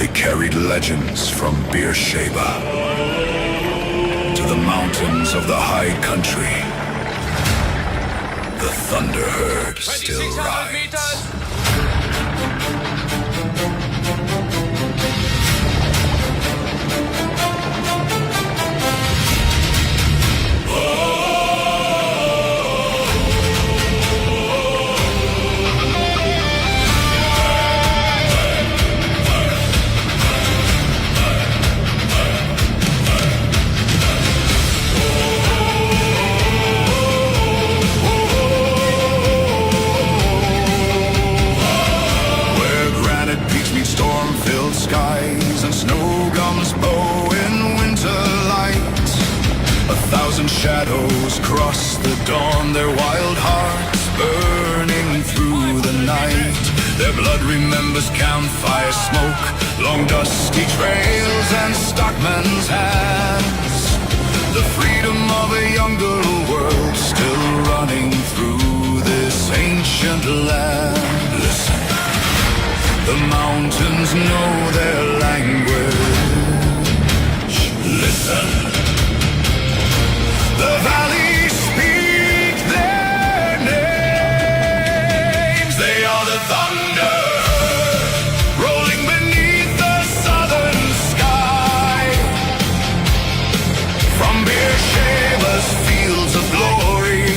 They carried legends from Beersheba to the mountains of the high country. The thunder herd still rides. Skies and snow gums bow in winter light. 1,000 shadows cross the dawn, their wild hearts burning through the night. Their blood remembers campfire smoke, long dusty trails and stockmen's hands. The freedom of a younger world still running through this ancient land. Listen. The mountains know their language. Listen. The valleys speak their names. They are the thunder, rolling beneath the southern sky. From Beersheba's fields of glory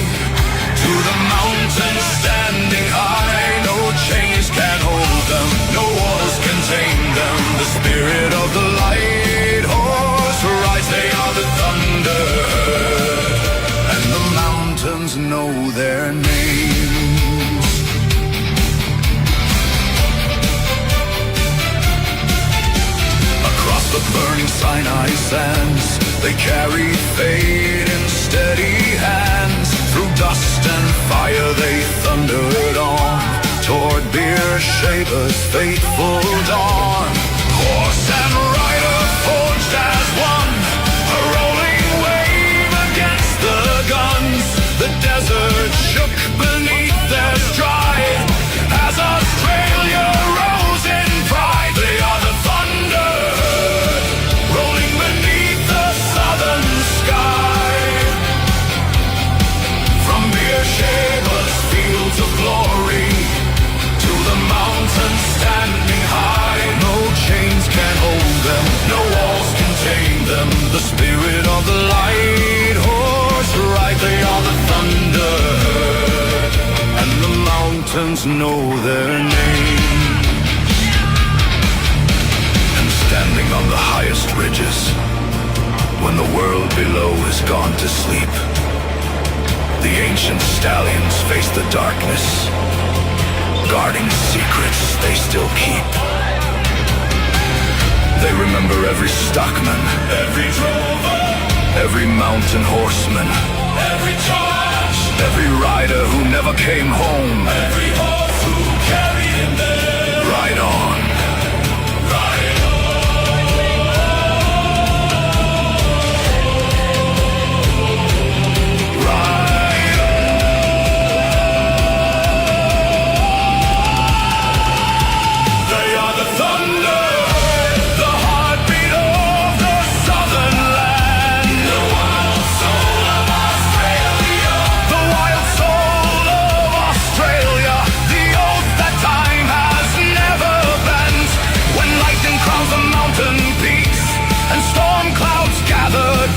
to the mountains standing high, no chains can hold them. No walls contain them. The spirit of the light horse rides. They are the thunder herd, and the mountains know their names. Across the burning Sinai sands, they carry fate in steady hands. Through dust and fire they thundered on toward Beersheba's fateful dawn. Horse and rider forged as one, a rolling wave against the guns. The desert shook beneath their stride as Australia rose in pride. They are the thunder herd, rolling beneath the southern sky. From Beersheba's fields of glory to the mountains standing high, no chains can hold them, no walls contain them. The spirit of the light horse ride. They are the thunder herd, and the mountains know their name. And standing on the highest ridges, when the world below has gone to sleep, the ancient stallions face the darkness, guarding secrets they still keep. They remember every stockman, every drover, every mountain horseman, every charge, every rider who never came home, every horse who carried him there. Ride on. Ride on.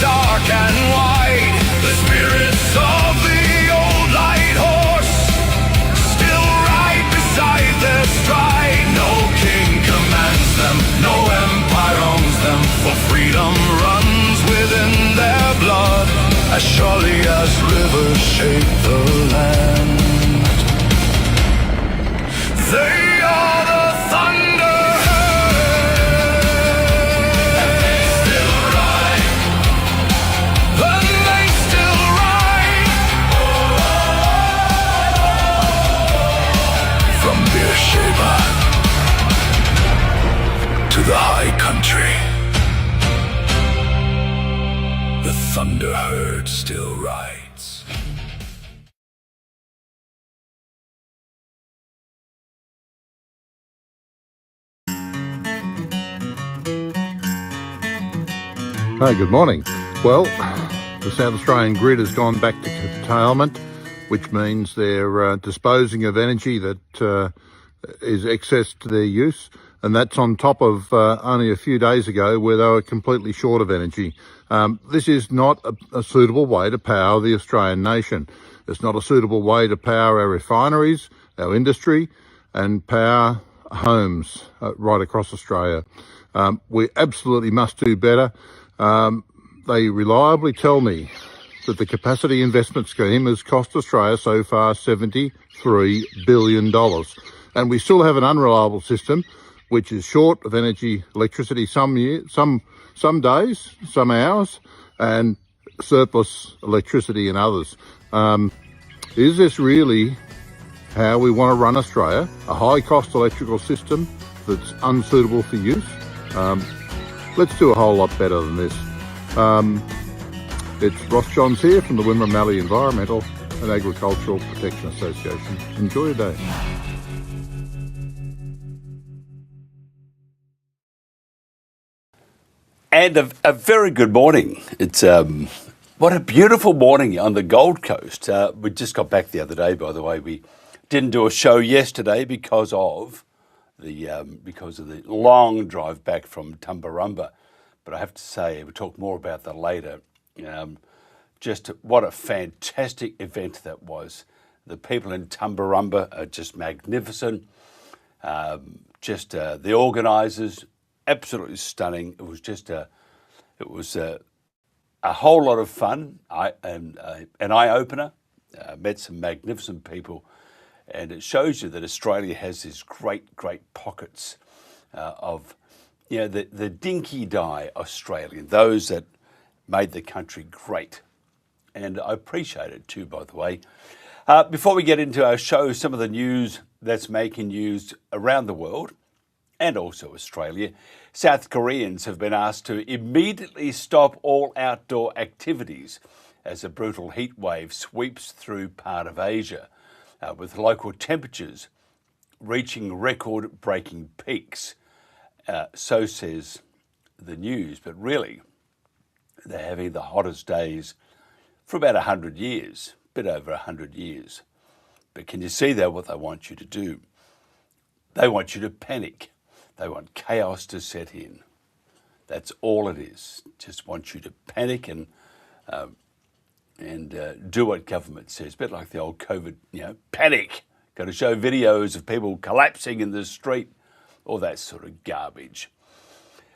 Dark and wide, the spirits of the old light horse still ride beside their stride. No king commands them, no empire owns them, for freedom runs within their blood, as surely as rivers shape the land. They are the thunder. Beersheba to the high country, the thunder herd still rides. Hey, good morning. Well, the South Australian grid has gone back to curtailment, which means they're disposing of energy that is excess to their use, and that's on top of only a few days ago where they were completely short of energy. This is not a suitable way to power the Australian nation. It's not a suitable way to power our refineries, our industry, and power homes right across Australia. We absolutely must do better. They reliably tell me that the capacity investment scheme has cost Australia so far $73 billion. And we still have an unreliable system, which is short of electricity some days, some hours, and surplus electricity in others. Is this really how we want to run Australia? A high-cost electrical system that's unsuitable for use? Let's do a whole lot better than this. It's Ross Johns here from the Wimmera Mallee Environmental and Agricultural Protection Association. Enjoy your day. And a very good morning. It's what a beautiful morning on the Gold Coast. We just got back the other day, by the way. We didn't do a show yesterday because of the long drive back from Tumbarumba. But I have to say, we'll talk more about that later. Just what a fantastic event that was. The people in Tumbarumba are just magnificent. The organisers, absolutely stunning. It was a whole lot of fun. An eye-opener. Met some magnificent people. And it shows you that Australia has these great pockets of, the dinky-die Australian, those that made the country great. And I appreciate it too, by the way. Before we get into our show, some of the news that's making news around the world and also Australia. South Koreans have been asked to immediately stop all outdoor activities as a brutal heat wave sweeps through part of Asia, with local temperatures reaching record-breaking peaks. So says the news, but really they're having the hottest days for about 100 years, a bit over 100 years. But can you see there what they want you to do? They want you to panic. They want chaos to set in. That's all it is. Just want you to panic and do what government says. A bit like the old COVID, panic. Got to show videos of people collapsing in the street, all that sort of garbage.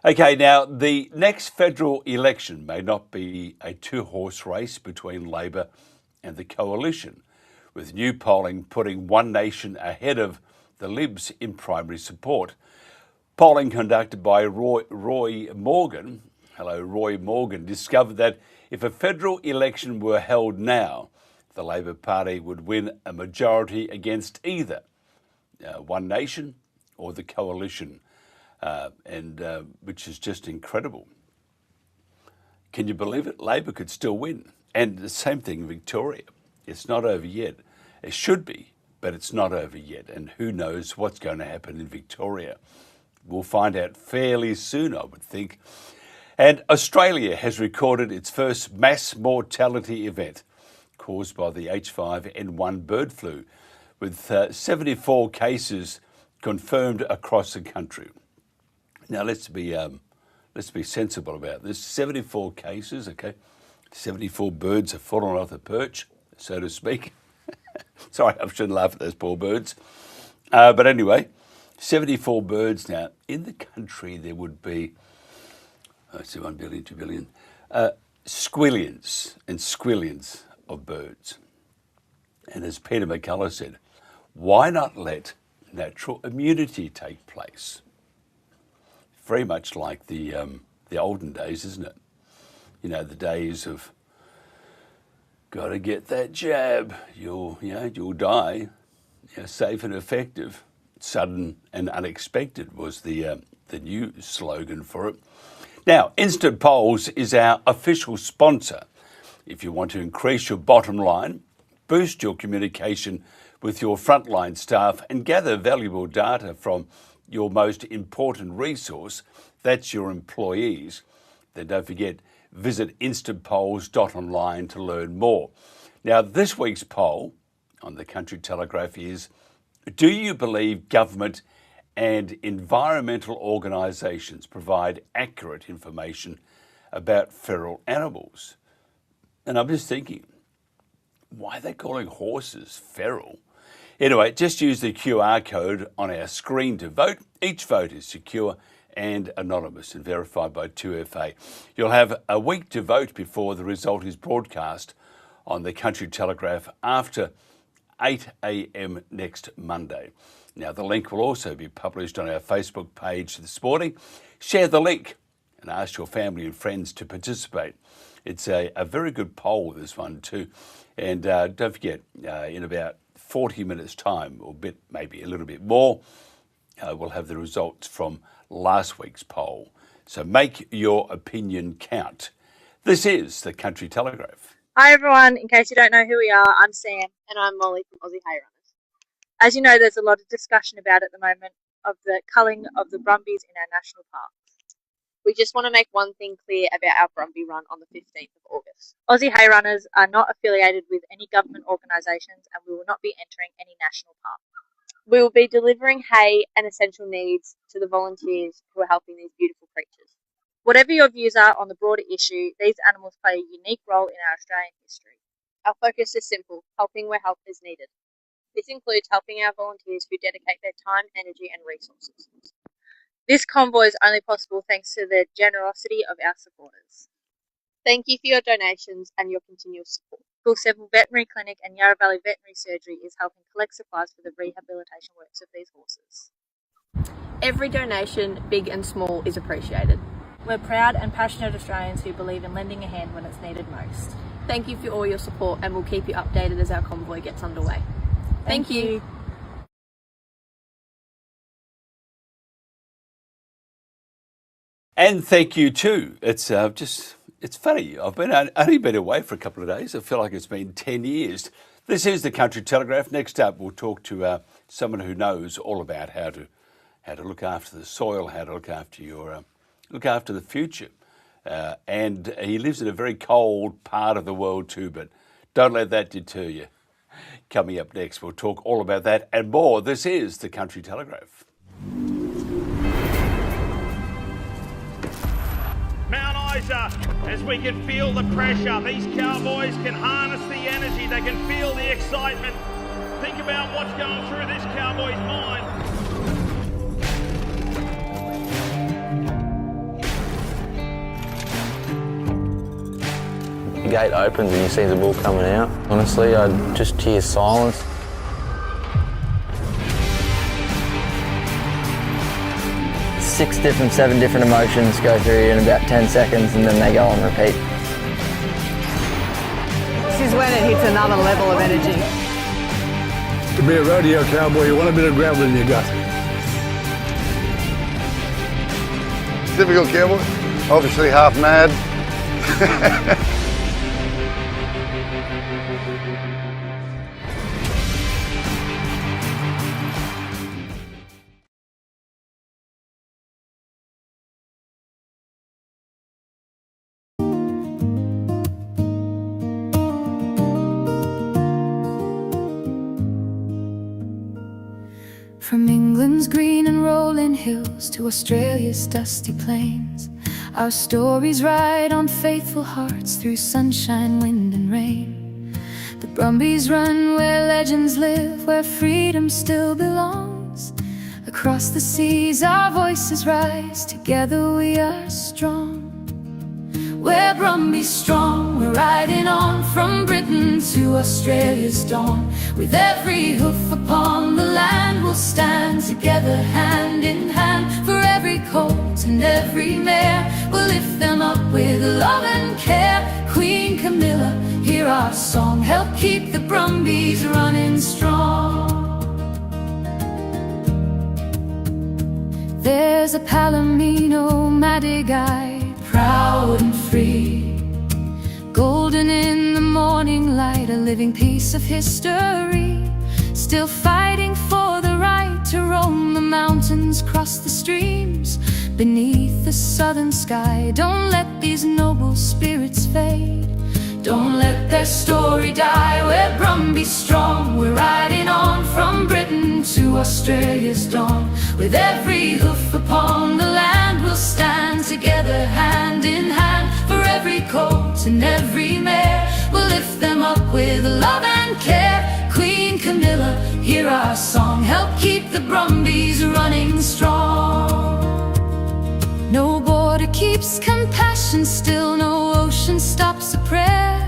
Okay, now the next federal election may not be a two-horse race between Labor and the coalition, with new polling putting One Nation ahead of the Libs in primary support. Polling conducted by Roy Morgan, discovered that if a federal election were held now, the Labor Party would win a majority against either One Nation or the coalition, which is just incredible. Can you believe it? Labor could still win. And the same thing in Victoria. It's not over yet. It should be, but it's not over yet. And who knows what's going to happen in Victoria. We'll find out fairly soon, I would think. And Australia has recorded its first mass mortality event caused by the H5N1 bird flu, with 74 cases confirmed across the country. Now let's be sensible about this. 74 cases, okay? 74 birds have fallen off the perch, so to speak. Sorry, I shouldn't laugh at those poor birds. But anyway, 74 birds now. In the country there would be, 1 billion, 2 billion, squillions and squillions of birds. And as Peter McCullough said, why not let natural immunity take place? Very much like the olden days, isn't it? The days of got to get that jab, you'll die. Safe and effective, sudden and unexpected was the new slogan for it. Now, Instant Polls is our official sponsor. If you want to increase your bottom line, boost your communication with your frontline staff and gather valuable data from your most important resource, that's your employees, then don't forget, visit Instantpolls.online to learn more. Now, this week's poll on the Country Telegraph is, do you believe government and environmental organisations provide accurate information about feral animals? And I'm just thinking, why are they calling horses feral? Anyway, just use the QR code on our screen to vote. Each vote is secure and anonymous and verified by 2FA. You'll have a week to vote before the result is broadcast on the Country Telegraph after 8 a.m. next Monday. Now, the link will also be published on our Facebook page this morning. Share the link and ask your family and friends to participate. It's a very good poll, this one too. And don't forget, in about 40 minutes time, or maybe a little bit more, we'll have the results from last week's poll. So make your opinion count. This is the Country Telegraph. Hi everyone, in case you don't know who we are, I'm Sam. And I'm Molly from Aussie Hay Runners. As you know, there's a lot of discussion about at the moment of the culling of the brumbies in our national parks. We just want to make one thing clear about our Brumby run on the 15th of August. Aussie Hay Runners are not affiliated with any government organisations and we will not be entering any national park. We will be delivering hay and essential needs to the volunteers who are helping these beautiful creatures. Whatever your views are on the broader issue, these animals play a unique role in our Australian history. Our focus is simple, helping where help is needed. This includes helping our volunteers who dedicate their time, energy and resources. This convoy is only possible thanks to the generosity of our supporters. Thank you for your donations and your continuous support. School 7 Veterinary Clinic and Yarra Valley Veterinary Surgery is helping collect supplies for the rehabilitation works of these horses. Every donation, big and small, is appreciated. We're proud and passionate Australians who believe in lending a hand when it's needed most. Thank you for all your support and we'll keep you updated as our convoy gets underway. Thank you. And thank you too. It's funny. I've only been away for a couple of days. I feel like it's been 10 years. This is the Country Telegraph. Next up, we'll talk to someone who knows all about how to look after the soil, how to look after the future. And he lives in a very cold part of the world too, but don't let that deter you. Coming up next, we'll talk all about that and more. This is the Country Telegraph. Mount Isa, as we can feel the pressure, these cowboys can harness the energy, they can feel the excitement. Think about what's going through this cowboy's mind. The gate opens and you see the bull coming out. Honestly, I just hear silence. Seven different emotions go through you in about 10 seconds and then they go on repeat. This is when it hits another level of energy. To be a rodeo cowboy, you want a bit of gravel in your gut. Typical cowboy, obviously half mad. From England's green and rolling hills to Australia's dusty plains, our stories ride on faithful hearts through sunshine, wind and rain. The Brumbies run where legends live, where freedom still belongs. Across the seas our voices rise, together we are strong. We're Brumbies strong, we're riding on from Britain to Australia's dawn. With every hoof upon the land we'll stand together hand in hand. For every colt and every mare we'll lift them up with love and care. Queen Camilla, hear our song, help keep the Brumbies running strong. There's a Palomino Madigai, proud and free, golden in the morning light, a living piece of history. Still fighting for the right to roam the mountains, cross the streams, beneath the southern sky. Don't let these noble spirits fade. Don't let their story die. We're Brumby strong, we're riding on from Britain to Australia's dawn. With every hoof upon the land, we'll stand together hand in hand. For every colt and every mare, we'll lift them up with love and care. Queen Camilla, hear our song, help keep the Brumbies running strong. No border keeps compassion still, no ocean stops a prayer.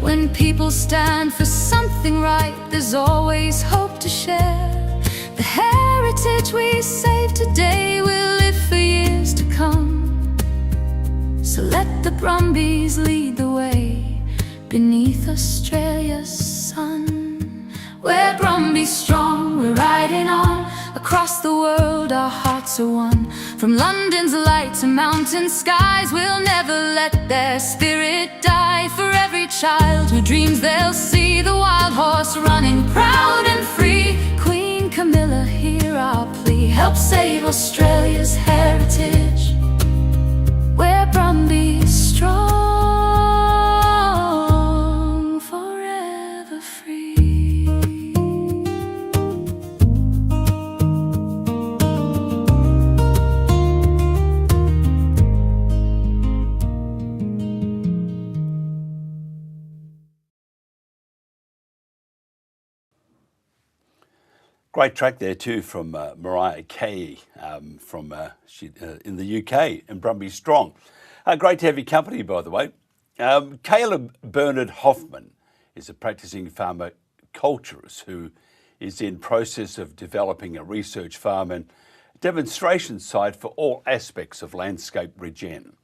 When people stand for something right, there's always hope to share. The heritage we save today will live for years to come. So let the Brumbies lead the way beneath Australia's sun. We're Brumby strong, we're riding on. Across the world our hearts are one. From London's light to mountain skies, we'll never let their spirit die. For every child who dreams they'll see the wild horse running proud and free. Queen Camilla, hear our plea, help save Australia's heritage. We're Brumby strong, forever free. Great track there too from Mariah Carey from in the UK, and Brumby Strong. Great to have your company, by the way. Caleb Bernard Hoffman is a practicing pharmaculturist who is in process of developing a research farm and demonstration site for all aspects of landscape regen.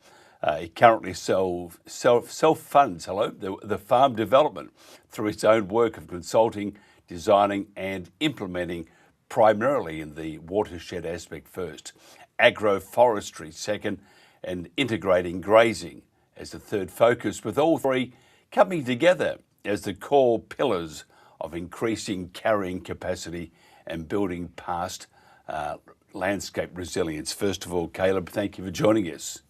He currently self-funds the farm development through his own work of consulting, designing and implementing, primarily in the watershed aspect first, agroforestry second, and integrating grazing as the third focus, with all three coming together as the core pillars of increasing carrying capacity and building past landscape resilience. First of all, Caleb, thank you for joining us.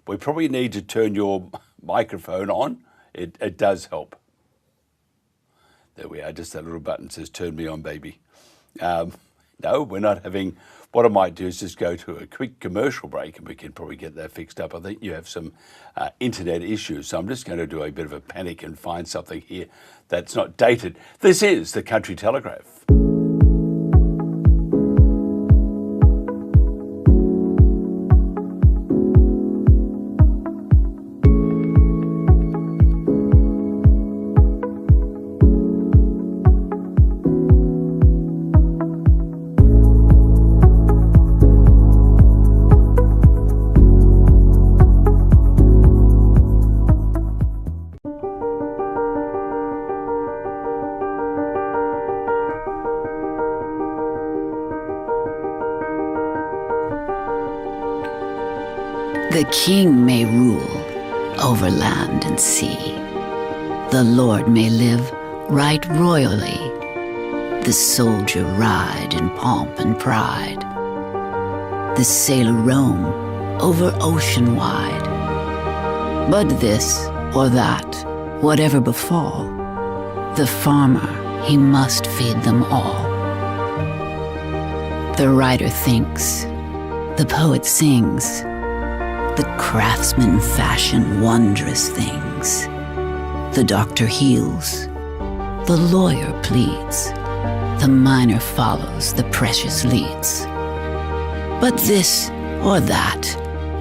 We probably need to turn your microphone on. It does help. There we are, just that little button says turn me on, baby. No, we're not having, what I might do is just go to a quick commercial break and we can probably get that fixed up. I think you have some internet issues, so I'm just going to do a bit of a panic and find something here that's not dated. This is the Country Telegraph. The king may rule over land and sea. The lord may live right royally. The soldier ride in pomp and pride. The sailor roam over ocean wide. But this or that, whatever befall, the farmer, he must feed them all. The writer thinks, the poet sings, the craftsman fashion wondrous things. The doctor heals, the lawyer pleads, the miner follows, the precious leads. But this or that,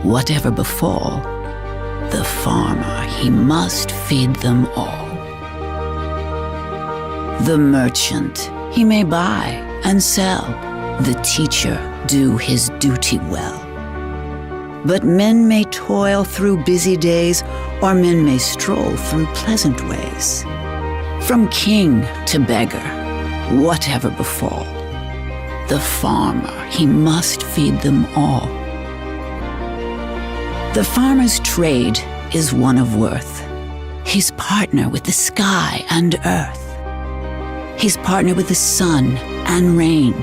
whatever befall, the farmer, he must feed them all. The merchant, he may buy and sell, the teacher do his duty well. But men may toil through busy days, or men may stroll through pleasant ways. From king to beggar, whatever befall, the farmer, he must feed them all. The farmer's trade is one of worth. He's partner with the sky and earth. He's partner with the sun and rain.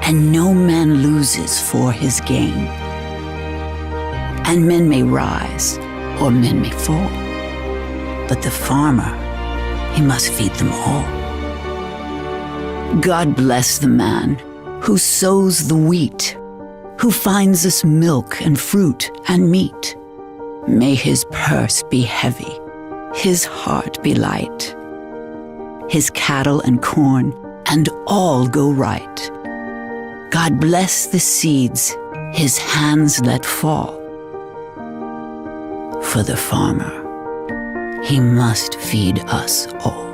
and no man loses for his gain. And men may rise, or men may fall, but the farmer, he must feed them all. God bless the man who sows the wheat, who finds us milk and fruit and meat. May his purse be heavy, his heart be light, his cattle and corn and all go right. God bless the seeds his hands let fall. For the farmer, he must feed us all.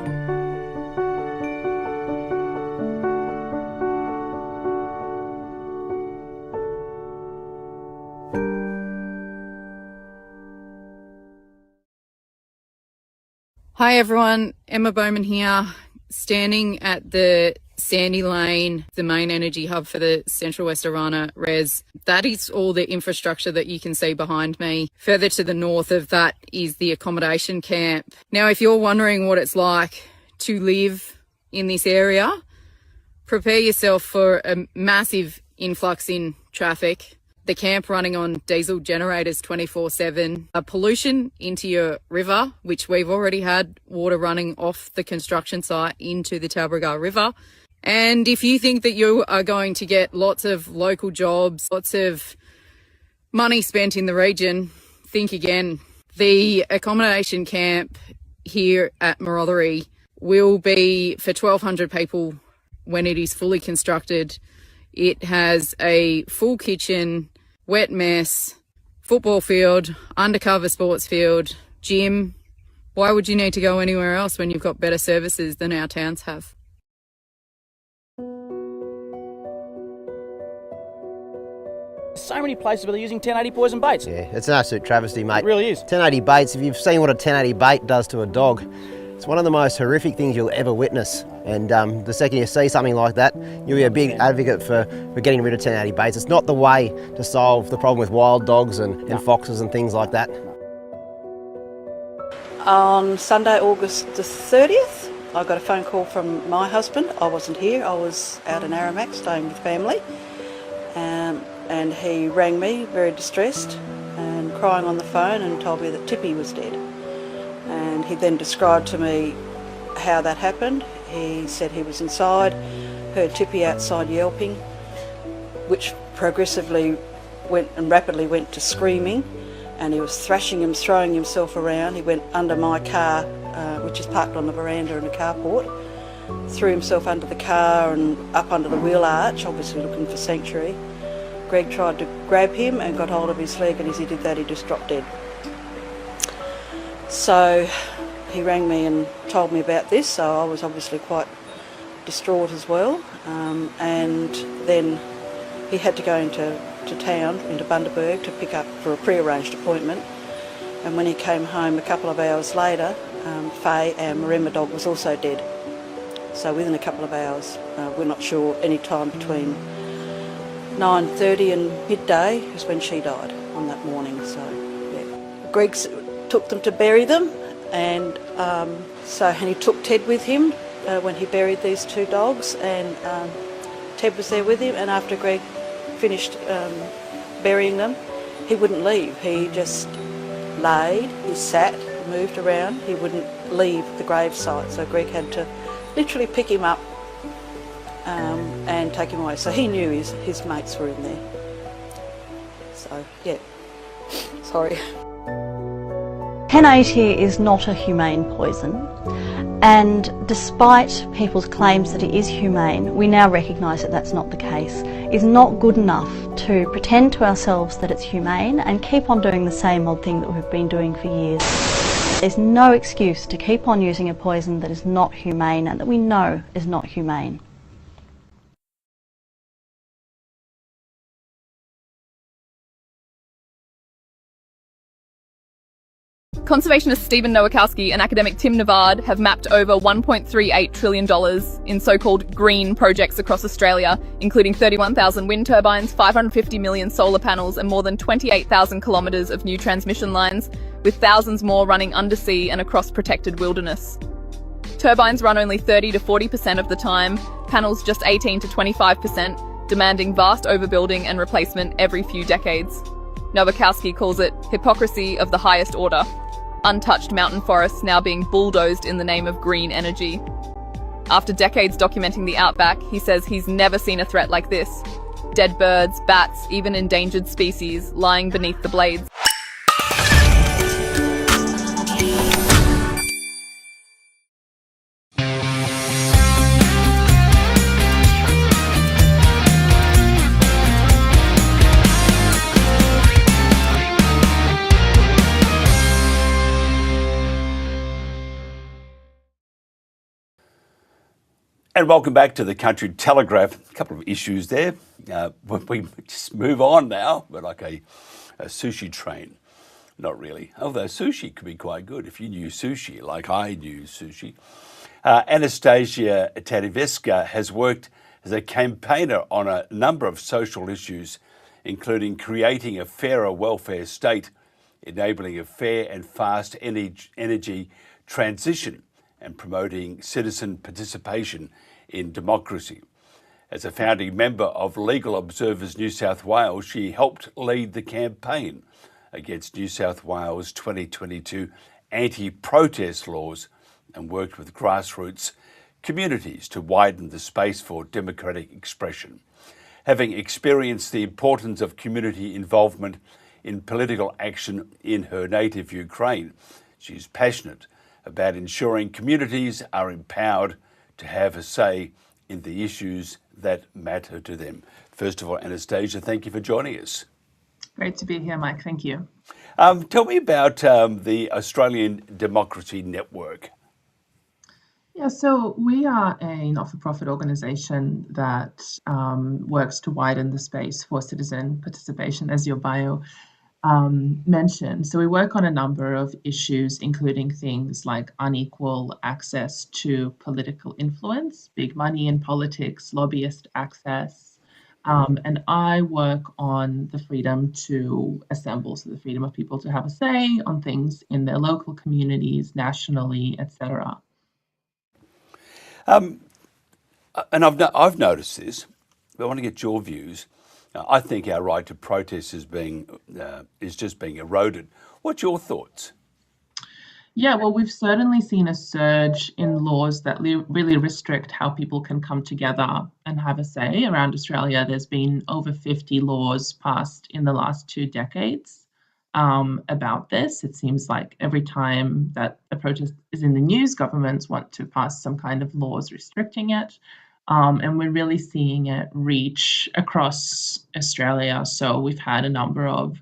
Hi everyone, Emma Bowman here, standing at the Sandy Lane, the main energy hub for the Central West Orana Res. That is all the infrastructure that you can see behind me. Further to the north of that is the accommodation camp. Now, if you're wondering what it's like to live in this area, prepare yourself for a massive influx in traffic. The camp running on diesel generators 24/7, pollution into your river, which we've already had water running off the construction site into the Talbragar River. And if you think that you are going to get lots of local jobs, lots of money spent in the region, think again. The accommodation camp here at Marothery will be for 1,200 people when it is fully constructed. It has a full kitchen, wet mess, football field, undercover sports field, gym. Why would you need to go anywhere else when you've got better services than our towns have? So many places where they're using 1080 poison baits. Yeah, it's an absolute travesty, mate. It really is. 1080 baits, if you've seen what a 1080 bait does to a dog, it's one of the most horrific things you'll ever witness. And the second you see something like that, you'll be a big advocate for getting rid of 1080 baits. It's not the way to solve the problem with wild dogs and foxes and things like that. On Sunday, August the 30th, I got a phone call from my husband. I wasn't here, I was out in Aramac staying with family. And he rang me very distressed and crying on the phone and told me that Tippy was dead. And he then described to me how that happened. He said he was inside, heard Tippy outside yelping, which progressively went and rapidly went to screaming, and he was thrashing him, throwing himself around. He went under my car, which is parked on the veranda in a carport, threw himself under the car and up under the wheel arch, obviously looking for sanctuary. Greg tried to grab him and got hold of his leg, and as he did that, he just dropped dead. So he rang me and told me about this, so I was obviously quite distraught as well. And then he had to go into town, into Bundaberg, to pick up for a pre-arranged appointment. And when he came home a couple of hours later, Faye, our Maremma dog, was also dead. So within a couple of hours, we're not sure, any time between 9:30 and midday is when she died on that morning. So yeah, Greg took them to bury them, and he took Ted with him when he buried these two dogs, and Ted was there with him. And after Greg finished burying them, he wouldn't leave. He just laid, he sat, moved around. He wouldn't leave the gravesite. So Greg had to literally pick him up and take him away. So he knew his mates were in there. So yeah, sorry. 1080 is not a humane poison, and despite people's claims that it is humane, we now recognise that that's not the case. It's not good enough to pretend to ourselves that it's humane and keep on doing the same old thing that we've been doing for years. There's no excuse to keep on using a poison that is not humane and that we know is not humane. Conservationist Stephen Nowakowski and academic Tim Navard have mapped over $1.38 trillion in so-called green projects across Australia, including 31,000 wind turbines, 550 million solar panels and more than 28,000 kilometres of new transmission lines, with thousands more running undersea and across protected wilderness. Turbines run only 30 to 40% of the time, panels just 18 to 25%, demanding vast overbuilding and replacement every few decades. Nowakowski calls it hypocrisy of the highest order. Untouched mountain forests now being bulldozed in the name of green energy. After decades documenting the outback, he says he's never seen a threat like this. Dead birds, bats, even endangered species lying beneath the blades. And welcome back to the Country Telegraph. A couple of issues there. We just move on now. We're like a sushi train. Not really. Although sushi could be quite good if you knew sushi, like I knew sushi. Anastasia Tadievska has worked as a campaigner on a number of social issues, including creating a fairer welfare state, enabling a fair and fast energy transition, and promoting citizen participation in democracy. As a founding member of Legal Observers New South Wales, she helped lead the campaign against New South Wales' 2022 anti-protest laws and worked with grassroots communities to widen the space for democratic expression. Having experienced the importance of community involvement in political action in her native Ukraine, she's passionate about ensuring communities are empowered to have a say in the issues that matter to them. First of all, Anastasia, thank you for joining us. Great to be here, Mike. Thank you. Tell me about the Australian Democracy Network. Yeah, so we are a not-for-profit organisation that works to widen the space for citizen participation, as your bio mentioned. So we work on a number of issues, including things like unequal access to political influence, big money in politics, lobbyist access, and I work on the freedom to assemble, so the freedom of people to have a say on things in their local communities, nationally, etc. And I've noticed this, but I want to get your views. I think our right to protest is just being eroded. What's your thoughts? Yeah, well, we've certainly seen a surge in laws that really restrict how people can come together and have a say around Australia. There's been over 50 laws passed in the last 2 decades about this. It seems like every time that a protest is in the news, governments want to pass some kind of laws restricting it. And we're really seeing it reach across Australia. So we've had a number of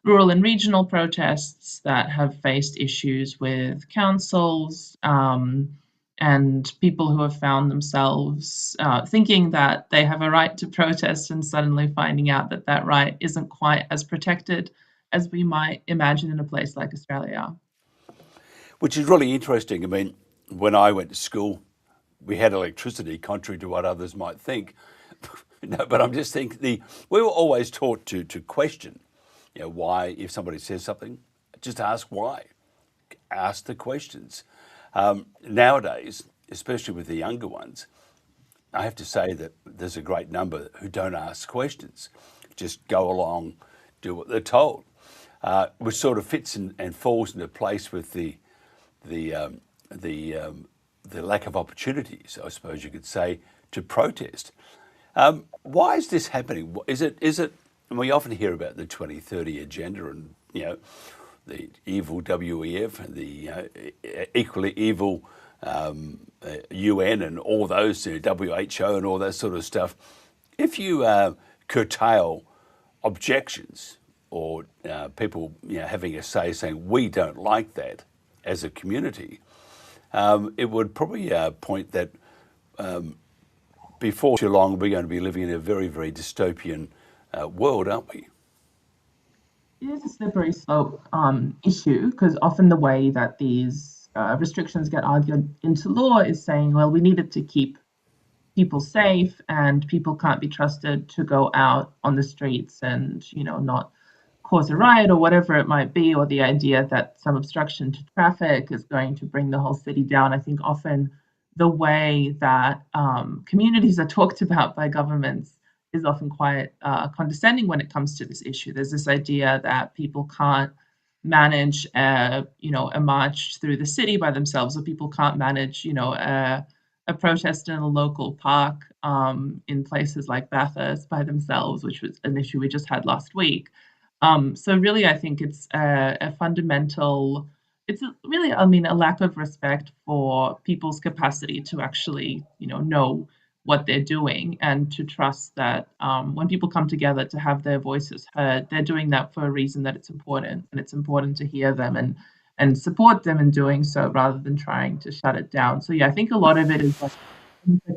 rural and regional protests that have faced issues with councils and people who have found themselves thinking that they have a right to protest and suddenly finding out that that right isn't quite as protected as we might imagine in a place like Australia. Which is really interesting. I mean, when I went to school, we had electricity, contrary to what others might think. No, but I'm just thinking, we were always taught to question, why, if somebody says something, just ask why. Ask the questions. Nowadays, especially with the younger ones, I have to say that there's a great number who don't ask questions, just go along, do what they're told, which sort of fits and falls into place with the lack of opportunities, I suppose you could say, to protest. Why is this happening? Is it? And we often hear about the 2030 agenda and the evil WEF, and the equally evil UN and all those, WHO and all that sort of stuff. If you curtail objections or people having a say, saying we don't like that as a community, it would probably point that before too long we're going to be living in a very, very dystopian world, aren't we? It is a slippery slope issue, because often the way that these restrictions get argued into law is saying, well, we needed to keep people safe and people can't be trusted to go out on the streets and, not cause a riot or whatever it might be, or the idea that some obstruction to traffic is going to bring the whole city down. I think often the way that communities are talked about by governments is often quite condescending when it comes to this issue. There's this idea that people can't manage a march through the city by themselves, or people can't manage a protest in a local park in places like Bathurst by themselves, which was an issue we just had last week. So really, I think it's a fundamental, a lack of respect for people's capacity to actually, know what they're doing, and to trust that when people come together to have their voices heard, they're doing that for a reason, that it's important, and it's important to hear them and support them in doing so, rather than trying to shut it down. So yeah, I think a lot of it is like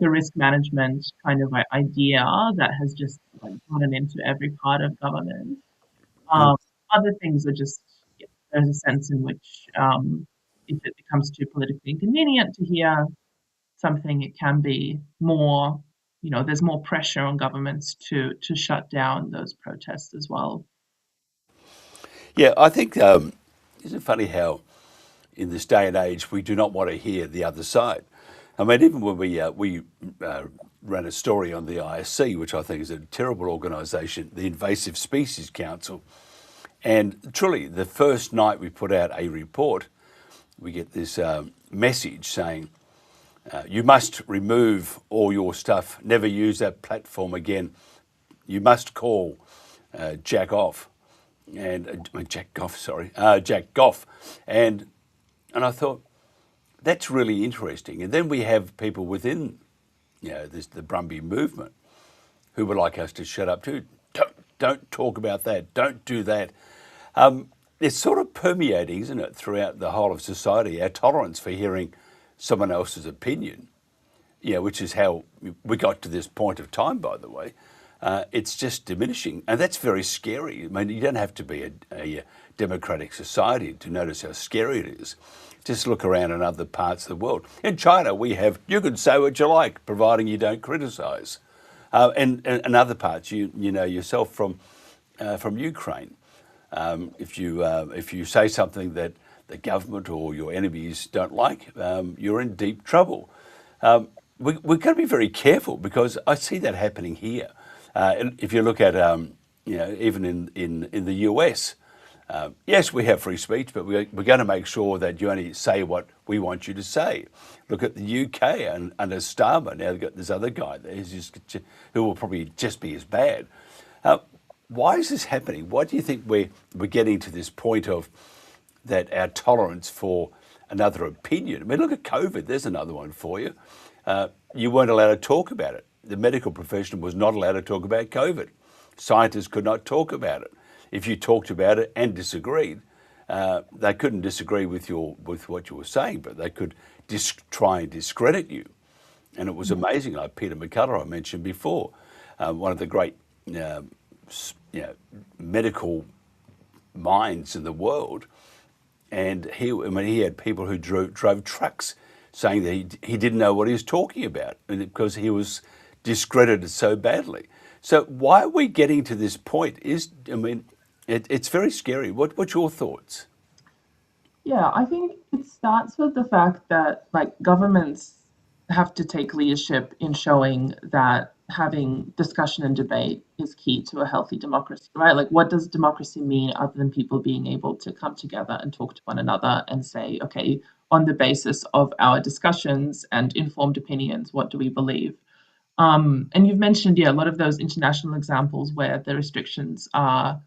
a risk management kind of idea that has just gotten into every part of government. Other things are just, there's a sense in which if it becomes too politically inconvenient to hear something, it can be more, there's more pressure on governments to shut down those protests as well. Yeah, I think, isn't it funny how in this day and age we do not want to hear the other side? I mean, even when we ran a story on the ISC, which I think is a terrible organisation, the Invasive Species Council, and truly the first night we put out a report, we get this message saying, you must remove all your stuff, never use that platform again. You must call Jack Goff. And I thought, that's really interesting. And then we have people within, the Brumby movement who would like us to shut up too. Don't talk about that. Don't do that. It's sort of permeating, isn't it, throughout the whole of society, our tolerance for hearing someone else's opinion, which is how we got to this point of time, by the way. It's just diminishing, and that's very scary. I mean, you don't have to be a democratic society to notice how scary it is. Just look around in other parts of the world. In China, we have, you can say what you like, providing you don't criticise. And other parts, you know yourself from Ukraine. If you say something that the government or your enemies don't like, you're in deep trouble. We've got to be very careful, because I see that happening here. And if you look at, even in the US, yes, we have free speech, but we're going to make sure that you only say what we want you to say. Look at the UK and under Starmer. Now they've got this other guy there who will probably just be as bad. Why is this happening? Why do you think we're getting to this point of that our tolerance for another opinion? I mean, look at COVID. There's another one for you. You weren't allowed to talk about it. The medical profession was not allowed to talk about COVID. Scientists could not talk about it. If you talked about it and disagreed, they couldn't disagree with what you were saying, but they could try and discredit you. And it was amazing. Like Peter McCullough, I mentioned before, one of the great medical minds in the world, and he had people who drove trucks saying that he didn't know what he was talking about, because he was discredited so badly. So why are we getting to this point? It's very scary. What's your thoughts? Yeah, I think it starts with the fact that governments have to take leadership in showing that having discussion and debate is key to a healthy democracy, right? What does democracy mean other than people being able to come together and talk to one another and say, okay, on the basis of our discussions and informed opinions, what do we believe? And you've mentioned, a lot of those international examples where the restrictions are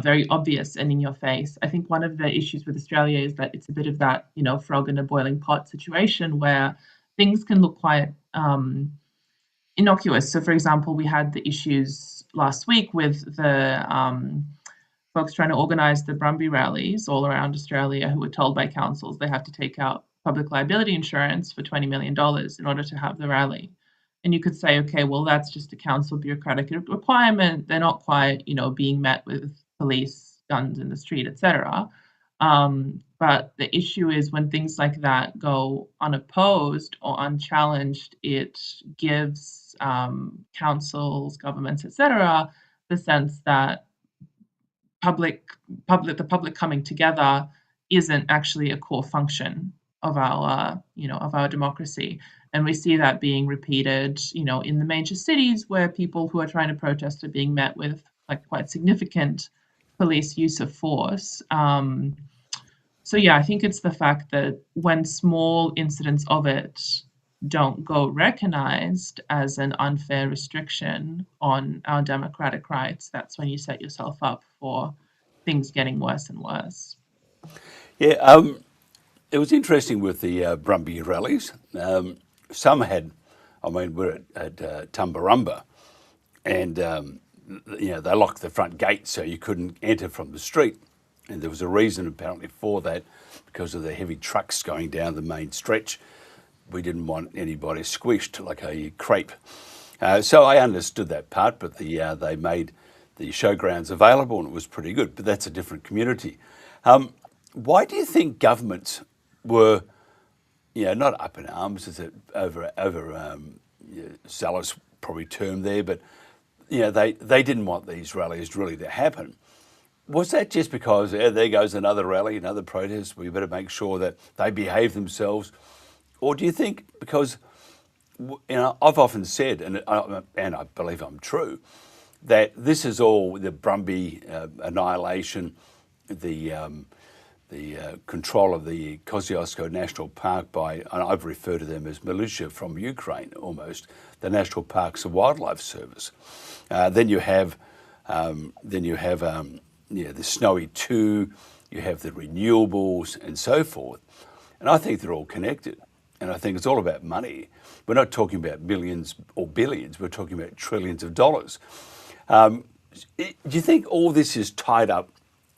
very obvious and in your face. I think one of the issues with Australia is that it's a bit of that, frog in a boiling pot situation where things can look quite innocuous. So, for example, we had the issues last week with the folks trying to organise the Brumby rallies all around Australia, who were told by councils they have to take out public liability insurance for $20 million in order to have the rally. And you could say, okay, well, that's just a council bureaucratic requirement. They're not quite, being met with police, guns in the street, etc. But the issue is when things like that go unopposed or unchallenged, it gives councils, governments, etc., the sense that the public coming together isn't actually a core function of our democracy. And we see that being repeated, in the major cities where people who are trying to protest are being met with like quite significant police use of force. So yeah, I think it's the fact that when small incidents of it don't go recognized as an unfair restriction on our democratic rights, that's when you set yourself up for things getting worse and worse. Yeah, it was interesting with the Brumby rallies. Some had, we're at Tumbarumba, and they locked the front gate so you couldn't enter from the street. And there was a reason apparently for that, because of the heavy trucks going down the main stretch. We didn't want anybody squished like a crepe. So I understood that part, but they made the showgrounds available and it was pretty good, but that's a different community. Why do you think governments were, not up in arms, is it over zealous probably term there, but they didn't want these rallies really to happen? Was that just because there goes another rally, another protest, we better make sure that they behave themselves? Or do you think because, I've often said, and I believe I'm true, that this is all the Brumby annihilation, the control of the Kosciuszko National Park by, and I've referred to them as militia from Ukraine almost, the National Parks and Wildlife Service. Then you have the Snowy 2, you have the renewables and so forth. And I think they're all connected. And I think it's all about money. We're not talking about millions or billions, we're talking about trillions of dollars. Do you think all this is tied up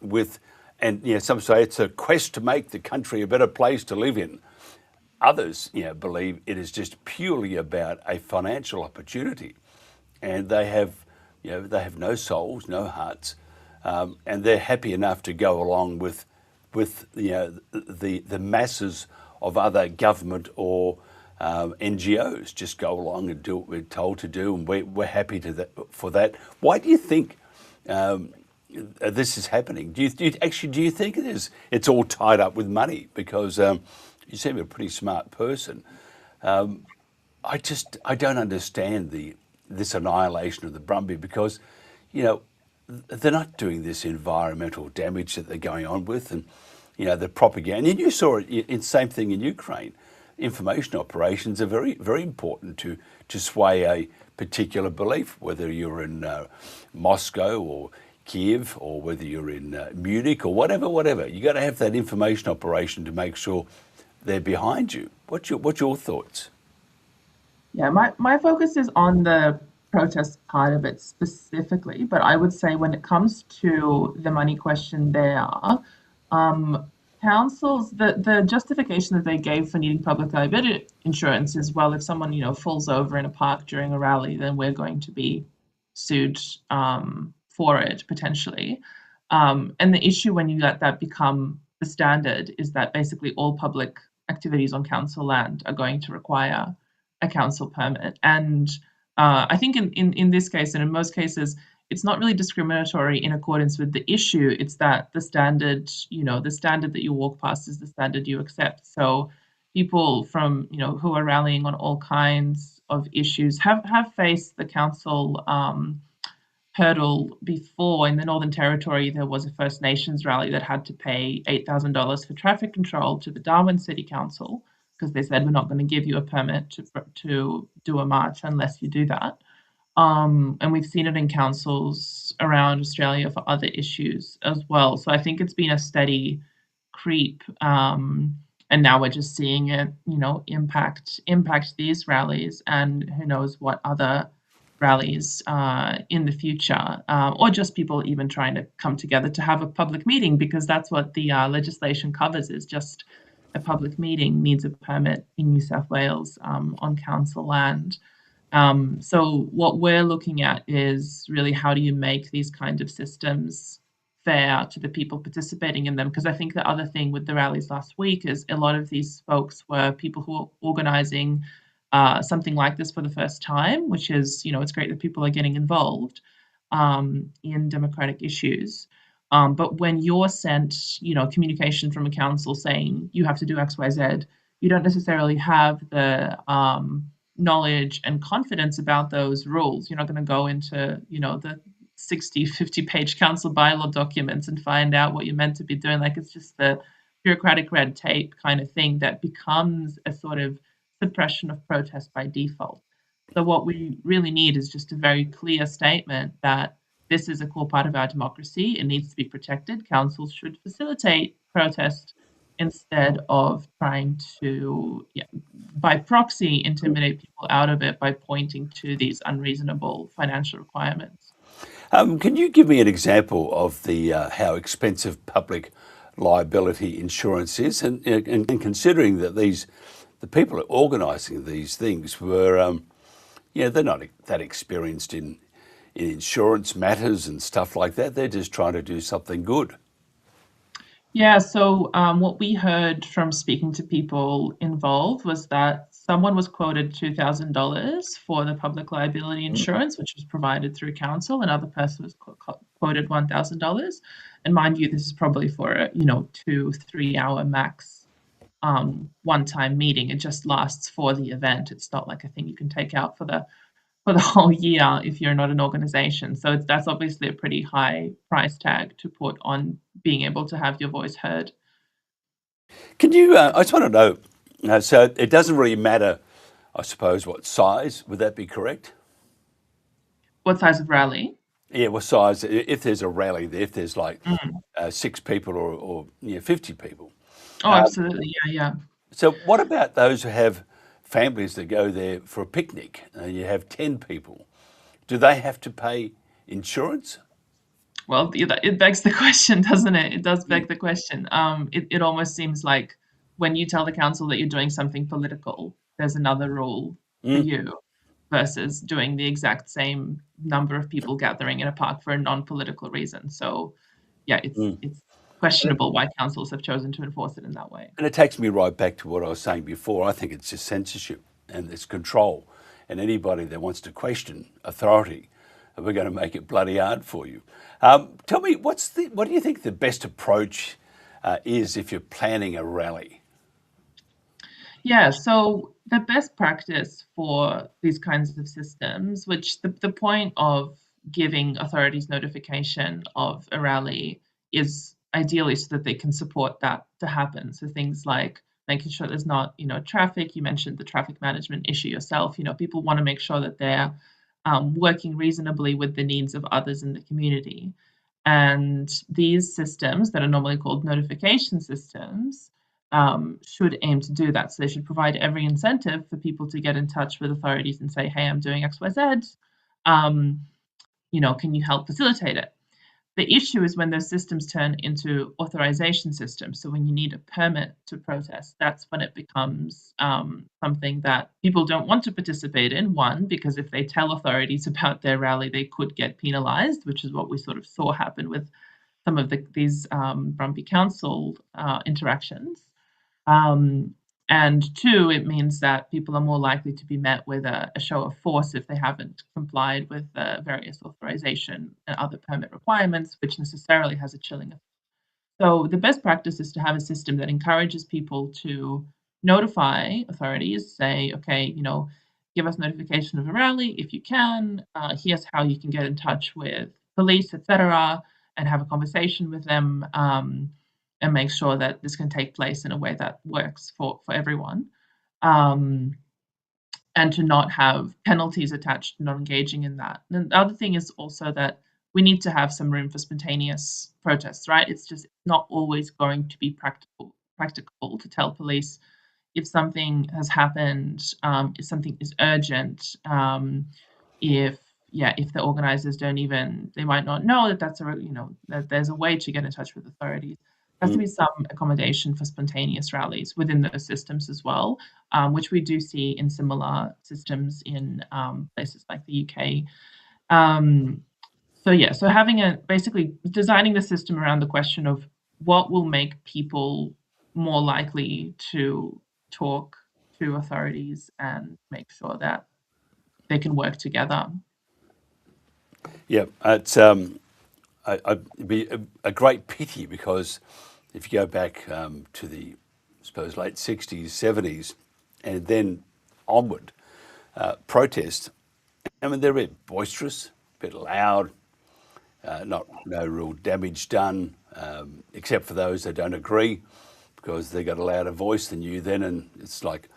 with, and some say it's a quest to make the country a better place to live in. Others, believe it is just purely about a financial opportunity. And they have no souls, no hearts. And they're happy enough to go along with the masses of other government or NGOs. Just go along and do what we're told to do, and we're happy for that. Why do you think this is happening? Do you think it's all tied up with money? Because you seem a pretty smart person. I don't understand this annihilation of the Brumby, because they're not doing this environmental damage that they're going on with, and the propaganda. And you saw it in same thing in Ukraine. Information operations are very, very important to sway a particular belief, whether you're in Moscow or Kiev, or whether you're in Munich or whatever. You got to have that information operation to make sure they're behind you. What's your thoughts? Yeah, my focus is on the protest part of it specifically, but I would say when it comes to the money question there, councils, the justification that they gave for needing public liability insurance is, well, if someone, falls over in a park during a rally, then we're going to be sued for it, potentially. And the issue when you let that become the standard is that basically all public activities on council land are going to require a council permit. And I think in this case, and in most cases, it's not really discriminatory in accordance with the issue. It's that the standard, the standard that you walk past is the standard you accept. So people from, who are rallying on all kinds of issues have faced the council hurdle before. In the Northern Territory, there was a First Nations rally that had to pay $8,000 for traffic control to the Darwin City Council, because they said, we're not going to give you a permit to do a march unless you do that. And we've seen it in councils around Australia for other issues as well. So I think it's been a steady creep. And now we're just seeing it, impact these rallies, and who knows what other rallies in the future, or just people even trying to come together to have a public meeting, because that's what the legislation covers, is just a public meeting needs a permit in New South Wales on council land. So what we're looking at is really, how do you make these kind of systems fair to the people participating in them? Because I think the other thing with the rallies last week is a lot of these folks were people who are organising something like this for the first time, which is, it's great that people are getting involved in democratic issues. But when you're sent, communication from a council saying you have to do X, Y, Z, you don't necessarily have the knowledge and confidence about those rules. You're not going to go into, the 60, 50-page council bylaw documents and find out what you're meant to be doing. Like, it's just the bureaucratic red tape kind of thing that becomes a sort of suppression of protest by default. So what we really need is just a very clear statement that this is a core part of our democracy. It needs to be protected. Councils should facilitate protest instead of trying to, by proxy, intimidate people out of it by pointing to these unreasonable financial requirements. Can you give me an example of the how expensive public liability insurance is, and considering that the people organising these things were, they're not that experienced in insurance matters and stuff like that. They're just trying to do something good. Yeah, so what we heard from speaking to people involved was that someone was quoted $2,000 for the public liability insurance, which was provided through council. Another person was quoted $1,000. And mind you, this is probably for a 2-3 hour max one-time meeting. It just lasts for the event. It's not like a thing you can take out for the whole year if you're not an organization. So that's obviously a pretty high price tag to put on being able to have your voice heard. Can you, I just want to know, so it doesn't really matter, I suppose, what size, would that be correct? What size of rally? Yeah, what size, if there's a rally there, if there's like 6 people or 50 people. Oh, absolutely, yeah. So what about those who have families that go there for a picnic and you have 10 people? Do they have to pay insurance? Well, it begs the question, doesn't it? It does beg the question. It almost seems like when you tell the council that you're doing something political, there's another rule for you versus doing the exact same number of people gathering in a park for a non-political reason. So, yeah, it's questionable why councils have chosen to enforce it in that way. And it takes me right back to what I was saying before. I think it's just censorship and it's control. And anybody that wants to question authority, we're going to make it bloody hard for you. Tell me, what do you think the best approach is if you're planning a rally? Yeah, so the best practice for these kinds of systems, which the point of giving authorities notification of a rally is ideally so that they can support that to happen. So things like making sure there's not, traffic. You mentioned the traffic management issue yourself. People want to make sure that they're working reasonably with the needs of others in the community. And these systems that are normally called notification systems should aim to do that. So they should provide every incentive for people to get in touch with authorities and say, hey, I'm doing X, Y, Z. Can you help facilitate it? The issue is when those systems turn into authorization systems. So when you need a permit to protest, that's when it becomes something that people don't want to participate in. One, because if they tell authorities about their rally, they could get penalized, which is what we sort of saw happen with some of these Brumby Council interactions. And two, it means that people are more likely to be met with a show of force if they haven't complied with various authorization and other permit requirements, which necessarily has a chilling effect. So the best practice is to have a system that encourages people to notify authorities, say, okay, give us notification of a rally if you can. Here's how you can get in touch with police, etc., and have a conversation with them. And make sure that this can take place in a way that works for everyone. And to not have penalties attached to not engaging in that. And the other thing is also that we need to have some room for spontaneous protests, right? It's just not always going to be practical to tell police if something has happened, if something is urgent, if the organizers they might not know that there's a way to get in touch with authorities. There has to be some accommodation for spontaneous rallies within those systems as well, which we do see in similar systems in places like the UK. So having basically designing the system around the question of what will make people more likely to talk to authorities and make sure that they can work together. Yeah, it's it'd be a great pity because if you go back to the suppose, late 60s, 70s, and then onward, protests, I mean, they're a bit boisterous, a bit loud, no real damage done, except for those that don't agree, because they got a louder voice than you then, and it's like,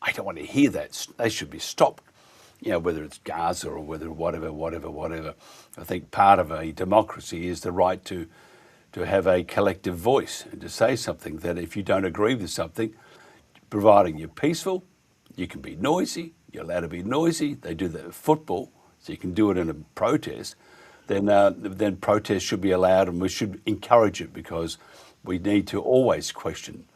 I don't want to hear that. They should be stopped. You know, whether it's Gaza or whether whatever. I think part of a democracy is the right to have a collective voice and to say something, that if you don't agree with something, providing you're peaceful, you can be noisy, you're allowed to be noisy. They do that in football, so you can do it in a protest. Then protest should be allowed, and we should encourage it, because we need to always question,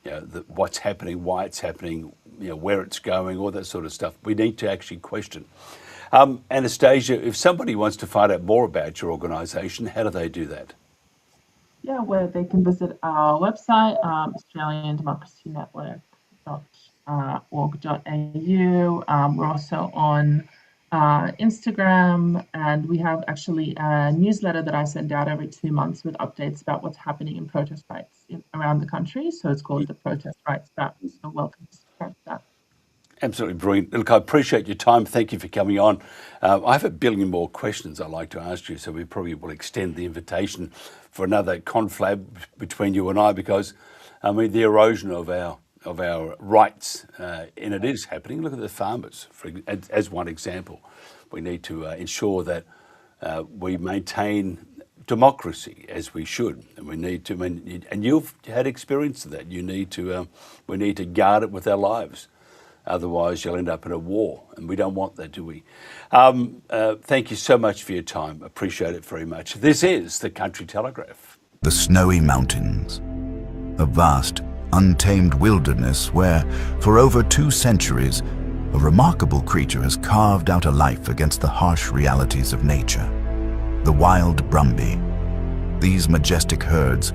you know, what's happening, why it's happening, you know, where it's going, all that sort of stuff. We need to actually question. Anastasia, if somebody wants to find out more about your organisation, how do they do that? Yeah, well, they can visit our website, australiandemocracynetwork.org.au. We're also on Instagram, and we have actually a newsletter that I send out every 2 months with updates about what's happening in protest rights around the country. So it's called the Protest Rights Wrap. So welcome to subscribe to that. Absolutely brilliant. Look, I appreciate your time. Thank you for coming on. I have a billion more questions I'd like to ask you, so we probably will extend the invitation for another conflab between you and I, because, I mean, the erosion of our rights, and it is happening. Look at the farmers, as one example. We need to ensure that we maintain democracy as we should, and we need to. And you've had experience of that. We need to guard it with our lives. Otherwise, you'll end up in a war, and we don't want that, do we? Thank you so much for your time. Appreciate it very much. This is the Country Telegraph. The snowy mountains, a vast, untamed wilderness where, for over 2 centuries, a remarkable creature has carved out a life against the harsh realities of nature. The wild brumby. These majestic herds,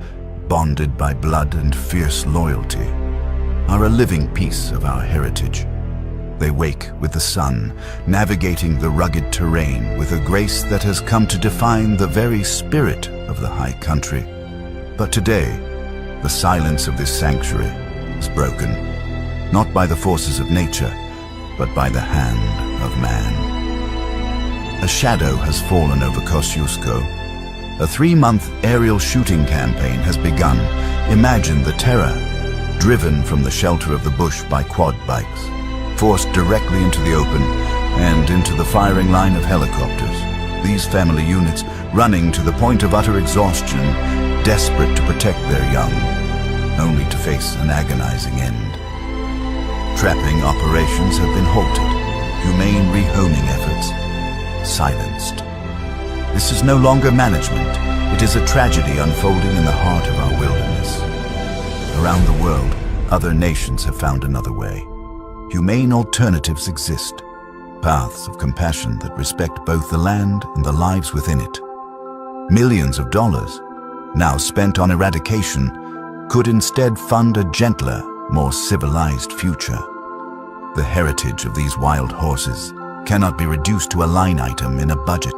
bonded by blood and fierce loyalty, are a living piece of our heritage. They wake with the sun, navigating the rugged terrain with a grace that has come to define the very spirit of the high country. But today, the silence of this sanctuary is broken, not by the forces of nature, but by the hand of man. A shadow has fallen over Kosciuszko. A 3-month aerial shooting campaign has begun. Imagine the terror, driven from the shelter of the bush by quad bikes, forced directly into the open and into the firing line of helicopters. These family units running to the point of utter exhaustion, desperate to protect their young, only to face an agonizing end. Trapping operations have been halted, humane rehoming efforts silenced. This is no longer management. It is a tragedy unfolding in the heart of our wilderness. Around the world, other nations have found another way. Humane alternatives exist, paths of compassion that respect both the land and the lives within it. Millions of dollars, now spent on eradication, could instead fund a gentler, more civilized future. The heritage of these wild horses cannot be reduced to a line item in a budget.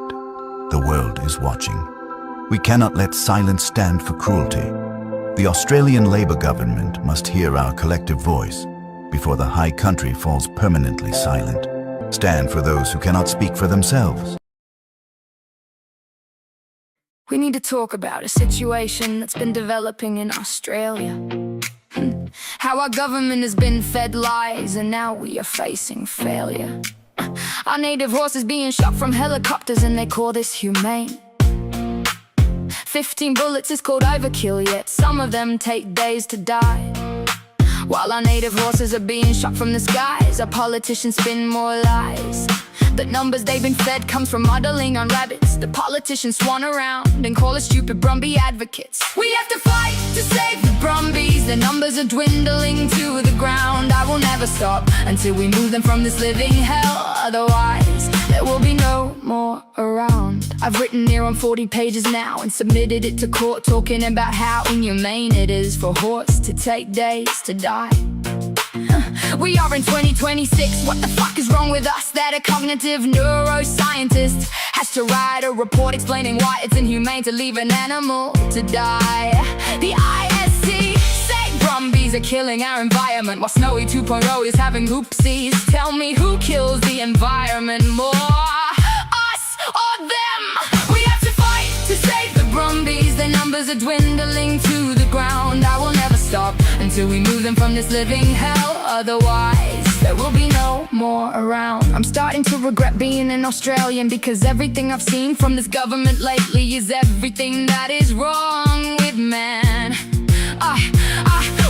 The world is watching. We cannot let silence stand for cruelty. The Australian Labor government must hear our collective voice before the high country falls permanently silent. Stand for those who cannot speak for themselves. We need to talk about a situation that's been developing in Australia. How our government has been fed lies and now we are facing failure. Our native horses being shot from helicopters and they call this humane. 15 bullets is called overkill, yet some of them take days to die. While our native horses are being shot from the skies, our politicians spin more lies. The numbers they've been fed comes from muddling on rabbits. The politicians swan around and call us stupid Brumby advocates. We have to fight to save the Brumbies. The numbers are dwindling to the ground. I will never stop until we move them from this living hell. Otherwise, there will be no more around. I've written near on 40 pages now and submitted it to court, talking about how inhumane it is for a horse to take days to die. We are in 2026, what the fuck is wrong with us? That a cognitive neuroscientist has to write a report explaining why it's inhumane to leave an animal to die. The ISC say Brumbies are killing our environment, while Snowy 2.0 is having oopsies. Tell me who kills the environment more, us or them? We have to fight to save the Brumbies. Their numbers are dwindling to the ground. I will never stop until we move them from this living hell. Otherwise, there will be no more around. I'm starting to regret being an Australian, because everything I've seen from this government lately is everything that is wrong with man.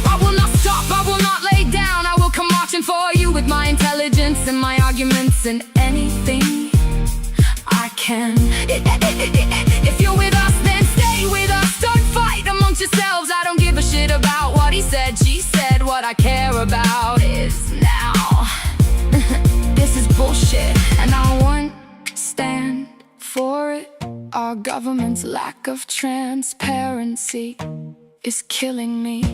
I will not stop, I will not lay down. I will come marching for you with my intelligence and my arguments and anything I can. If you're with us, then stay with us. Don't fight amongst yourselves. I don't give a shit about what he said, she said. What I care about is now. This is bullshit, and I won't stand for it. Our government's lack of transparency is killing me.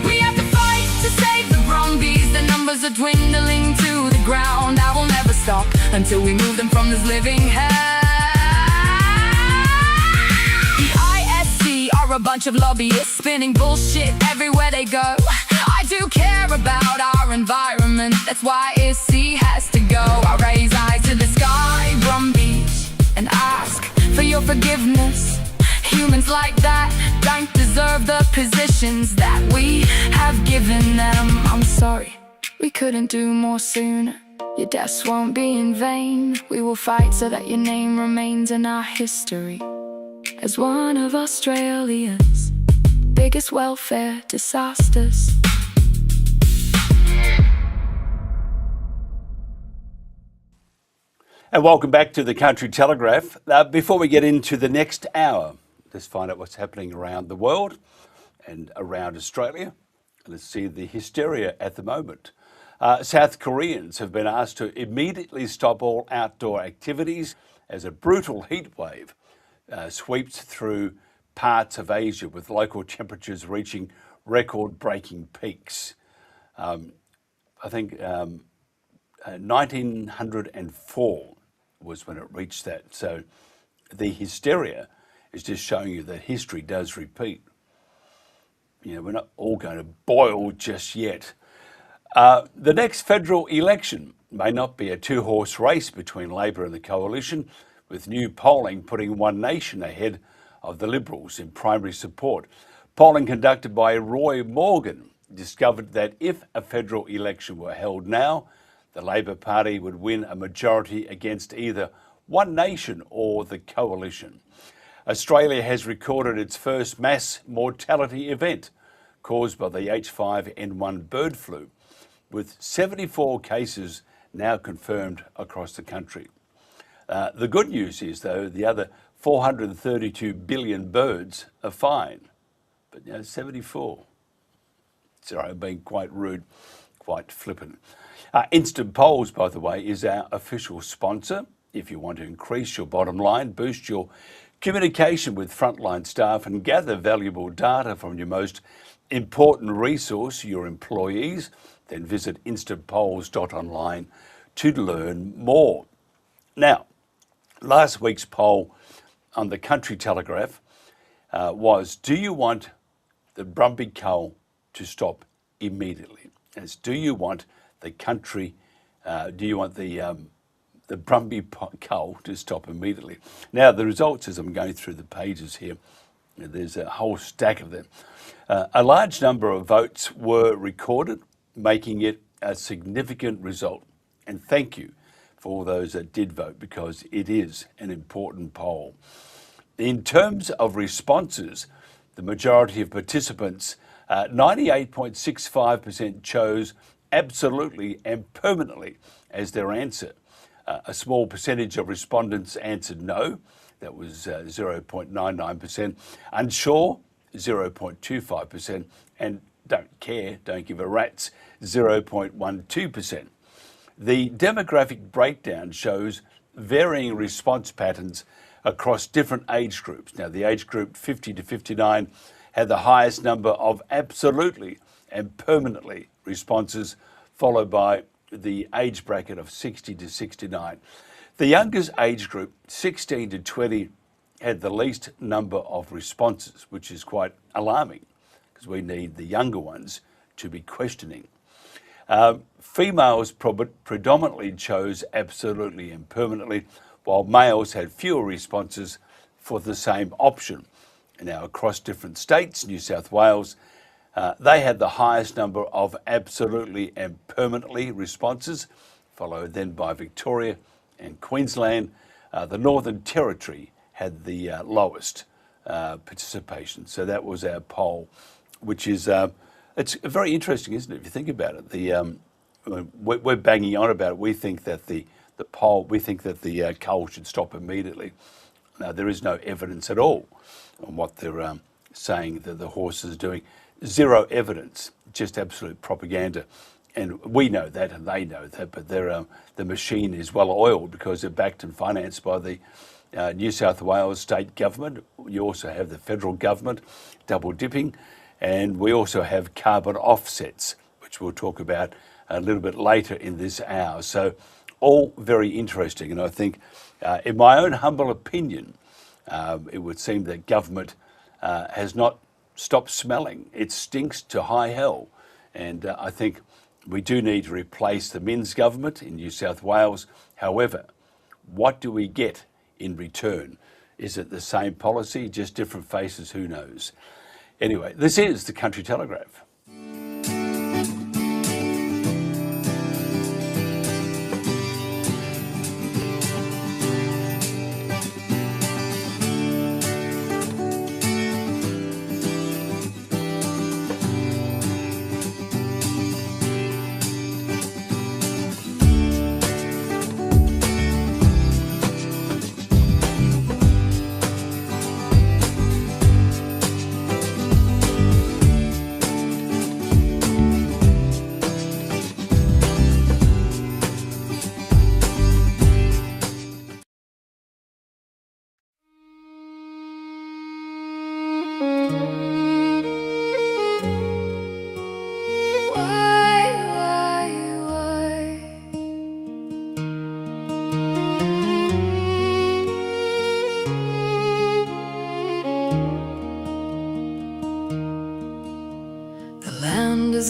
We have to fight to save the Brumbies. The numbers are dwindling to the ground. I will never stop until we move them from this living hell. The ISC are a bunch of lobbyists spinning bullshit everywhere they go. I do care about our environment, that's why ISC has to go. I raise eyes to the sky, Brumbies, and ask for your forgiveness. Humans like that don't deserve the positions that we have given them. I'm sorry, we couldn't do more sooner. Your deaths won't be in vain. We will fight so that your name remains in our history as one of Australia's biggest welfare disasters. And welcome back to the Country Telegraph. Before we get into the next hour, let's find out what's happening around the world and around Australia. Let's see the hysteria at the moment. South Koreans have been asked to immediately stop all outdoor activities as a brutal heat wave sweeps through parts of Asia, with local temperatures reaching record-breaking peaks. I think 1904 was when it reached that. So the hysteria is just showing you that history does repeat. You know, we're not all going to boil just yet. The next federal election may not be a two-horse race between Labor and the Coalition, with new polling putting One Nation ahead of the Liberals in primary support. Polling conducted by Roy Morgan discovered that if a federal election were held now, the Labor Party would win a majority against either One Nation or the Coalition. Australia has recorded its first mass mortality event caused by the H5N1 bird flu, with 74 cases now confirmed across the country. The good news is, though, the other 432 billion birds are fine, but 74. Sorry, I'm being quite rude, quite flippant. Instant Polls, by the way, is our official sponsor. If you want to increase your bottom line, boost your communication with frontline staff and gather valuable data from your most important resource, your employees, then visit Instantpolls.online to learn more. Now, last week's poll on the Country Telegraph was, do you want the Brumby cull to stop immediately? It's, do you want the country, do you want the Brumby cull to stop immediately? Now, the results, as I'm going through the pages here, there's a whole stack of them. A large number of votes were recorded, making it a significant result. And thank you for all those that did vote, because it is an important poll. In terms of responses, the majority of participants, 98.65% chose absolutely and permanently as their answer. A small percentage of respondents answered no, that was 0.99%, unsure, 0.25%, and don't care, don't give a rat's, 0.12%. The demographic breakdown shows varying response patterns across different age groups. Now, the age group 50 to 59 had the highest number of absolutely and permanently responses, followed by the age bracket of 60 to 69. The youngest age group, 16 to 20, had the least number of responses, which is quite alarming, because because we need the younger ones to be questioning. Females predominantly chose absolutely and permanently, while males had fewer responses for the same option. Now, across different states, New South Wales, they had the highest number of absolutely and permanently responses, followed then by Victoria and Queensland. The Northern Territory had the lowest participation. So that was our poll, which is, it's very interesting, isn't it, if you think about it. We're banging on about it. We think that the cull should stop immediately. Now, there is no evidence at all on what they're saying that the horse is doing. Zero evidence, just absolute propaganda. And we know that and they know that, but the machine is well oiled because they're backed and financed by the New South Wales state government. You also have the federal government double dipping, and we also have carbon offsets, which we'll talk about a little bit later in this hour. So all very interesting. And I think, in my own humble opinion, it would seem that government has not stopped smelling. It stinks to high hell. And I think we do need to replace the Minns government in New South Wales. However, what do we get in return? Is it the same policy, just different faces? Who knows? Anyway, this is the Country Telegraph.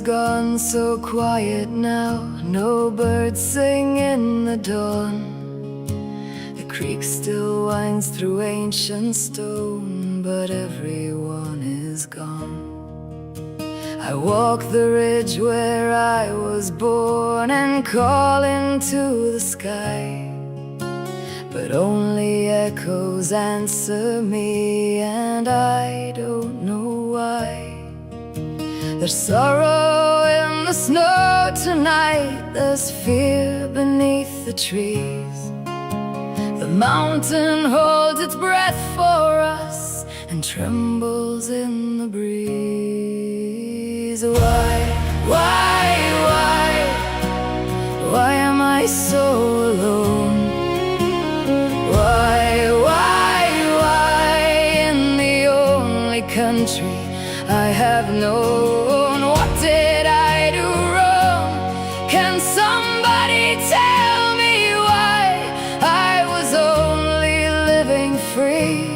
Gone so quiet now, no birds sing in the dawn. The creek still winds through ancient stone, but everyone is gone. I walk the ridge where I was born and call into the sky, but only echoes answer me, and I don't know why. There's sorrow in the snow tonight, there's fear beneath the trees. The mountain holds its breath for us and trembles in the breeze. Why am I so alone? Why in the only country I have known? What did I do wrong? Can somebody tell me why I was only living free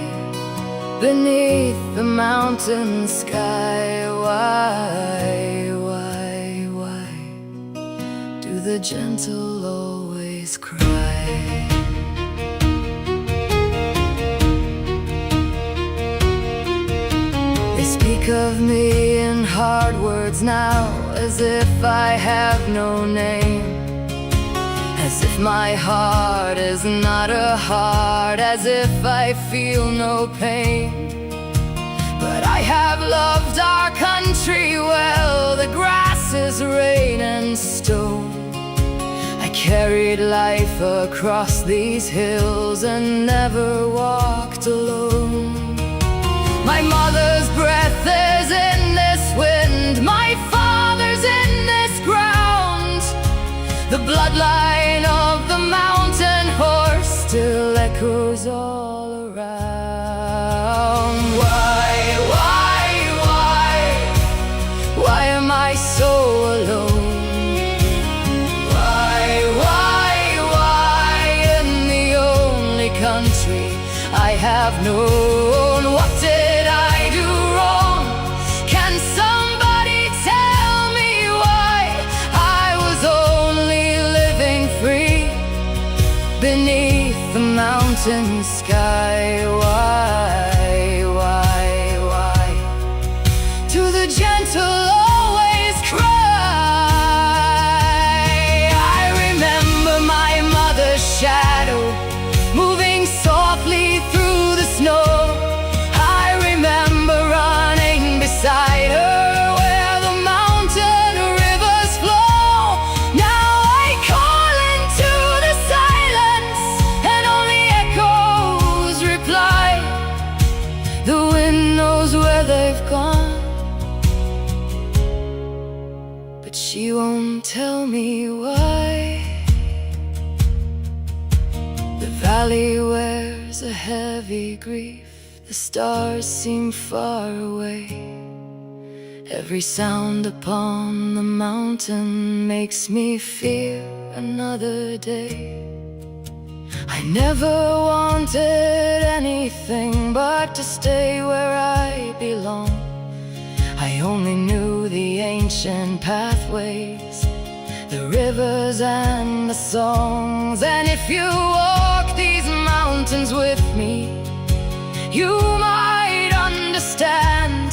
beneath the mountain sky? Why do the gentle always cry? They speak of me in hard words now, as if I have no name, as if my heart is not a heart, as if I feel no pain. But I have loved our country well, the grass is rain and stone. I carried life across these hills and never walked alone. My mother's breath is in this wind, my father's in this ground. The bloodline of the mountain horse still echoes all around. Why am I so alone? Why in the only country I have known? What did I do mountain sky. Why do the gentle always cry? I remember my mother's shadow moving softly through the snow. I remember running beside her where the mountain rivers flow. Now I call into the silence and only echoes reply. The wind knows where they've gone, but she won't tell me why. The valley wears a heavy grief, the stars seem far away. Every sound upon the mountain makes me fear another day. I never wanted anything but to stay where I belong. I only knew the ancient pathways, the rivers and the songs. And if you walk these mountains with me, you might understand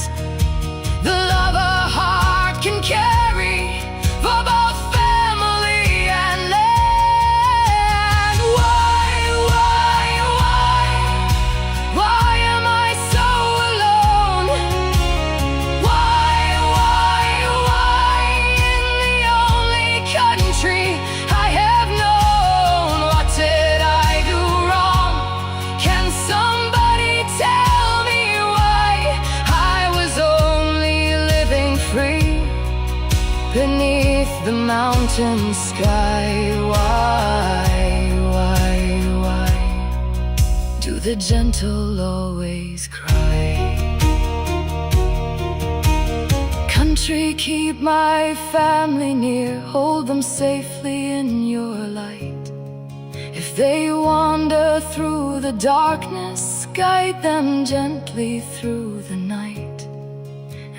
the love a heart can carry for both family and land. Why am I so alone? Why in the only country I have known? What did I do wrong? Can somebody tell me why I was only living free beneath the mountain sky? Why do the gentle always cry? Country, keep my family near, hold them safely in your light. If they wander through the darkness, guide them gently through the night.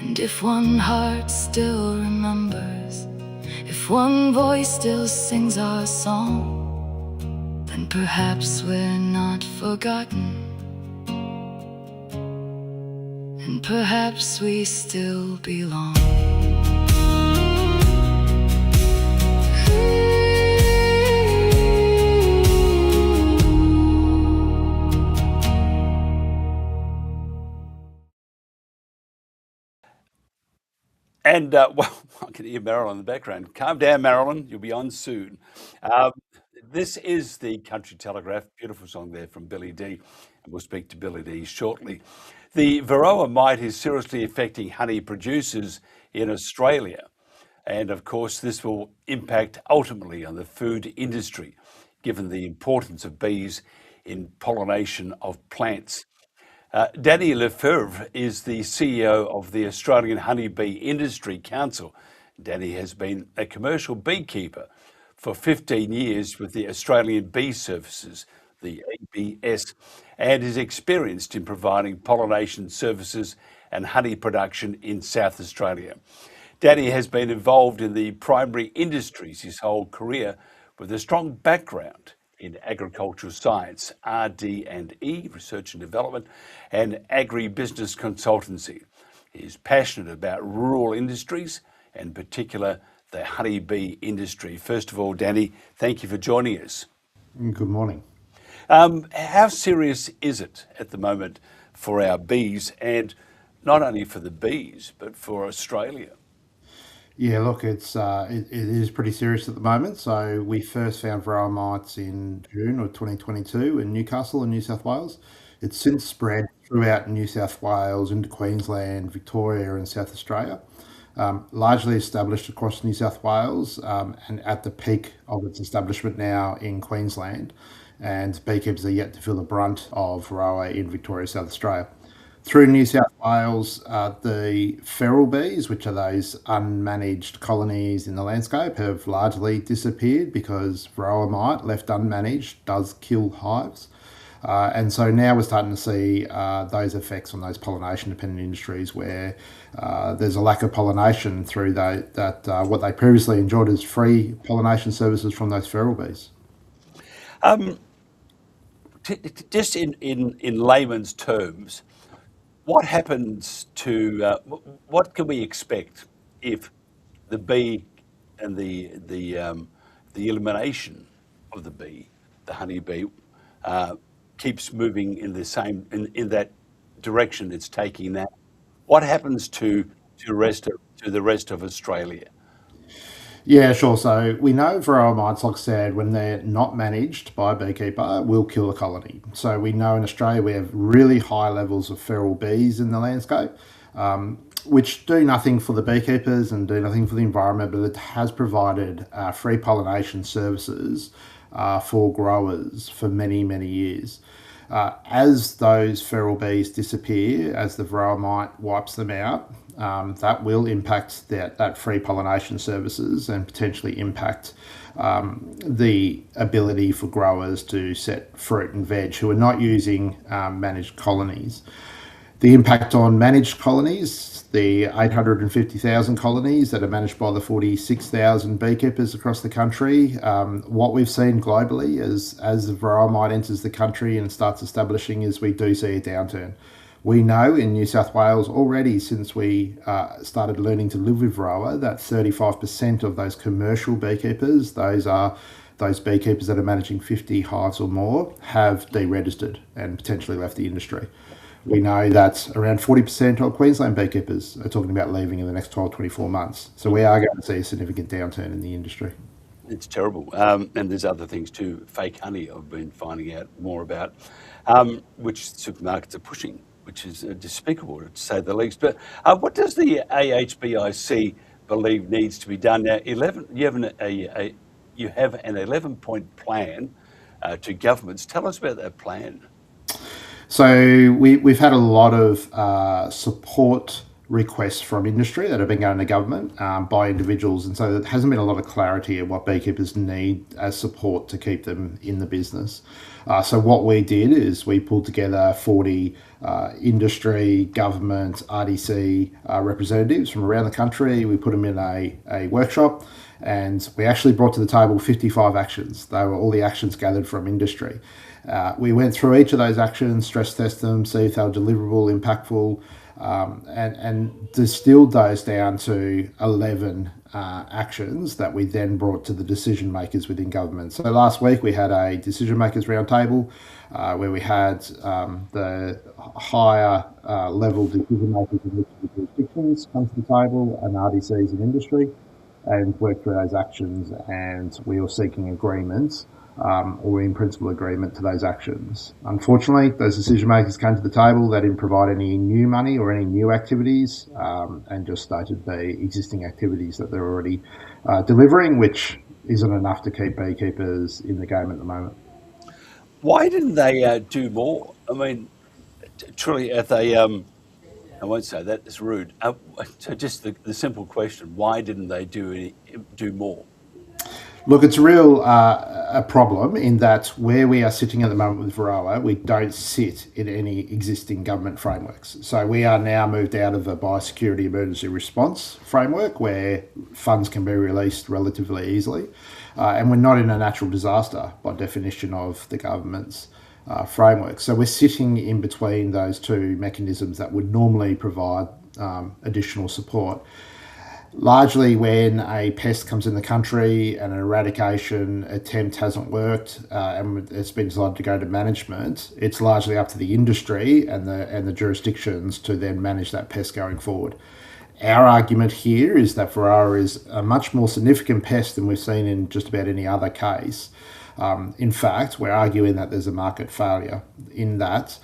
And if one heart still remembers, if one voice still sings our song, then perhaps we're not forgotten, and perhaps we still belong. And, well, I can hear Marilyn in the background. Calm down, Marilyn. You'll be on soon. This is the Country Telegraph. Beautiful song there from Billy D. And we'll speak to Billy D shortly. The Varroa mite is seriously affecting honey producers in Australia. And, of course, this will impact ultimately on the food industry, given the importance of bees in pollination of plants. Danny Lefebvre is the CEO of the Australian Honeybee Industry Council. Danny has been a commercial beekeeper for 15 years with the Australian Bee Services, the ABS, and is experienced in providing pollination services and honey production in South Australia. Danny has been involved in the primary industries his whole career with a strong background in agricultural science, RD&E, research and development, and agribusiness consultancy. He is passionate about rural industries, and in particular the honeybee industry. First of all, Danny, thank you for joining us. Good morning. How serious is it at the moment for our bees, and not only for the bees, but for Australia? Yeah, look, it is pretty serious at the moment. So we first found varroa mites in June of 2022 in Newcastle in New South Wales. It's since spread throughout New South Wales into Queensland, Victoria and South Australia. Largely established across New South Wales and at the peak of its establishment now in Queensland. And beekeepers are yet to feel the brunt of varroa in Victoria, South Australia. Through New South Wales, the feral bees, which are those unmanaged colonies in the landscape, have largely disappeared because varroa mite, left unmanaged, does kill hives. And so now we're starting to see those effects on those pollination-dependent industries where there's a lack of pollination through what they previously enjoyed as free pollination services from those feral bees. just in layman's terms, what happens to what can we expect if the bee and the elimination of the bee, the honeybee, keeps moving in the same in that direction it's taking now? What happens to the rest of Australia? Yeah, sure. So we know varroa mites, like I said, when they're not managed by a beekeeper, will kill a colony. So we know in Australia we have really high levels of feral bees in the landscape, which do nothing for the beekeepers and do nothing for the environment, but it has provided free pollination services for growers for many, many years. As those feral bees disappear, as the varroa mite wipes them out, that will impact that free pollination services and potentially impact the ability for growers to set fruit and veg who are not using managed colonies. The impact on managed colonies, the 850,000 colonies that are managed by the 46,000 beekeepers across the country. What we've seen globally as the varroa mite enters the country and starts establishing is we do see a downturn. We know in New South Wales already, since we started learning to live with varroa, that 35% of those commercial beekeepers, those beekeepers that are managing 50 hives or more, have deregistered and potentially left the industry. We know that around 40% of Queensland beekeepers are talking about leaving in the next 12, 24 months. So we are going to see a significant downturn in the industry. It's terrible. And there's other things too. Fake honey, I've been finding out more about, which supermarkets are pushing, which is despicable to say the least. But what does the AHBIC believe needs to be done now? You have an 11-point plan to governments. Tell us about that plan. So we've had a lot of support requests from industry that have been going to government by individuals, and so there hasn't been a lot of clarity of what beekeepers need as support to keep them in the business. So what we did is we pulled together 40 industry, government, RDC representatives from around the country. We put them in a workshop, and we actually brought to the table 55 actions. They were all the actions gathered from industry. We went through each of those actions, stress test them, see if they were deliverable, impactful, and distilled those down to 11 actions that we then brought to the decision makers within government. So last week we had a decision makers roundtable where we had the higher level decision makers in each of the jurisdictions come to the table, and RDCs in industry, and work through those actions, and we were seeking agreement or in principle agreement to those actions. Unfortunately, those decision makers came to the table. They didn't provide any new money or any new activities, and just stated the existing activities that they're already delivering, which isn't enough to keep beekeepers in the game at the moment. Why didn't they do more? I mean, truly, if they, I won't say that, it's rude. So just the simple question, why didn't they do more? Look, it's a real a problem in that where we are sitting at the moment with varroa, we don't sit in any existing government frameworks. So we are now moved out of a biosecurity emergency response framework where funds can be released relatively easily. And we're not in a natural disaster by definition of the government's framework. So we're sitting in between those two mechanisms that would normally provide additional support. Largely when a pest comes in the country and an eradication attempt hasn't worked and it's been decided to go to management, it's largely up to the industry and the jurisdictions to then manage that pest going forward. Our argument here is that varroa is a much more significant pest than we've seen in just about any other case. In fact, we're arguing that there's a market failure in that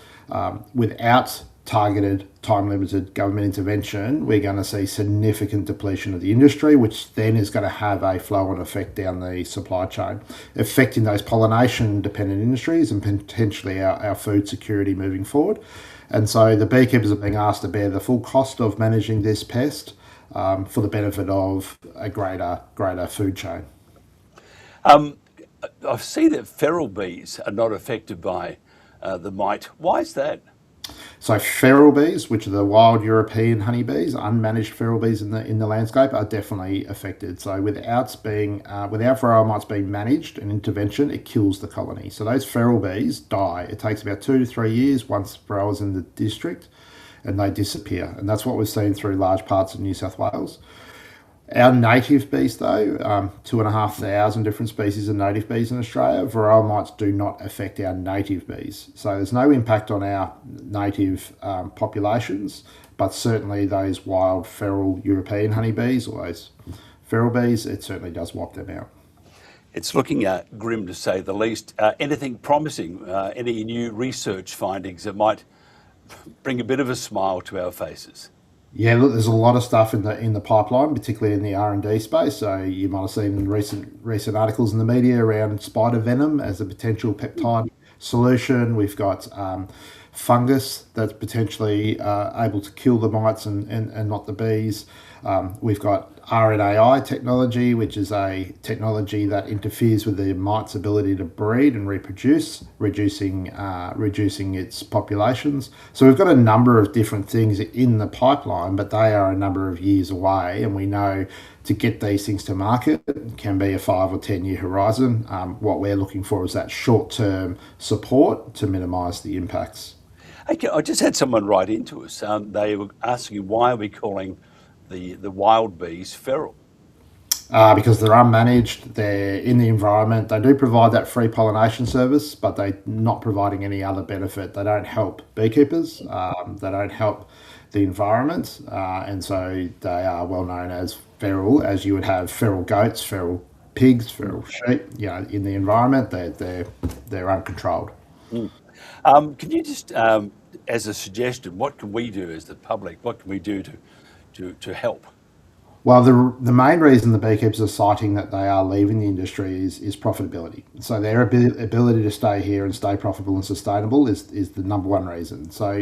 without targeted, time-limited government intervention, we're going to see significant depletion of the industry, which then is going to have a flow-on effect down the supply chain, affecting those pollination-dependent industries and potentially our food security moving forward. And so the beekeepers are being asked to bear the full cost of managing this pest for the benefit of a greater food chain. I see that feral bees are not affected by the mite. Why is that? So feral bees, which are the wild European honeybees, unmanaged feral bees in the landscape, are definitely affected. So without varroa mites being managed and intervention, it kills the colony. So those feral bees die. It takes about 2 to 3 years once varroa's in the district, and they disappear. And that's what we've seen through large parts of New South Wales. Our native bees, though, 2,500 different species of native bees in Australia, varroa mites do not affect our native bees. So there's no impact on our native populations, but certainly those wild feral European honeybees or those feral bees, it certainly does wipe them out. It's looking grim, to say the least. Anything promising? Any new research findings that might bring a bit of a smile to our faces? Yeah, look, there's a lot of stuff in the pipeline, particularly in the R&D space. So you might have seen recent articles in the media around spider venom as a potential peptide solution. We've got fungus that's potentially able to kill the mites and not the bees. We've got RNAi technology, which is a technology that interferes with the mite's ability to breed and reproduce, reducing its populations. So we've got a number of different things in the pipeline, but they are a number of years away, and we know to get these things to market can be a 5 or 10 year horizon. What we're looking for is that short-term support to minimise the impacts. Okay, I just had someone write into us. They were asking, why are we calling the wild bees feral? Because they're unmanaged, they're in the environment. They do provide that free pollination service, but they're not providing any other benefit. They don't help beekeepers. They don't help the environment, and so they are well known as feral, as you would have feral goats, feral pigs, feral sheep. You know, in the environment, they're uncontrolled. Can you just, as a suggestion, what can we do as the public? What can we do to help? Well, the main reason the beekeepers are citing that they are leaving the industry is profitability. So their ability to stay here and stay profitable and sustainable is the number one reason. So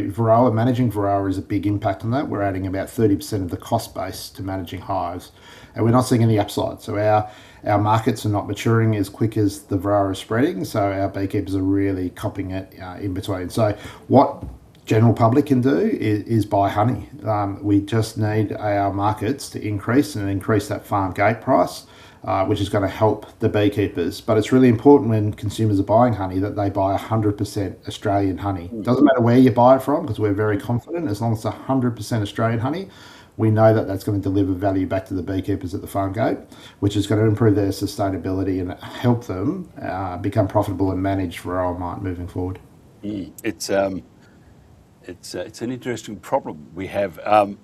managing varroa is a big impact on that. We're adding about 30% of the cost base to managing hives, and we're not seeing any upside. So our markets are not maturing as quick as the varroa is spreading. So our beekeepers are really copping it in between. So what general public can do is buy honey. We just need our markets to increase that farm gate price, which is going to help the beekeepers. But it's really important when consumers are buying honey that they buy 100% Australian honey. It doesn't matter where you buy it from, because we're very confident as long as it's 100% Australian honey, we know that that's going to deliver value back to the beekeepers at the farm gate, which is going to improve their sustainability and help them become profitable and manage varroa mite moving forward. It's an interesting problem we have,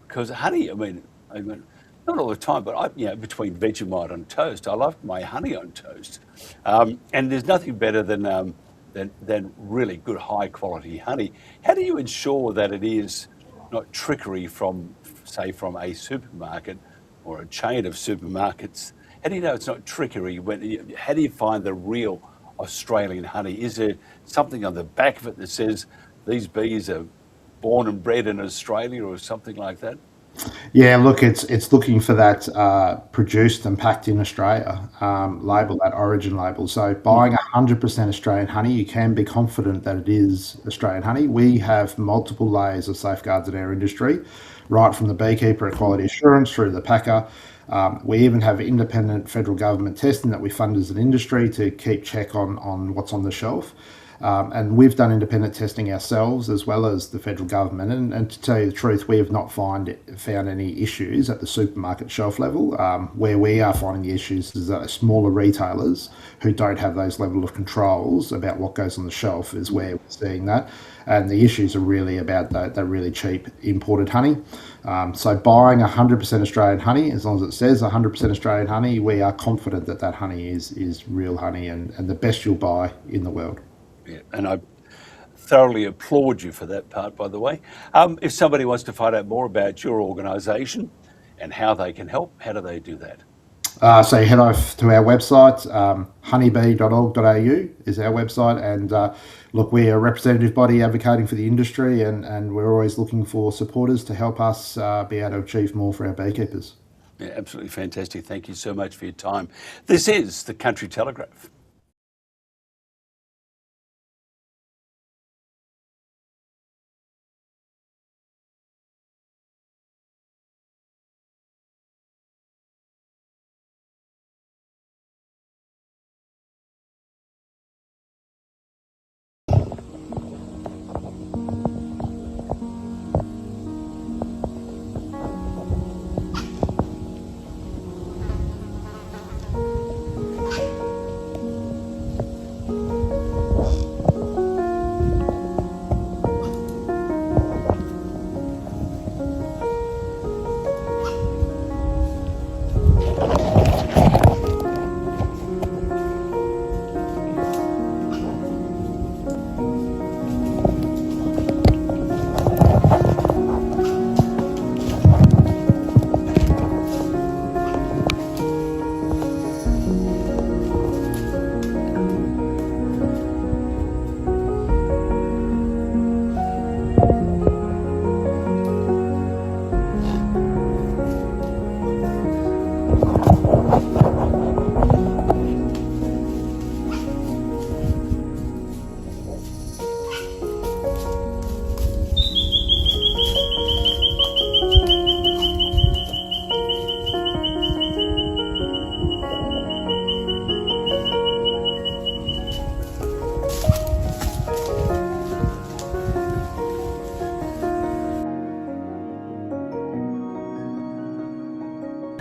because honey, I mean, not all the time, but between Vegemite on toast, I love my honey on toast, and there's nothing better than really good high quality honey. How do you ensure that it is not trickery from a supermarket or a chain of supermarkets? How do you know it's not trickery? How do you find the real Australian honey? Is there something on the back of it that says these bees are born and bred in Australia or something like that? Yeah, look, it's looking for that produced and packed in Australia label, that origin label. So buying 100% Australian honey, you can be confident that it is Australian honey. We have multiple layers of safeguards in our industry, right from the beekeeper at quality assurance through to the packer. We even have independent federal government testing that we fund as an industry to keep check on what's on the shelf. And we've done independent testing ourselves as well as the federal government. And to tell you the truth, we have not found any issues at the supermarket shelf level. Where we are finding the issues is that smaller retailers who don't have those level of controls about what goes on the shelf is where we're seeing that. And the issues are really about that really cheap imported honey. So buying 100% Australian honey, as long as it says 100% Australian honey, we are confident that that honey is real honey and the best you'll buy in the world. Yeah, and I thoroughly applaud you for that part, by the way. If somebody wants to find out more about your organisation and how they can help, how do they do that? So head off to our website, honeybee.org.au is our website, and look, we're a representative body advocating for the industry, and we're always looking for supporters to help us be able to achieve more for our beekeepers. Yeah, absolutely fantastic. Thank you so much for your time. This is the Country Telegraph.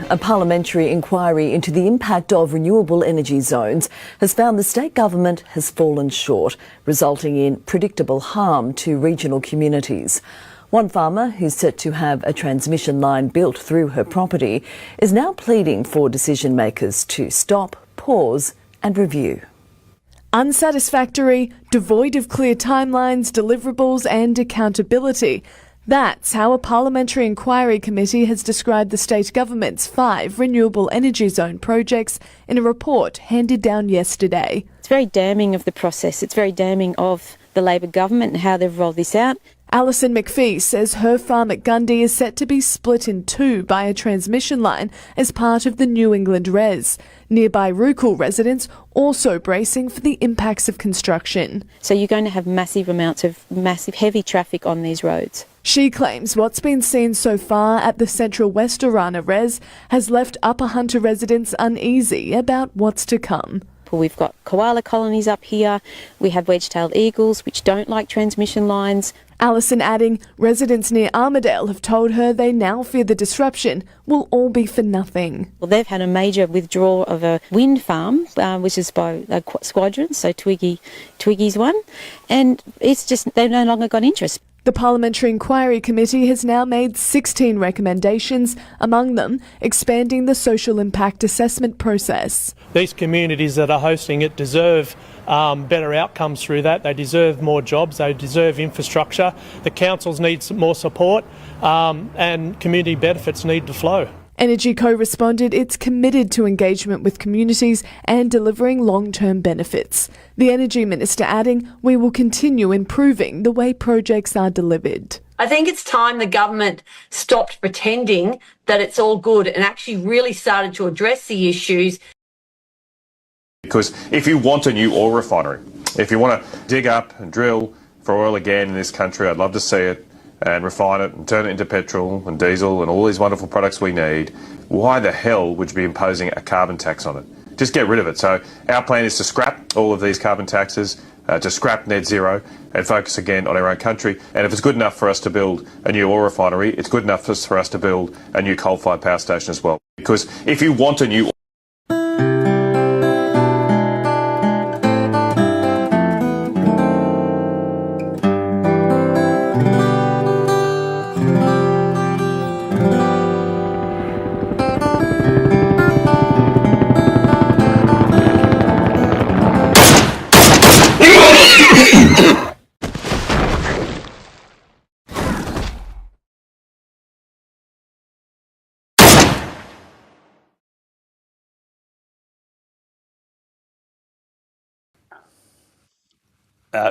A parliamentary inquiry into the impact of renewable energy zones has found the state government has fallen short, resulting in predictable harm to regional communities. One farmer who's set to have a transmission line built through her property is now pleading for decision makers to stop, pause and review. Unsatisfactory, devoid of clear timelines, deliverables and accountability. That's how a parliamentary inquiry committee has described the state government's 5 renewable energy zone projects in a report handed down yesterday. It's very damning of the process. It's very damning of the Labor government and how they've rolled this out. Alison McPhee says her farm at Gundy is set to be split in 2 by a transmission line as part of the New England Res. Nearby Rukul residents also bracing for the impacts of construction. So you're going to have massive amounts of heavy traffic on these roads. She claims what's been seen so far at the Central West Orana Res has left Upper Hunter residents uneasy about what's to come. We've got koala colonies up here, we have wedge-tailed eagles which don't like transmission lines. Alison adding, residents near Armidale have told her they now fear the disruption will all be for nothing. Well, they've had a major withdrawal of a wind farm, which is by Squadron, so Twiggy's one, and it's just they've no longer got interest. The Parliamentary Inquiry Committee has now made 16 recommendations, among them expanding the social impact assessment process. These communities that are hosting it deserve better outcomes through that. They deserve more jobs, they deserve infrastructure. The councils need some more support and community benefits need to flow. Energy Co responded it's committed to engagement with communities and delivering long-term benefits. The Energy Minister adding, we will continue improving the way projects are delivered. I think it's time the government stopped pretending that it's all good and actually really started to address the issues. Because if you want a new oil refinery, if you want to dig up and drill for oil again in this country, I'd love to see it, and refine it and turn it into petrol and diesel and all these wonderful products we need, why the hell would you be imposing a carbon tax on it? Just get rid of it. So our plan is to scrap all of these carbon taxes, to scrap net zero and focus again on our own country. And if it's good enough for us to build a new oil refinery, it's good enough for us to build a new coal-fired power station as well. Because if you want a new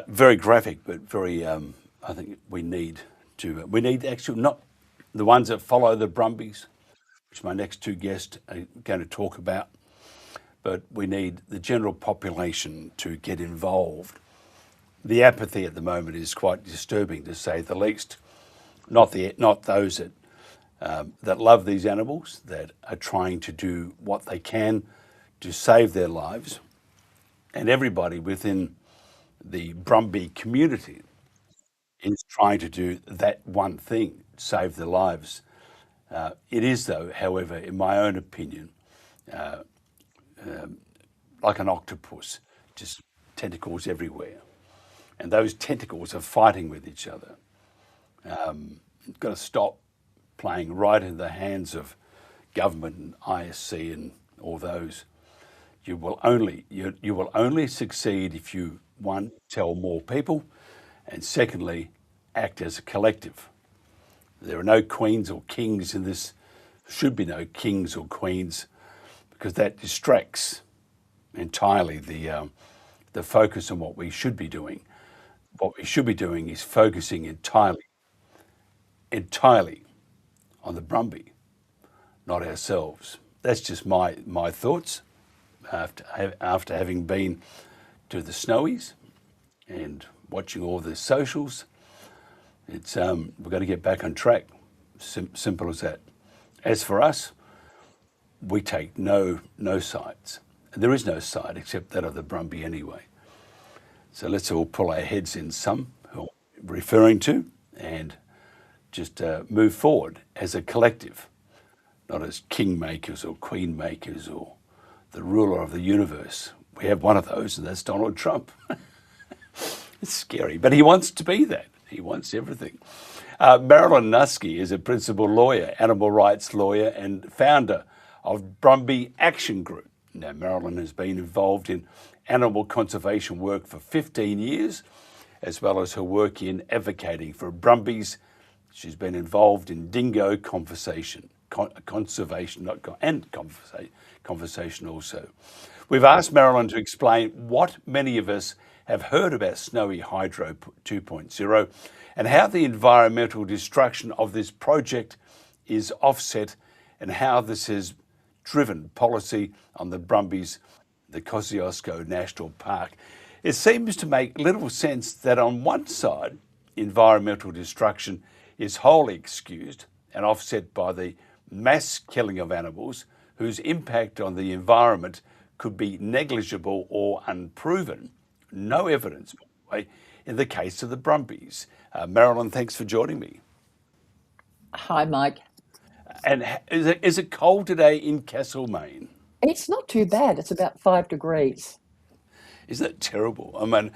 very graphic, but very, I think we need actually not the ones that follow the Brumbies, which my next 2 guests are going to talk about, but we need the general population to get involved. The apathy at the moment is quite disturbing, to say the least. Not those that love these animals, that are trying to do what they can to save their lives, and everybody within the Brumby community is trying to do that one thing, save their lives. It is, though, however, in my own opinion, like an octopus, just tentacles everywhere. And those tentacles are fighting with each other. You've got to stop playing right in the hands of government and ISC and all those. You will only succeed if you, 1, tell more people, and secondly, act as a collective. There are no queens or kings in this, should be no kings or queens, because that distracts entirely the focus on what we should be doing. What we should be doing is focusing entirely on the Brumby, not ourselves. That's just my thoughts after having been to the Snowies and watching all the socials. It's we've got to get back on track. Simple as that. As for us, we take no sides. There is no side except that of the Brumby anyway. So let's all pull our heads in some, who I'm referring to, and just move forward as a collective. not as kingmakers or queen makers or the ruler of the universe. We have one of those, and that's Donald Trump. It's scary, but he wants to be that. He wants everything. Marilyn Nuske is a principal lawyer, animal rights lawyer, and founder of Brumby Action Group. Now, Marilyn has been involved in animal conservation work for 15 years, as well as her work in advocating for Brumbies. She's been involved in dingo conservation also. We've asked Marilyn to explain what many of us have heard about Snowy Hydro 2.0 and how the environmental destruction of this project is offset and how this has driven policy on the Brumbies, the Kosciuszko National Park. It seems to make little sense that on one side, environmental destruction is wholly excused and offset by the mass killing of animals whose impact on the environment could be negligible or unproven. No evidence, by the way, in the case of the Brumbies. Marilyn, thanks for joining me. Hi, Mike. And is it cold today in Castlemaine? It's not too bad. It's about 5 degrees. Isn't that terrible? I mean,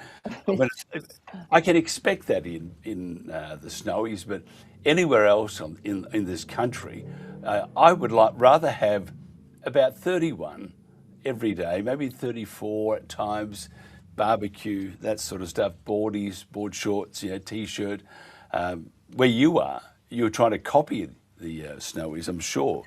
I can expect that in the Snowies, but anywhere else in this country, I would rather have about 31 every day, maybe 34 at times, barbecue, that sort of stuff, boardies, board shorts, T-shirt. Where you are, you're trying to copy the Snowies, I'm sure,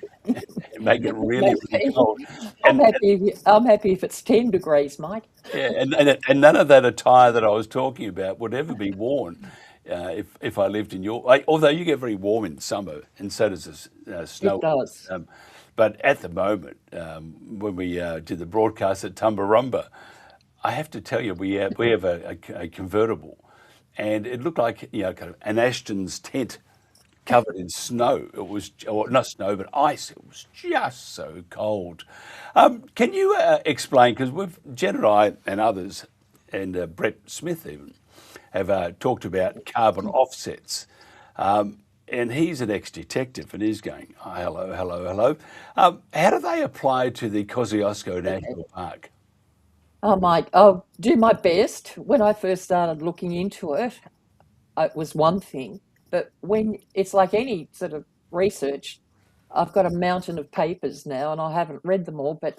make it really, really cold. I'm happy if it's 10 degrees, Mike. Yeah, and none of that attire that I was talking about would ever be worn if I lived in although you get very warm in summer, and so does the snow. It does. But at the moment, when we did the broadcast at Tumbarumba, I have to tell you, we have a convertible, and it looked like kind of an Ashton's tent covered in snow. It was not snow, but ice. It was just so cold. Can you explain? Because Jen and I and others, and Brett Smith even, have talked about carbon offsets. And he's an ex-detective, and he's going, oh, hello. How do they apply to the Kosciuszko National Park? Oh, Mike, I'll do my best. When I first started looking into it, it was one thing. But when it's like any sort of research, I've got a mountain of papers now, and I haven't read them all, but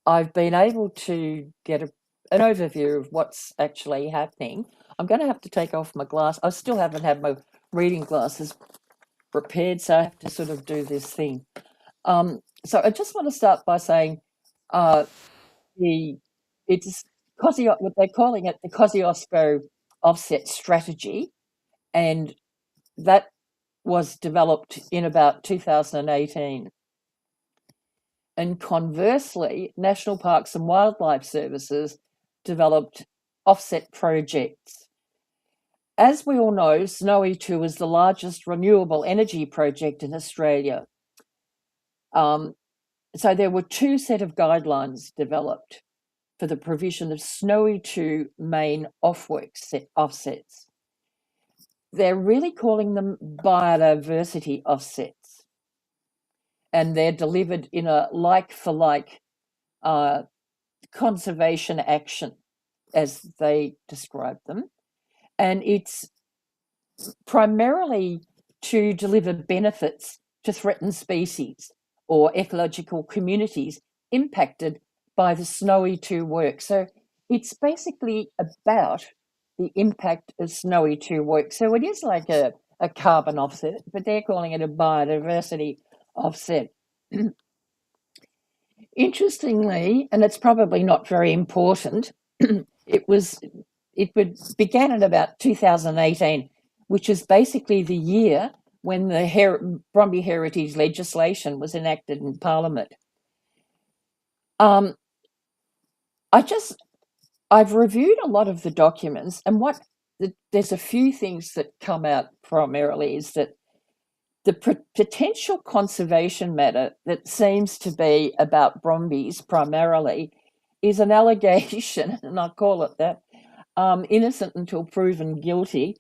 I've been able to get an overview of what's actually happening. I'm going to have to take off my glass. I still haven't had my reading glasses prepared, so I have to sort of do this thing. So I just want to start by saying it's what they're calling it the Kosciuszko offset strategy, and that was developed in about 2018. And conversely, National Parks and Wildlife Services developed offset projects. As we all know, Snowy 2 is the largest renewable energy project in Australia. So there were two set of guidelines developed for the provision of Snowy 2 main offsets. They're really calling them biodiversity offsets, and they're delivered in a like-for-like conservation action, as they describe them. And it's primarily to deliver benefits to threatened species or ecological communities impacted by the Snowy 2 work. So it's basically about the impact of Snowy 2 work. So it is like a carbon offset, but they're calling it a biodiversity offset. Interestingly, and it's probably not very important, it began in about 2018, which is basically the year when the Brumby Heritage legislation was enacted in Parliament. I've reviewed a lot of the documents, and there's a few things that come out primarily is that the potential conservation matter that seems to be about Brumbies primarily is an allegation, and I call it that, innocent until proven guilty,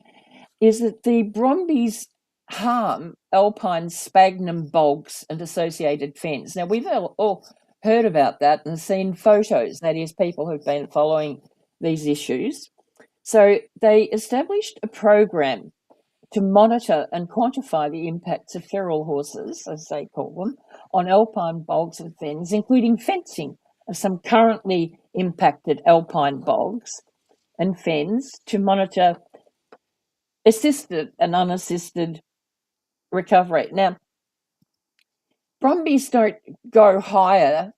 is that the Brumbies harm alpine sphagnum bogs and associated fens. Now, we've all heard about that and seen photos, that is, people who've been following these issues. So they established a program to monitor and quantify the impacts of feral horses, as they call them, on alpine bogs and fens, including fencing of some currently impacted alpine bogs and fens to monitor assisted and unassisted recovery. Now, brumbies don't go higher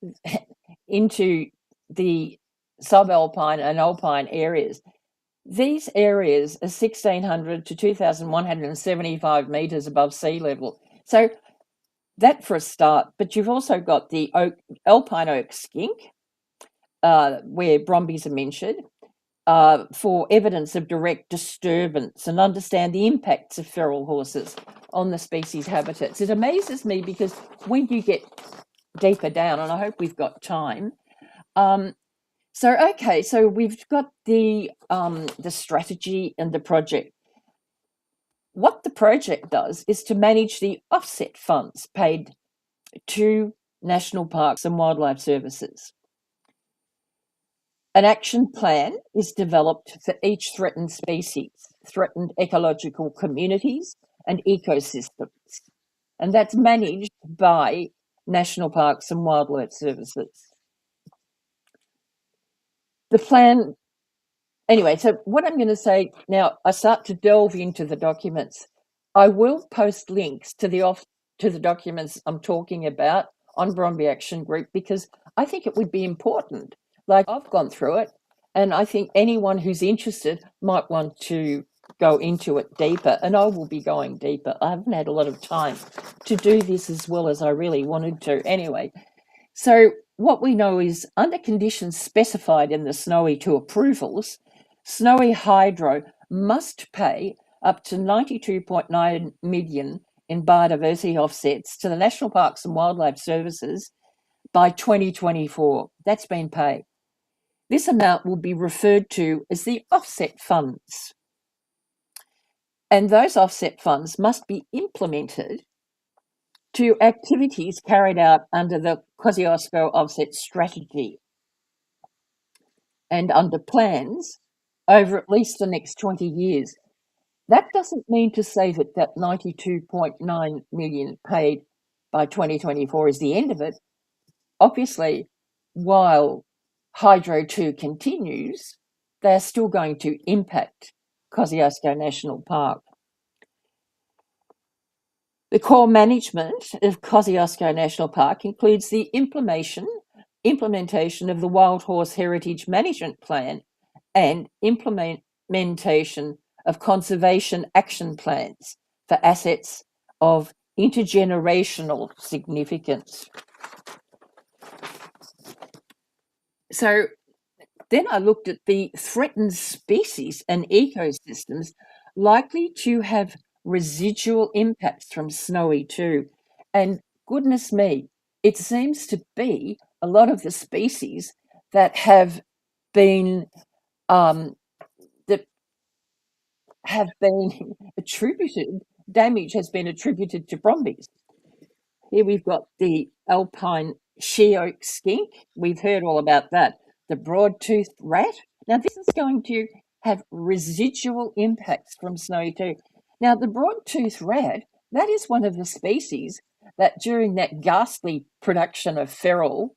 into the subalpine and alpine areas. These areas are 1,600 to 2,175 metres above sea level. So that for a start, but you've also got the alpine oak skink, where brumbies are mentioned, for evidence of direct disturbance and understand the impacts of feral horses on the species habitats. It amazes me because when you get deeper down, and I hope we've got time, so we've got the strategy and the project. What the project does is to manage the offset funds paid to national parks and wildlife services. An action plan is developed for each threatened species, threatened ecological communities and ecosystems, and that's managed by national parks and wildlife services. The plan, anyway, so what I'm going to say now, I start to delve into the documents. I will post links to the documents I'm talking about on Brumby Action Group because I think it would be important. Like, I've gone through it, and I think anyone who's interested might want to go into it deeper, and I will be going deeper. I haven't had a lot of time to do this as well as I really wanted to anyway. So what we know is, under conditions specified in the Snowy 2 approvals, Snowy Hydro must pay up to 92.9 million in biodiversity offsets to the National Parks and Wildlife Services by 2024. That's been paid. This amount will be referred to as the offset funds. And those offset funds must be implemented to activities carried out under the Kosciuszko offset strategy and under plans over at least the next 20 years. That doesn't mean to say that that 92.9 million paid by 2024 is the end of it. Obviously, while Hydro 2 continues, they're still going to impact Kosciuszko National Park. The core management of Kosciuszko National Park includes the implementation of the Wild Horse Heritage Management Plan and implementation of conservation action plans for assets of intergenerational significance. So then I looked at the threatened species and ecosystems likely to have residual impacts from Snowy 2. And goodness me, it seems to be a lot of the species that have been attributed, damage has been attributed to brumbies. Here we've got the alpine she-oak skink. We've heard all about that. The broad-toothed rat. Now, this is going to have residual impacts from Snowy 2. Now, the broad-toothed rat, that is one of the species that during that ghastly production of feral,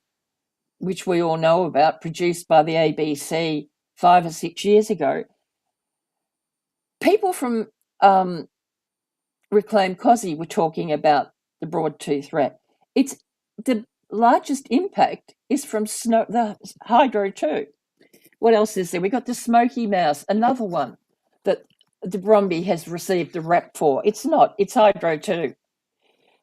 which we all know about, produced by the ABC 5 or 6 years ago, people from Reclaim Kosci were talking about the broad-toothed rat. It's the largest impact is from the Hydro 2. What else is there? We've got the smoky mouse, another one that the Brumby has received the rap for. It's not, it's Hydro 2.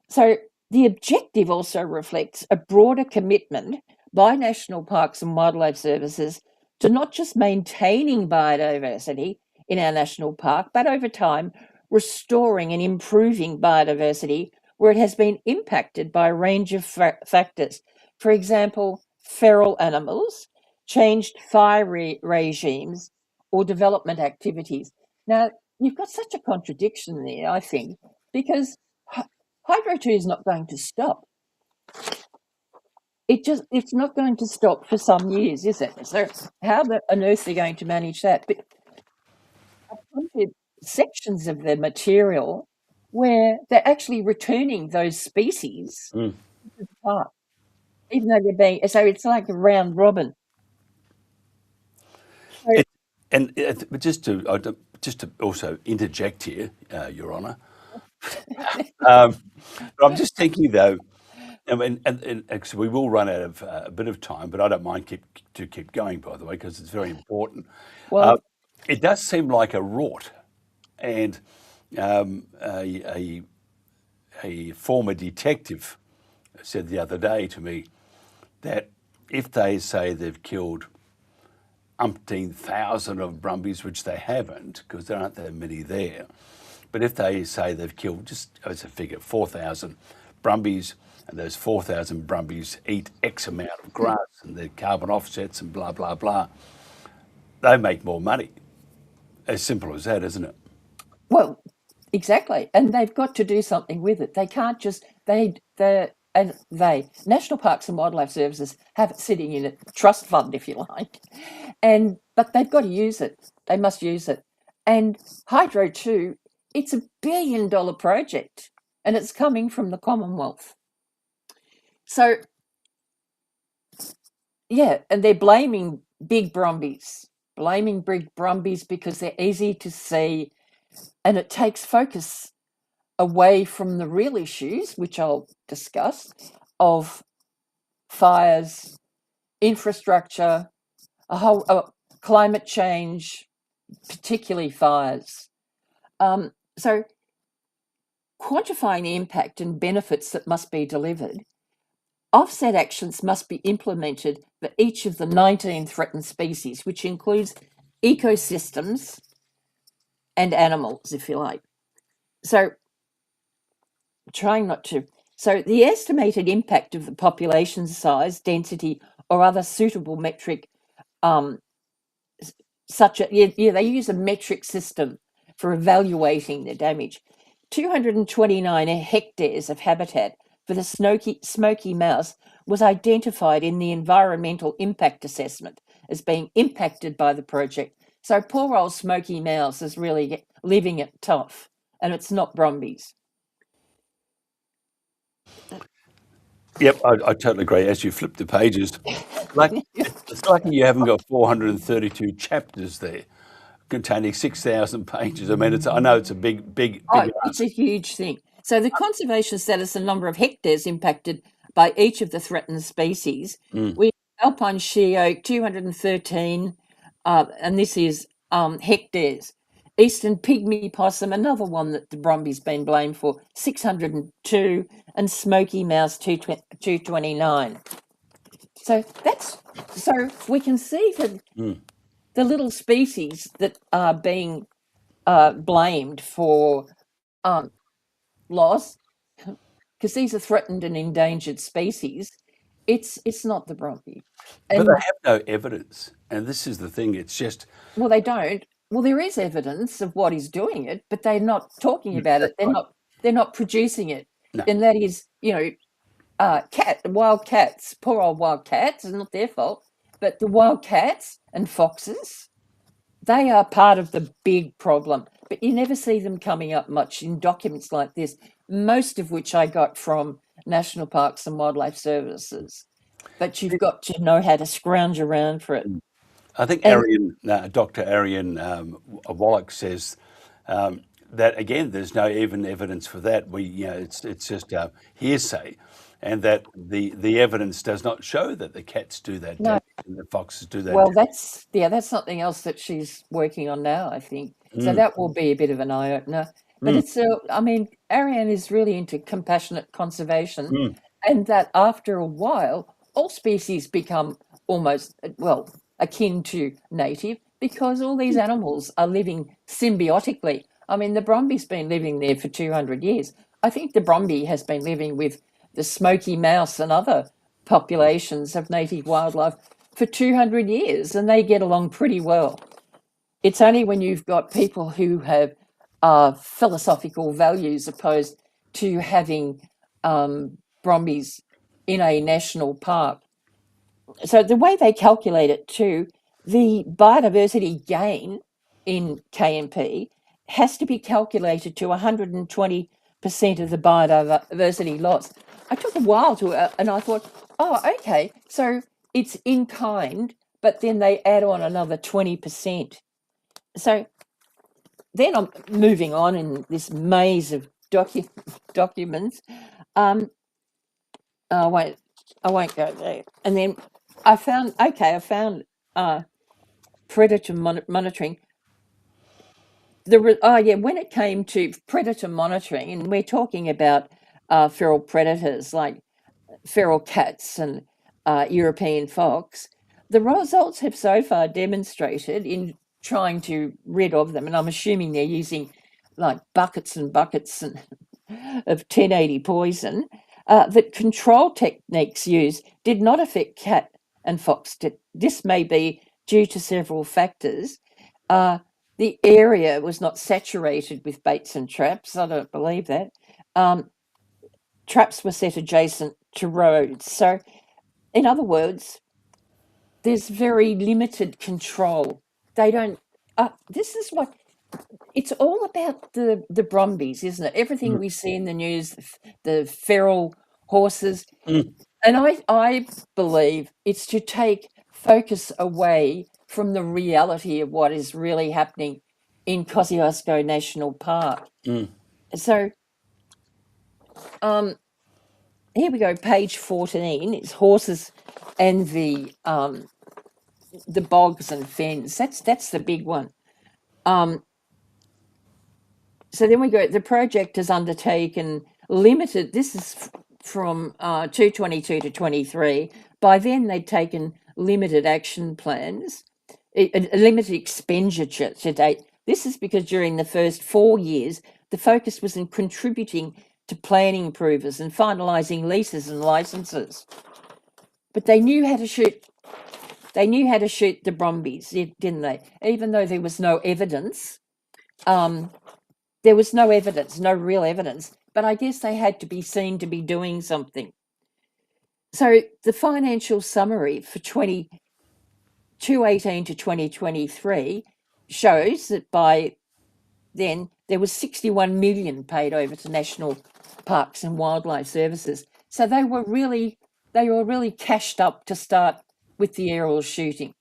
So the objective also reflects a broader commitment by National Parks and Wildlife Services to not just maintaining biodiversity in our national park, but over time restoring and improving biodiversity where it has been impacted by a range of factors. For example, feral animals, changed fire regimes, or development activities. Now, you've got such a contradiction there, I think, because Hydro 2 is not going to stop. It's not going to stop for some years, is it? So how on earth are they going to manage that? But I've printed sections of the material where they're actually returning those species to the park, even though they're being, so it's like a round robin. So, But just to also interject here, Your Honour, but I'm just thinking though, and actually we will run out of a bit of time, but I don't mind keep going, by the way, because it's very important. Well, it does seem like a rort, and a former detective said the other day to me that if they say they've killed umpteen thousand of brumbies, which they haven't, because there aren't that many there, but if they say they've killed, just as a figure, 4,000 brumbies, and those 4,000 brumbies eat X amount of grass and their carbon offsets and blah, blah, blah, they make more money. As simple as that, isn't it? well, exactly. And they've got to do something with it. They can't just, National Parks and Wildlife Services have it sitting in a trust fund, if you like, but they've got to use it. They must use it. And Hydro 2, it's $1 billion project, and it's coming from the Commonwealth. So, yeah, and they're blaming big brumbies because they're easy to see, and it takes focus away from the real issues, which I'll discuss, of fires, infrastructure, climate change, particularly fires. So quantifying the impact and benefits that must be delivered, offset actions must be implemented for each of the 19 threatened species, which includes ecosystems and animals, if you like. So trying not to. So the estimated impact of the population size, density, or other suitable metric, they use a metric system for evaluating the damage. 229 hectares of habitat for the smoky mouse was identified in the environmental impact assessment as being impacted by the project. So poor old smoky mouse is really living it tough, and it's not brumbies. Yep, I totally agree. As you flip the pages, it's lucky you haven't got 432 chapters there containing 6,000 pages. I mean, I know it's a big it's a huge thing. So the conservation status and number of hectares impacted by each of the threatened species. We alpine she oak 213, and this is hectares. Eastern pygmy possum, another one that the brumby's been blamed for, 602, and smoky mouse 229. So we can see that the little species that are being blamed for loss, because these are threatened and endangered species, it's not the brumby. But they have no evidence, and this is the thing. It's just they don't. Well, there is evidence of what is doing it, but they're not talking about it. They're not producing it, and that is, wild cats. Poor old wild cats. It's not their fault, but the wild cats and foxes, they are part of the big problem. But you never see them coming up much in documents like this, most of which I got from National Parks and Wildlife Services. But you've got to know how to scrounge around for it. I think Dr. Arian Wallach says that again, there's no even evidence for that. It's just hearsay, and that the evidence does not show that the cats do that damage and the foxes do that. Well, that's something else that she's working on now, I think. So that will be a bit of an eye opener. But it's Arian is really into compassionate conservation, and that after a while, all species become almost akin to native, because all these animals are living symbiotically. I mean, the brumby's been living there for 200 years. I think the brumby has been living with the smoky mouse and other populations of native wildlife for 200 years, and they get along pretty well. It's only when you've got people who have philosophical values opposed to having brumbies in a national park. So the way they calculate it too, the biodiversity gain in KMP has to be calculated to 120% of the biodiversity loss. I took a while to, and I thought, oh, okay, so it's in kind, but then they add on another 20%. So then I'm moving on in this maze of documents. I won't go there. And then I found predator monitoring. When it came to predator monitoring, and we're talking about feral predators like feral cats and European fox, the results have so far demonstrated in trying to rid of them, and I'm assuming they're using like buckets and buckets of 1080 poison, that control techniques used did not affect cat and fox. This may be due to several factors. The area was not saturated with baits and traps. I don't believe that. Traps were set adjacent to roads. So, in other words, there's very limited control. They don't. This is what it's all about, the brumbies, isn't it? Everything we see in the news, the feral horses, and I believe it's to take focus away from the reality of what is really happening in Kosciuszko National Park. So, here we go. Page 14 is horses and the bogs and fens. That's the big one. So then we go, the project has undertaken limited, this is from 222 to 23. By then they'd taken limited action plans, a limited expenditure to date. This is because during the first 4 years, the focus was in contributing to planning approvers and finalising leases and licenses. But they knew how to shoot. They knew how to shoot the brumbies, didn't they? Even though there was no evidence. There was no evidence, no real evidence, but I guess they had to be seen to be doing something. So the financial summary for 2018 to 2023 shows that by then there was 61 million paid over to National Parks and Wildlife Services. So they were really cashed up to start with the aerial shooting.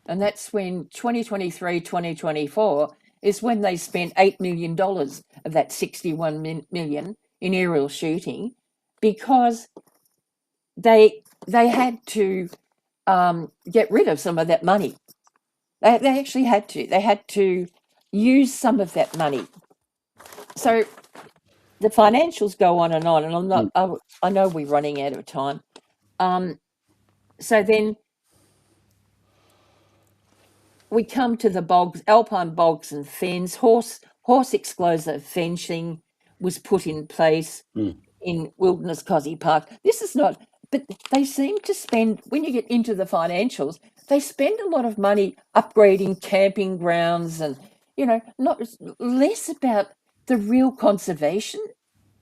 And that's when 2023, 2024 is when they spent $8 million of that 61 million in aerial shooting, because they had to get rid of some of that money. They actually had to. They had to use some of that money. So the financials go on, and I'm not. I know we're running out of time. So then we come to the bogs, alpine bogs and fens. Horse exclusive fencing was put in place in Wilderness Cosy Park. This is not, but they seem to spend, when you get into the financials, they spend a lot of money upgrading camping grounds and, not less about the real conservation.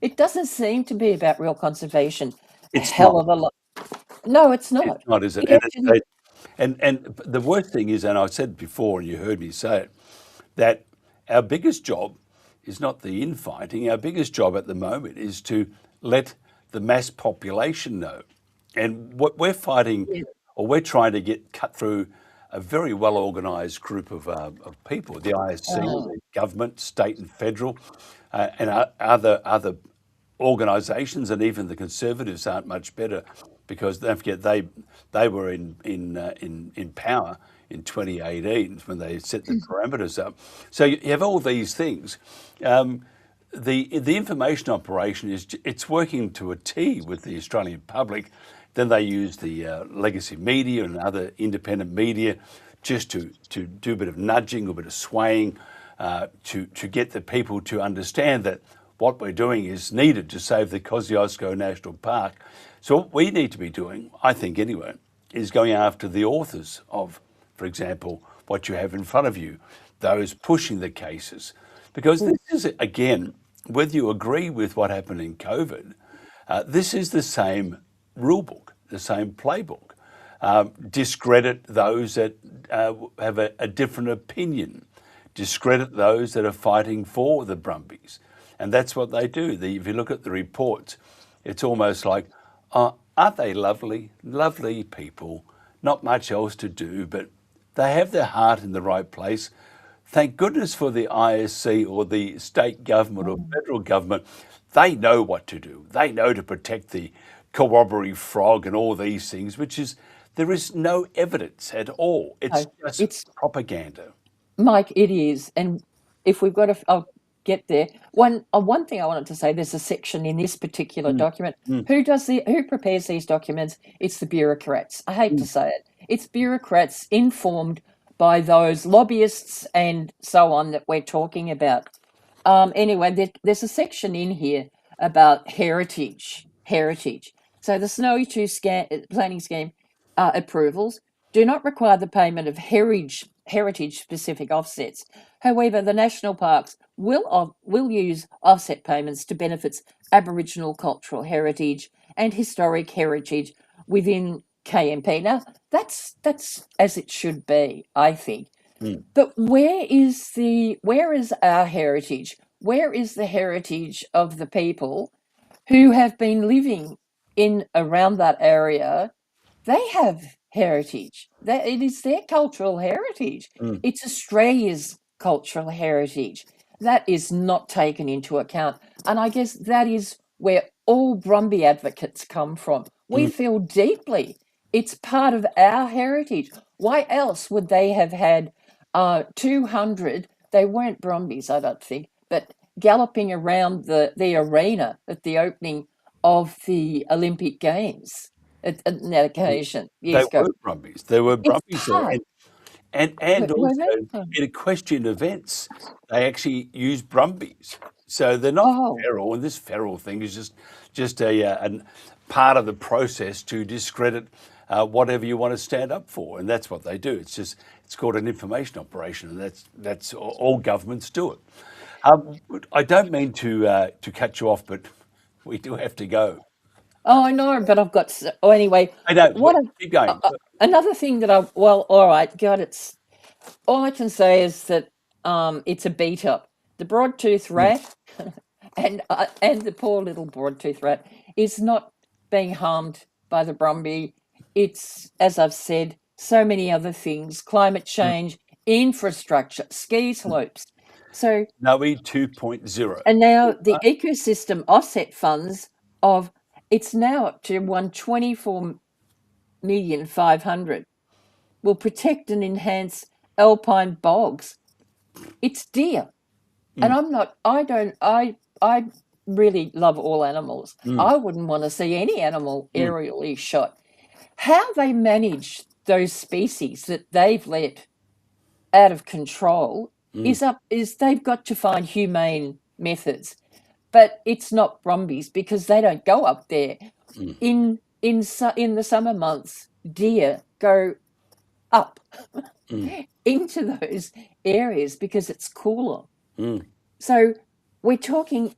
It doesn't seem to be about real conservation. It's a hell not. of a lot. No, it's not. It's not, is it? And the worst thing is, and I said before, and you heard me say it, that our biggest job is not the infighting. Our biggest job at the moment is to let the mass population know. And what we're fighting, or we're trying to get cut through a very well-organised group of people, the ISC, the government, state and federal, and other organisations, and even the Conservatives aren't much better, because don't forget they were in power in 2018 when they set the parameters up. So you have all these things. The information operation it's working to a T with the Australian public. Then they use the legacy media and other independent media just to do a bit of nudging, a bit of swaying, to get the people to understand that what we're doing is needed to save the Kosciuszko National Park. So what we need to be doing, I think anyway, is going after the authors of, for example, what you have in front of you, those pushing the cases, Because this is, again, whether you agree with what happened in COVID, this is the same rule book, the same playbook. Discredit those that have a different opinion. Discredit those that are fighting for the Brumbies. And that's what they do. If you look at the reports, it's almost like, aren't they lovely? Lovely people, not much else to do, but they have their heart in the right place. Thank goodness for the ISC or the state government or federal government. They know what to do. They know to protect the corroboree frog and all these things, which is, there is no evidence at all. It's just propaganda. Mike, it is. And if we've got to, I'll get there. One thing I wanted to say, there's a section in this particular document. Who prepares these documents? It's the bureaucrats. I hate to say it. It's bureaucrats informed by those lobbyists and so on that we're talking about. Anyway, there's a section in here about heritage. So the Snowy 2 planning scheme approvals do not require the payment of heritage-specific offsets. However, the national parks will use offset payments to benefits Aboriginal cultural heritage and historic heritage within KMP. Now, that's as it should be, I think. But where is our heritage? Where is the heritage of the people who have been living around that area? They have heritage. It is their cultural heritage. It's Australia's cultural heritage. That is not taken into account. And I guess that is where all Brumby advocates come from. We feel deeply it's part of our heritage. Why else would they have had 200, they weren't Brumbies, I don't think, but galloping around the arena at the opening of the Olympic Games at that occasion years ago. Were Brumbies. There were Brumbies there. And Were also in equestrian events, they actually use Brumbies. So they're not feral, and this feral thing is just a part of the process to discredit whatever you want to stand up for, and that's what they do. It's called an information operation, and that's all governments do it. I don't mean to cut you off, but we do have to go. Oh, I know, but I've got. Anyway, I don't. Keep going. Another thing that all right, God, all I can say is that it's a beat up. The broadtooth rat and the poor little broadtooth rat is not being harmed by the Brumby. It's, as I've said, so many other things: climate change, infrastructure, ski slopes. So NOE 2.0. And now the ecosystem offset funds it's now up to 124,500,000 will protect and enhance alpine bogs. It's deer. And I really love all animals. I wouldn't want to see any animal aerially shot. How they manage those species that they've let out of control is they've got to find humane methods. But it's not Brumbies because they don't go up there. In the summer months, deer go up into those areas because it's cooler. So we're talking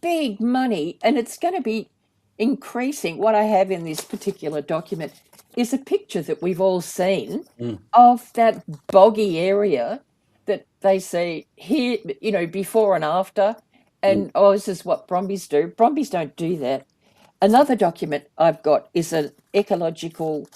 big money, and it's going to be increasing. What I have in this particular document is a picture that we've all seen of that boggy area that they say here, before and after. And this is what Brumbies do. Brumbies don't do that. Another document I've got is an ecological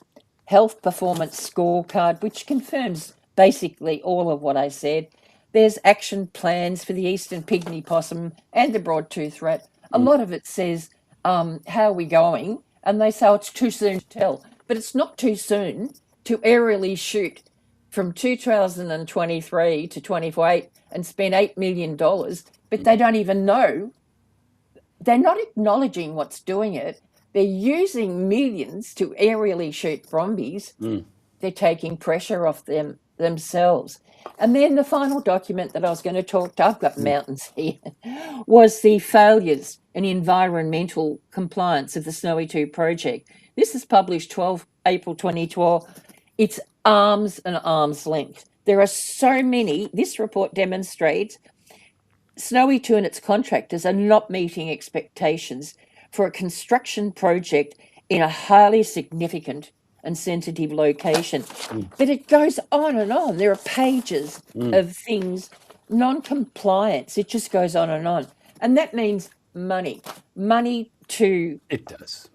health performance scorecard, which confirms basically all of what I said. There's action plans for the eastern pygmy possum and the broadtooth rat. A lot of it says, how are we going? And they say, it's too soon to tell. But it's not too soon to aerially shoot from 2023 to 2028 and spend $8 million, but they don't even know. They're not acknowledging what's doing it. They're using millions to aerially shoot Brumbies. They're taking pressure off themselves. And then the final document that I was going to talk to, I've got mountains here, was the failures in environmental compliance of the Snowy 2 project. This is published April 2012. It's arms and arm's length. There are so many. This report demonstrates Snowy 2 and its contractors are not meeting expectations for a construction project in a highly significant and sensitive location. But it goes on and on. There are pages of things, non-compliance. It just goes on. And that means money. Money to... It does.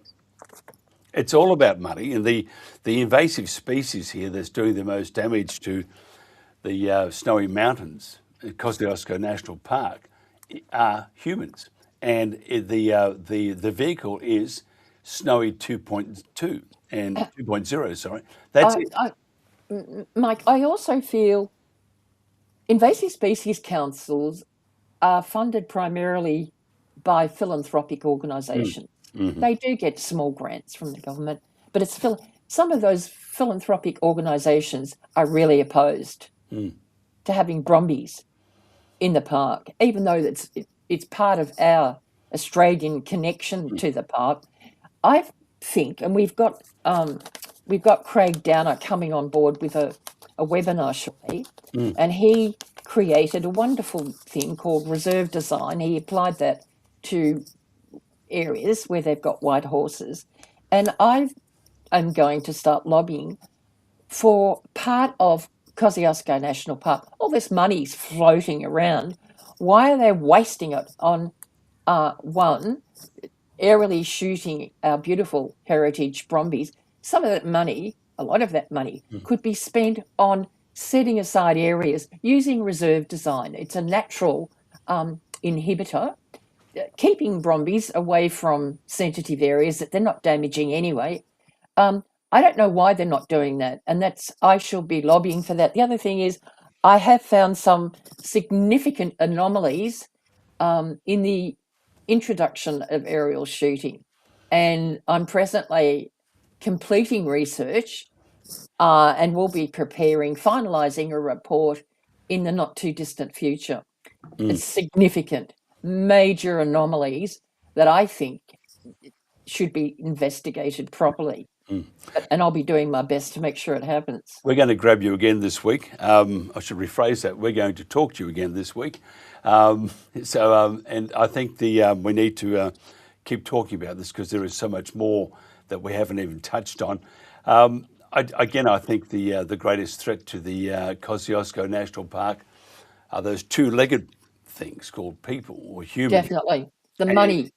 It's all about money, and the invasive species here that's doing the most damage to the Snowy Mountains, Kosciuszko National Park, are humans, and the vehicle is Snowy 2.2 and 2.0. Sorry, that's it. Mike, I also feel invasive species councils are funded primarily by philanthropic organisations. They do get small grants from the government, but it's some of those philanthropic organisations are really opposed to having brumbies in the park, even though it's part of our Australian connection to the park. I think, and we've got Craig Downer coming on board with a webinar shortly, and he created a wonderful thing called reserve design. He applied that to areas where they've got white horses, and I am going to start lobbying for part of Kosciuszko National Park. All this money's floating around. Why are they wasting it on one, aerially shooting our beautiful heritage brumbies? Some of that money, a lot of that money, could be spent on setting aside areas using reserve design. It's a natural inhibitor, keeping brumbies away from sensitive areas that they're not damaging anyway. I don't know why they're not doing that, and I shall be lobbying for that. The other thing is, I have found some significant anomalies in the introduction of aerial shooting, and I'm presently completing research and will be finalising a report in the not too distant future. It's significant, major anomalies that I think should be investigated properly. And I'll be doing my best to make sure it happens. We're going to grab you again this week. I should rephrase that. We're going to talk to you again this week. And I think we need to keep talking about this because there is so much more that we haven't even touched on. I think the greatest threat to the Kosciuszko National Park are those two-legged things called people or humans. Definitely. The money.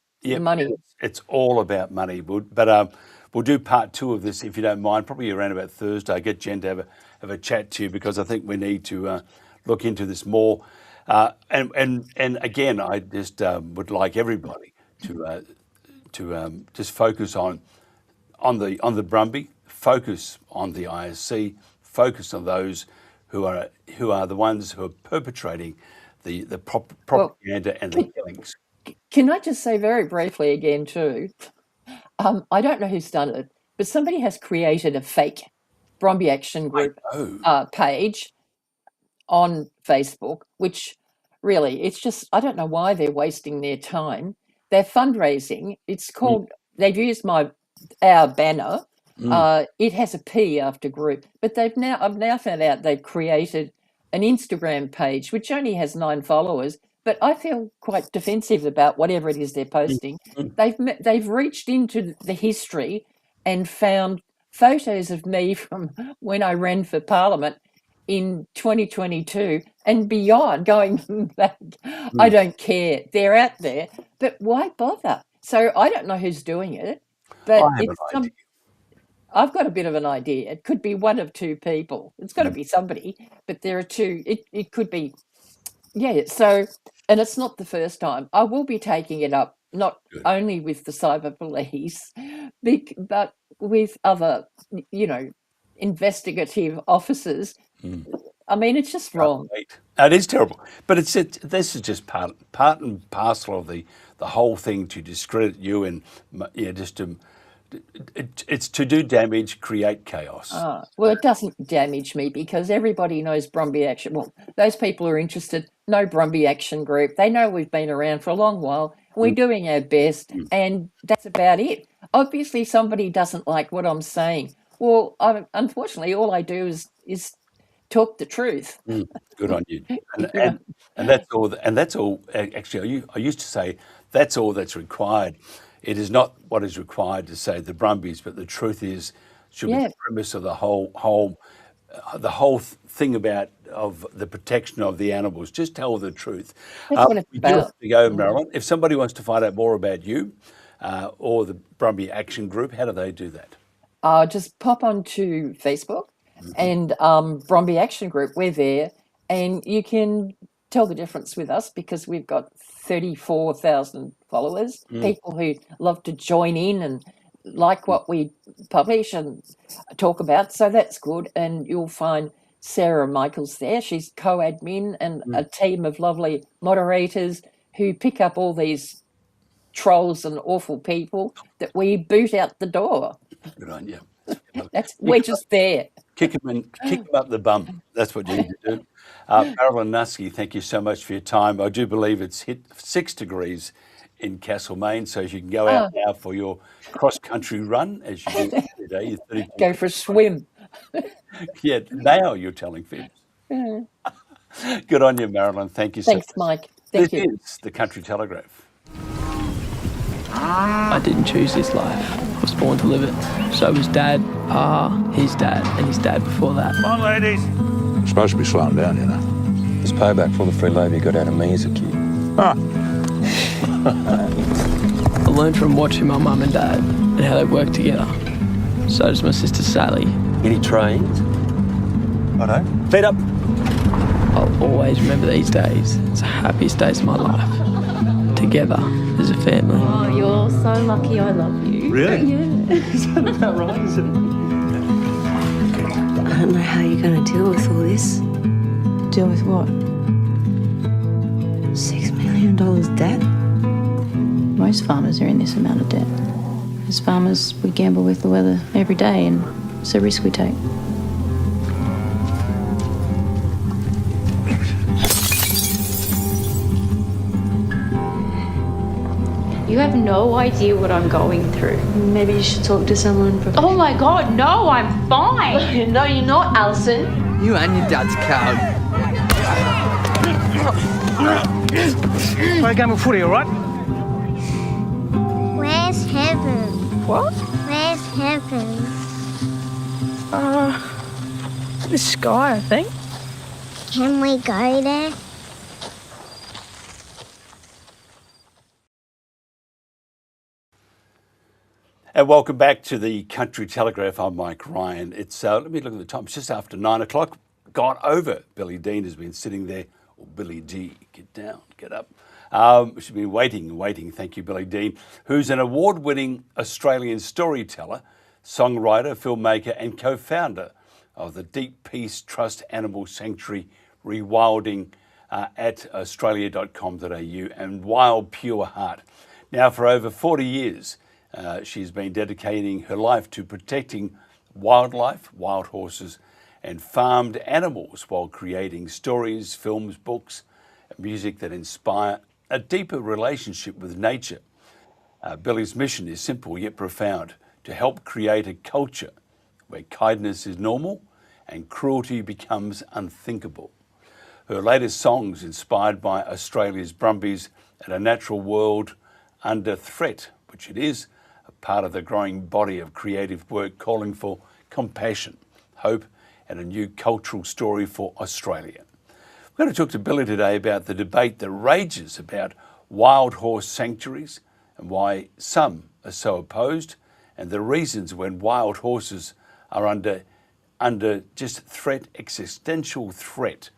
It's all about money. But we'll do part 2 of this, if you don't mind, probably around about Thursday. Get Jen to have a chat to you because I think we need to look into this more. And again, I just would like everybody to just focus on the Brumby, focus on the ISC, focus on those who are the ones who are perpetrating the propaganda and the killings. Can I just say very briefly again too? I don't know who's done it, but somebody has created a fake Brumby Action Group page on Facebook, which really, it's just, I don't know why they're wasting their time. They're fundraising. It's called, they've used our banner. It has a P after group, but I've now found out they've created an Instagram page, which only has 9 followers, but I feel quite defensive about whatever it is they're posting. They've reached into the history and found photos of me from when I ran for Parliament in 2022 and beyond, going back. I don't care. They're out there, but why bother? So I don't know who's doing it, but I've got a bit of an idea. It could be one of 2 people. It's got to be somebody, but there are 2. It could be, so, and it's not the first time. I will be taking it up, not only with the cyber police, but with other, investigative officers. I mean, it's just wrong. It is terrible, but this is just part and parcel of the whole thing to discredit you and just to. It's to do damage, create chaos. Well, it doesn't damage me because everybody knows Brumby Action. Well, those people who are interested know Brumby Action Group. They know we've been around for a long while. We're doing our best, and that's about it. Obviously, somebody doesn't like what I'm saying. Well, unfortunately, all I do is talk the truth. Good on you. And, Yeah. and that's all. And that's all. Actually, I used to say that's all that's required. It is not what is required to say the Brumbies, but the truth should be Yeah. the premise of the whole thing about of the protection of the animals. Just tell the truth. That's what it's We do have about. to go, Marilyn. If somebody wants to find out more about you or the Brumby Action Group, how do they do that? Just pop onto Facebook and Brumby Action Group. We're there, and you can tell the difference with us because we've got 34,000 followers, people who love to join in and like what we publish and talk about. So that's good. And you'll find Sarah Michaels there. She's co-admin and a team of lovely moderators who pick up all these trolls and awful people that we boot out the door. Good on you. We're just there. Kick them up the bum. That's what you need to do. Marilyn Nusky, thank you so much for your time. I do believe it's hit 6 degrees in Castlemaine, so you can go out now for your cross-country run, as you do every day. You're 32. Go for a swim. Yeah, now you're telling fibs. Good on you, Marilyn. Thank you so much. Thanks, Mike. Thank This you. is the Country Telegraph. I didn't choose this life. I was born to live it. So was Dad, his dad, and his dad before that. Come on, ladies. You're supposed to be slowing down, you know. It's payback for all the free labour you got out of me as a kid. I learned from watching my mum and dad and how they work together. So does my sister Sally. Any trains? Righto. Feet up. I'll always remember these days. It's the happiest days of my life. Together as a family. Oh, you're so lucky I love you. Really? Yeah. Is that about right, is it? I don't know how you're going to deal with all this. Deal with what? $6 million debt? Most farmers are in this amount of debt. As farmers, we gamble with the weather every day, and it's a risk we take. You have no idea what I'm going through. Maybe you should talk to someone. Oh my God, no, I'm fine. No, you're not, Alison. You and your dad's coward. Play a game of footy, all right? Where's heaven? What? Where's heaven? The sky, I think. Can we go there? And welcome back to the Country Telegraph. I'm Mike Ryan. It's let me look at the time. It's just after 9 o'clock. Gone over. Billy Dean has been sitting there. Or Billy D. Get down, get up. She's been waiting. Thank you, Billy Dean, who's an award-winning Australian storyteller, songwriter, filmmaker, and co-founder of the Deep Peace Trust Animal Sanctuary Rewilding at australia.com.au and Wild Pure Heart. Now, for over 40 years, she's been dedicating her life to protecting wildlife, wild horses, and farmed animals while creating stories, films, books, and music that inspire a deeper relationship with nature. Billy's mission is simple yet profound: to help create a culture where kindness is normal and cruelty becomes unthinkable. Her latest songs, inspired by Australia's Brumbies and a natural world under threat, which it is, part of the growing body of creative work calling for compassion, hope, and a new cultural story for Australia. We're going to talk to Billy today about the debate that rages about wild horse sanctuaries and why some are so opposed, and the reasons when wild horses are under just threat, existential threat.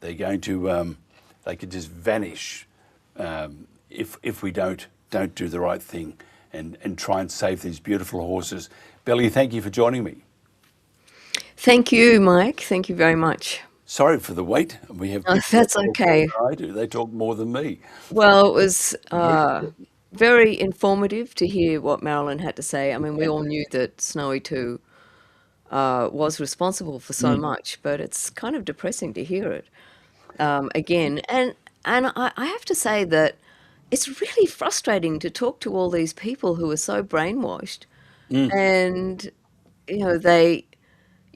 They're going to, they could just vanish if we don't do the right thing and try and save these beautiful horses. Billy, thank you for joining me. Thank you, Mike. Thank you very much. Sorry for the wait. We have that's okay. I do. They talk more than me. Well, it was very informative to hear what Marilyn had to say. I mean, we all knew that Snowy 2 was responsible for so much, but it's kind of depressing to hear it again. And I have to say that it's really frustrating to talk to all these people who are so brainwashed, and you know,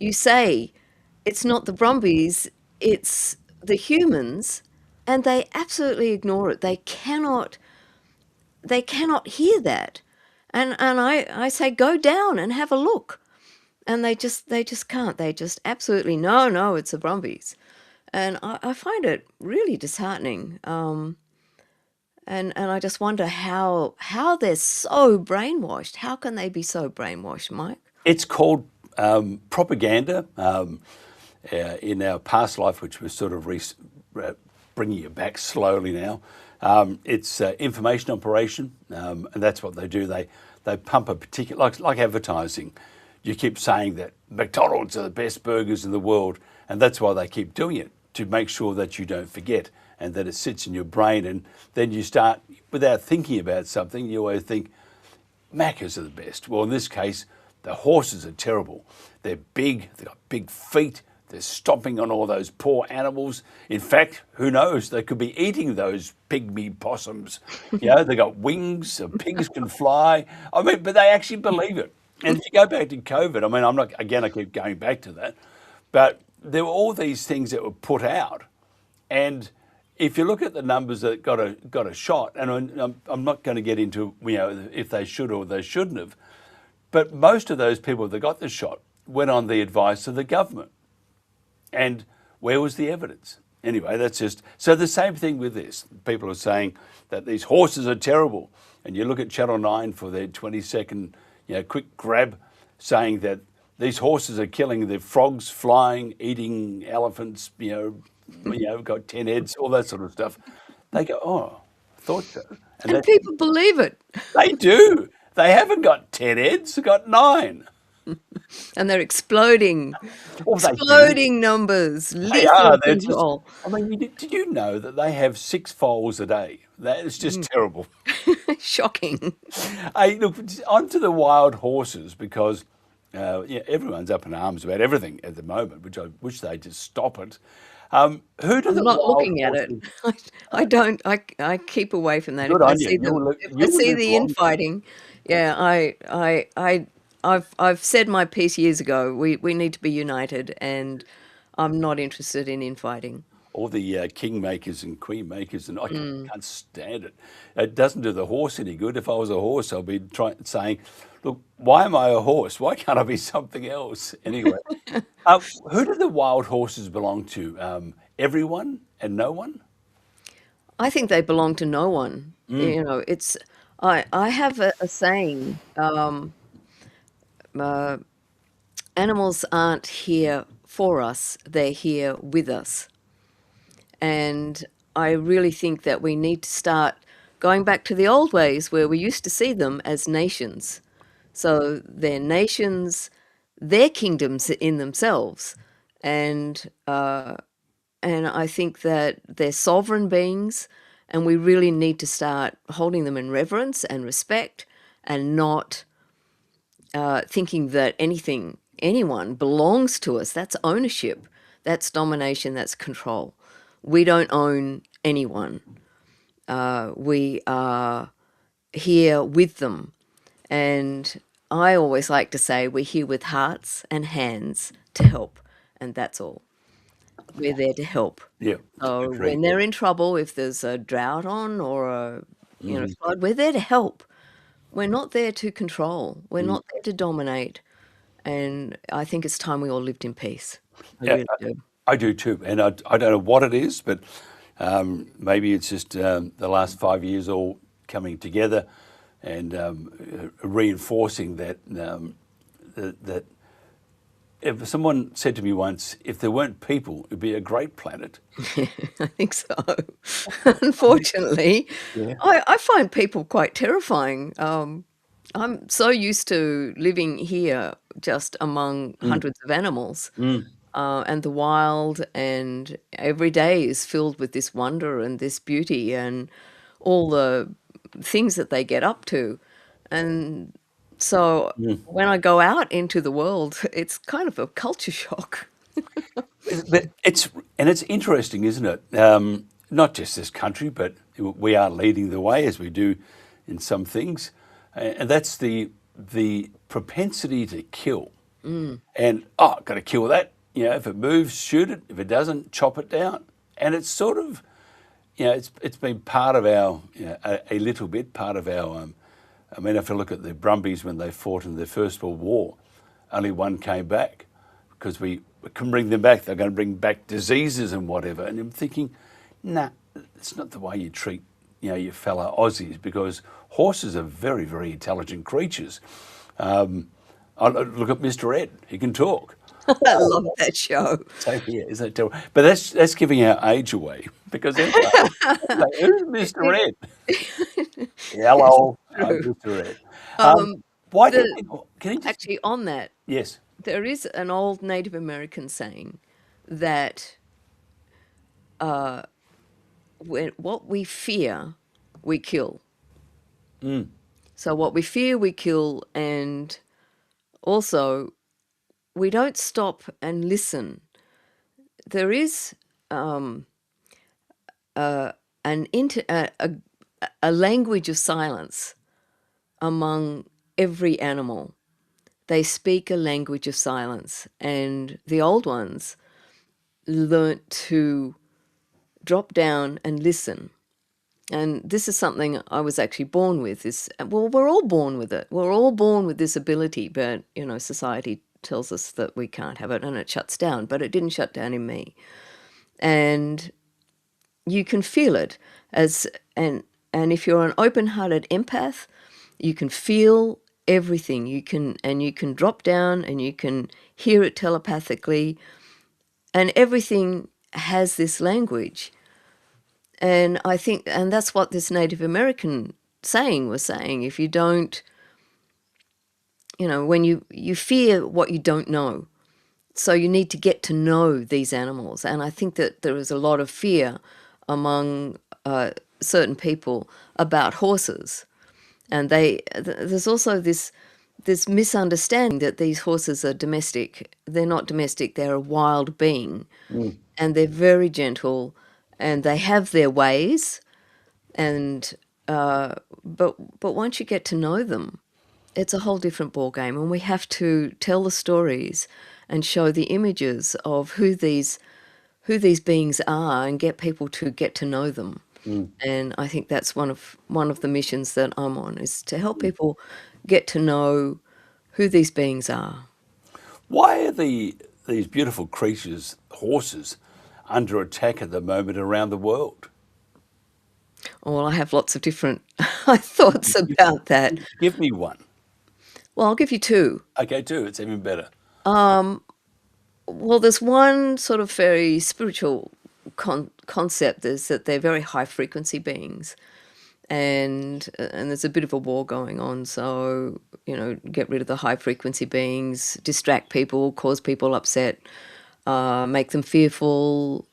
you say it's not the Brumbies, it's the humans, and they absolutely ignore it. They cannot hear that. And I say, go down and have a look. And they just can't. They just absolutely, no, it's the Brumbies. And I find it really disheartening. And I just wonder how they're so brainwashed. How can they be so brainwashed, Mike? It's called propaganda. In our past life, which we're sort of bringing it back slowly now, it's information operation, and that's what they do. They pump a particular, like advertising. You keep saying that McDonald's are the best burgers in the world, and that's why they keep doing it, to make sure that you don't forget and that it sits in your brain. And then you start, without thinking about something, you always think, Maccas are the best. Well, in this case, the horses are terrible. They're big, they've got big feet, they're stomping on all those poor animals. In fact, who knows, they could be eating those pygmy possums. You know, they got wings, so pigs can fly. I mean, but they actually believe it. And if you go back to COVID, I mean, I keep going back to that, but there were all these things that were put out. And if you look at the numbers that got a shot, and I'm not going to get into, if they should or they shouldn't have, but most of those people that got the shot went on the advice of the government. And where was the evidence? Anyway, that's just, so the same thing with this. People are saying that these horses are terrible. And you look at Channel 9 for their 20-second, quick grab, saying that these horses are killing the frogs, flying, eating elephants, got 10 heads, all that sort of stuff. They go, oh, I thought so. And people believe it. They do. They haven't got 10 heads, they've got 9. And they're exploding numbers. They are. They're just, I mean, did you know that they have 6 foals a day? That is just terrible. Shocking. Hey, look, onto the wild horses, because everyone's up in arms about everything at the moment, which I wish they'd just stop it. I'm not looking at it. I don't. I keep away from that. If I see the infighting, I've said my piece years ago. We need to be united, and I'm not interested in infighting. All the kingmakers and queenmakers, and I can't stand it. It doesn't do the horse any good. If I was a horse, I'd be saying, look, why am I a horse? Why can't I be something else? Anyway, who do the wild horses belong to? Everyone and no one? I think they belong to no one. It's. I have a saying. Animals aren't here for us; they're here with us. And I really think that we need to start going back to the old ways where we used to see them as nations. So they're nations, they're kingdoms in themselves. And I think that they're sovereign beings, and we really need to start holding them in reverence and respect, and not thinking that anyone belongs to us. That's ownership, that's domination, that's control. We don't own anyone. We are here with them. And I always like to say we're here with hearts and hands to help. And that's all. We're there to help. Yeah. So when they're in trouble, if there's a drought on or a flood, we're there to help. We're not there to control. We're not there to dominate. And I think it's time we all lived in peace. I really do. I do too, and I don't know what it is, but maybe it's just the last 5 years all coming together and reinforcing that that if someone said to me once, if there weren't people, it'd be a great planet. I think so. Unfortunately, I find people quite terrifying. I'm so used to living here just among hundreds of animals. And the wild, and every day is filled with this wonder and this beauty and all the things that they get up to. And so when I go out into the world, it's kind of a culture shock. But it's interesting, isn't it? Not just this country, but we are leading the way as we do in some things. And that's the propensity to kill. And, got to kill that. if it moves, shoot it. If it doesn't, chop it down. And it's sort of, it's been part of our, a little bit part of our. I mean, if you look at the Brumbies when they fought in the First World War, only one came back because we couldn't bring them back. They're going to bring back diseases and whatever. And I'm thinking, nah, it's not the way you treat, your fellow Aussies, because horses are very, very intelligent creatures. I look at Mr. Ed; he can talk. I love that show. So yeah, isn't it terrible? But that's giving our age away because everybody, who's Mr. Ed? Hello, I'm Mr. Ed. Why do people? Can you just, actually, on that, yes, there is an old Native American saying that what we fear, we kill. So what we fear, we kill, and also we don't stop and listen. There is a language of silence among every animal. They speak a language of silence, and the old ones learnt to drop down and listen. And this is something I was actually born with. We're all born with it. We're all born with this ability, but society tells us that we can't have it, and it shuts down. But it didn't shut down in me, and you can feel it and if you're an open-hearted empath, you can feel everything. You can drop down and you can hear it telepathically, and everything has this language. And I think, and that's what this Native American saying was saying. If you don't, when you fear what you don't know, so you need to get to know these animals. And I think that there is a lot of fear among certain people about horses. And there's also this misunderstanding that these horses are domestic. They're not domestic, they're a wild being. And they're very gentle, and they have their ways. And but once you get to know them, it's a whole different ballgame. And we have to tell the stories and show the images of who these beings are, and get people to get to know them. And I think that's one of the missions that I'm on, is to help people get to know who these beings are. Why are these beautiful creatures, horses, under attack at the moment around the world? Well, I have lots of different thoughts about that. Give me one. Well, I'll give you two. Okay, two. It's even better. Well, there's one sort of very spiritual concept, is that they're very high frequency beings, and there's a bit of a war going on. So get rid of the high frequency beings, distract people, cause people upset, make them fearful,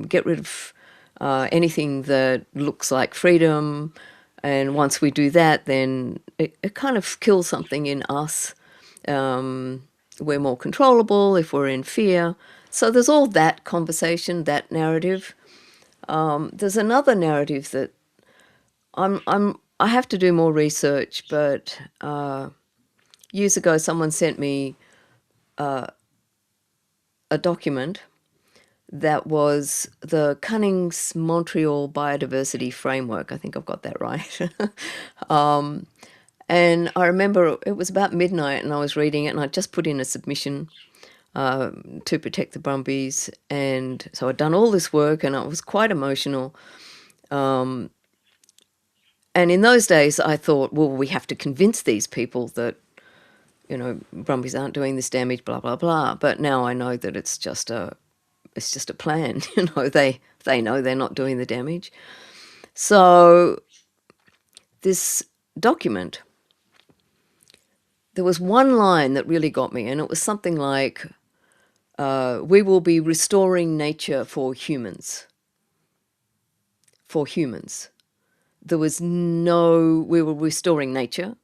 get rid of anything that looks like freedom. And once we do that, then it kind of kills something in us. We're more controllable if we're in fear. So there's all that conversation, that narrative. There's another narrative that I have to do more research, but years ago someone sent me a document that was the Cunning's Montreal Biodiversity Framework. I think I've got that right. And I remember it was about midnight and I was reading it, and I just put in a submission to protect the Brumbies. And so I'd done all this work and I was quite emotional. And in those days I thought, well, we have to convince these people that, Brumbies aren't doing this damage, blah, blah, blah. But now I know that it's just a plan. They know they're not doing the damage. So this document, there was one line that really got me, and it was something like, we will be restoring nature for humans. For humans. There was we were restoring nature.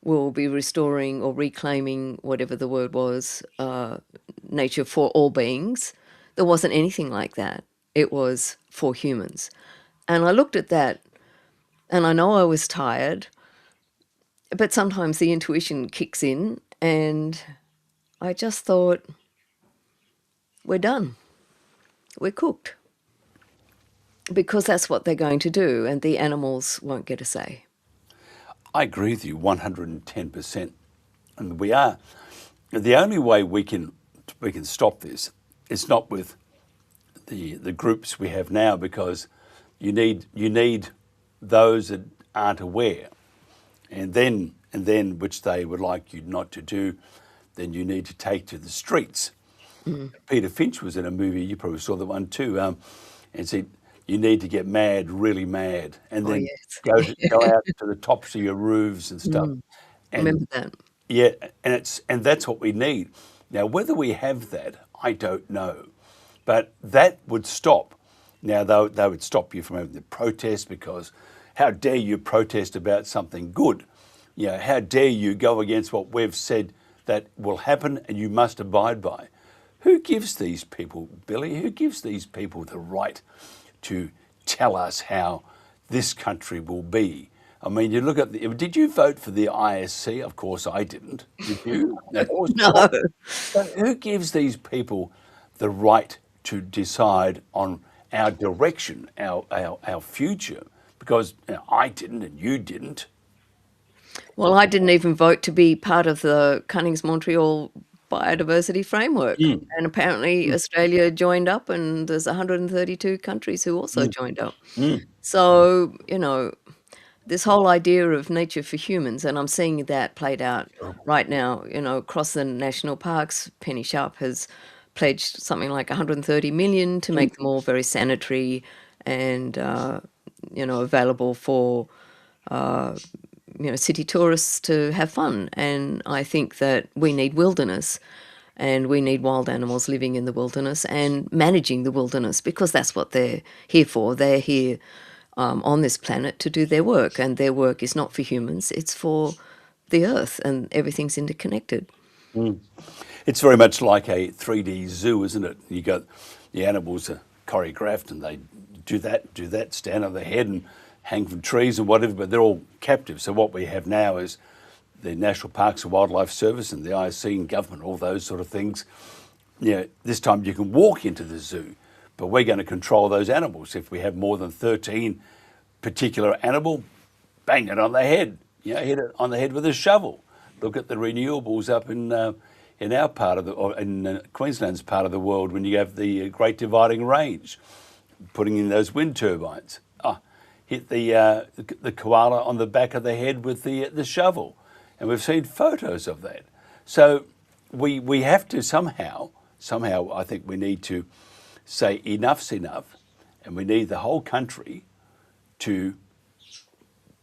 We'll be restoring or reclaiming, whatever the word was, nature for all beings. There wasn't anything like that. It was for humans. And I looked at that, and I know I was tired, but sometimes the intuition kicks in, and I just thought, we're done. We're cooked. Because that's what they're going to do, and the animals won't get a say. I agree with you 110%. And we are. The only way we can stop this is not with the groups we have now, because you need those that aren't aware, and then which they would like you not to do, then you need to take to the streets. Peter Finch was in a movie, you probably saw the one too, and said, you need to get mad, really mad, and then go out to the tops of your roofs and stuff. And Remember that. yeah, and that's what we need. Now, whether we have that, I don't know, but that would stop. Now, they would stop you from having the protest, because how dare you protest about something good? You know, how dare you go against what we've said that will happen and you must abide by? Who gives these people, Billy, who gives these people the right to tell us how this country will be? I mean, you look at did you vote for the ISC? Of course I didn't. Did you? Of course not. But who gives these people the right to decide on our direction, our future? Because I didn't and you didn't. Well, I didn't even vote to be part of the Cunnings-Montreal biodiversity framework. And apparently Australia joined up, and there's 132 countries who also joined up. So, this whole idea of nature for humans, and I'm seeing that played out right now, across the national parks. Penny Sharp has pledged something like 130 million to make them all very sanitary and, available for, city tourists to have fun. And I think that we need wilderness, and we need wild animals living in the wilderness and managing the wilderness, because that's what they're here for. They're here on this planet to do their work, and their work is not for humans, it's for the earth, and everything's interconnected. It's very much like a 3D zoo, isn't it? You got the animals are choreographed, and they do that, stand on their head and hang from trees and whatever, but they're all captive. So what we have now is the National Parks and Wildlife Service and the ISC and government, all those sort of things. This time you can walk into the zoo, but we're going to control those animals. If we have more than 13 particular animal, bang it on the head. Hit it on the head with a shovel. Look at the renewables up in our part of in Queensland's part of the world, when you have the Great Dividing Range, putting in those wind turbines. Hit the koala on the back of the head with the shovel, and we've seen photos of that. So we have to somehow I think we need to say enough's enough, and we need the whole country to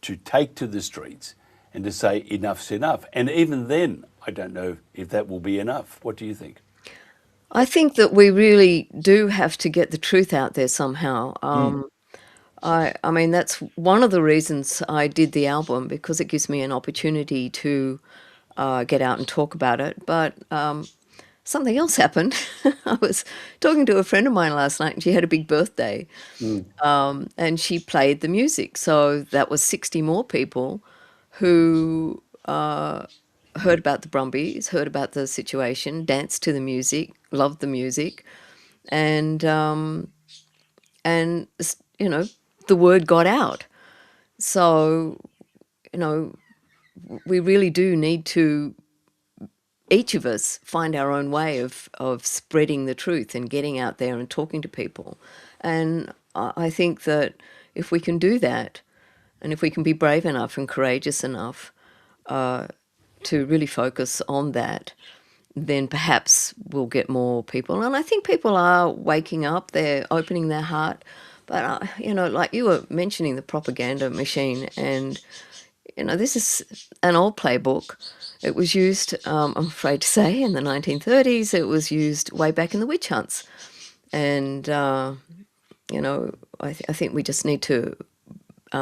take to the streets and to say enough's enough. And even then, I don't know if that will be enough. What do you think? I think that we really do have to get the truth out there somehow. I mean, that's one of the reasons I did the album, because it gives me an opportunity to get out and talk about it. But something else happened. I was talking to a friend of mine last night, and she had a big birthday, and she played the music. So that was 60 more people who heard about the Brumbies, heard about the situation, danced to the music, loved the music, and the word got out. So, we really do need to, each of us, find our own way of spreading the truth and getting out there and talking to people. And I think that if we can do that, and if we can be brave enough and courageous enough to really focus on that, then perhaps we'll get more people. And I think people are waking up, they're opening their heart. But, like you were mentioning the propaganda machine, and, this is an old playbook. It was used, I'm afraid to say, in the 1930s. It was used way back in the witch hunts. And, I think we just need to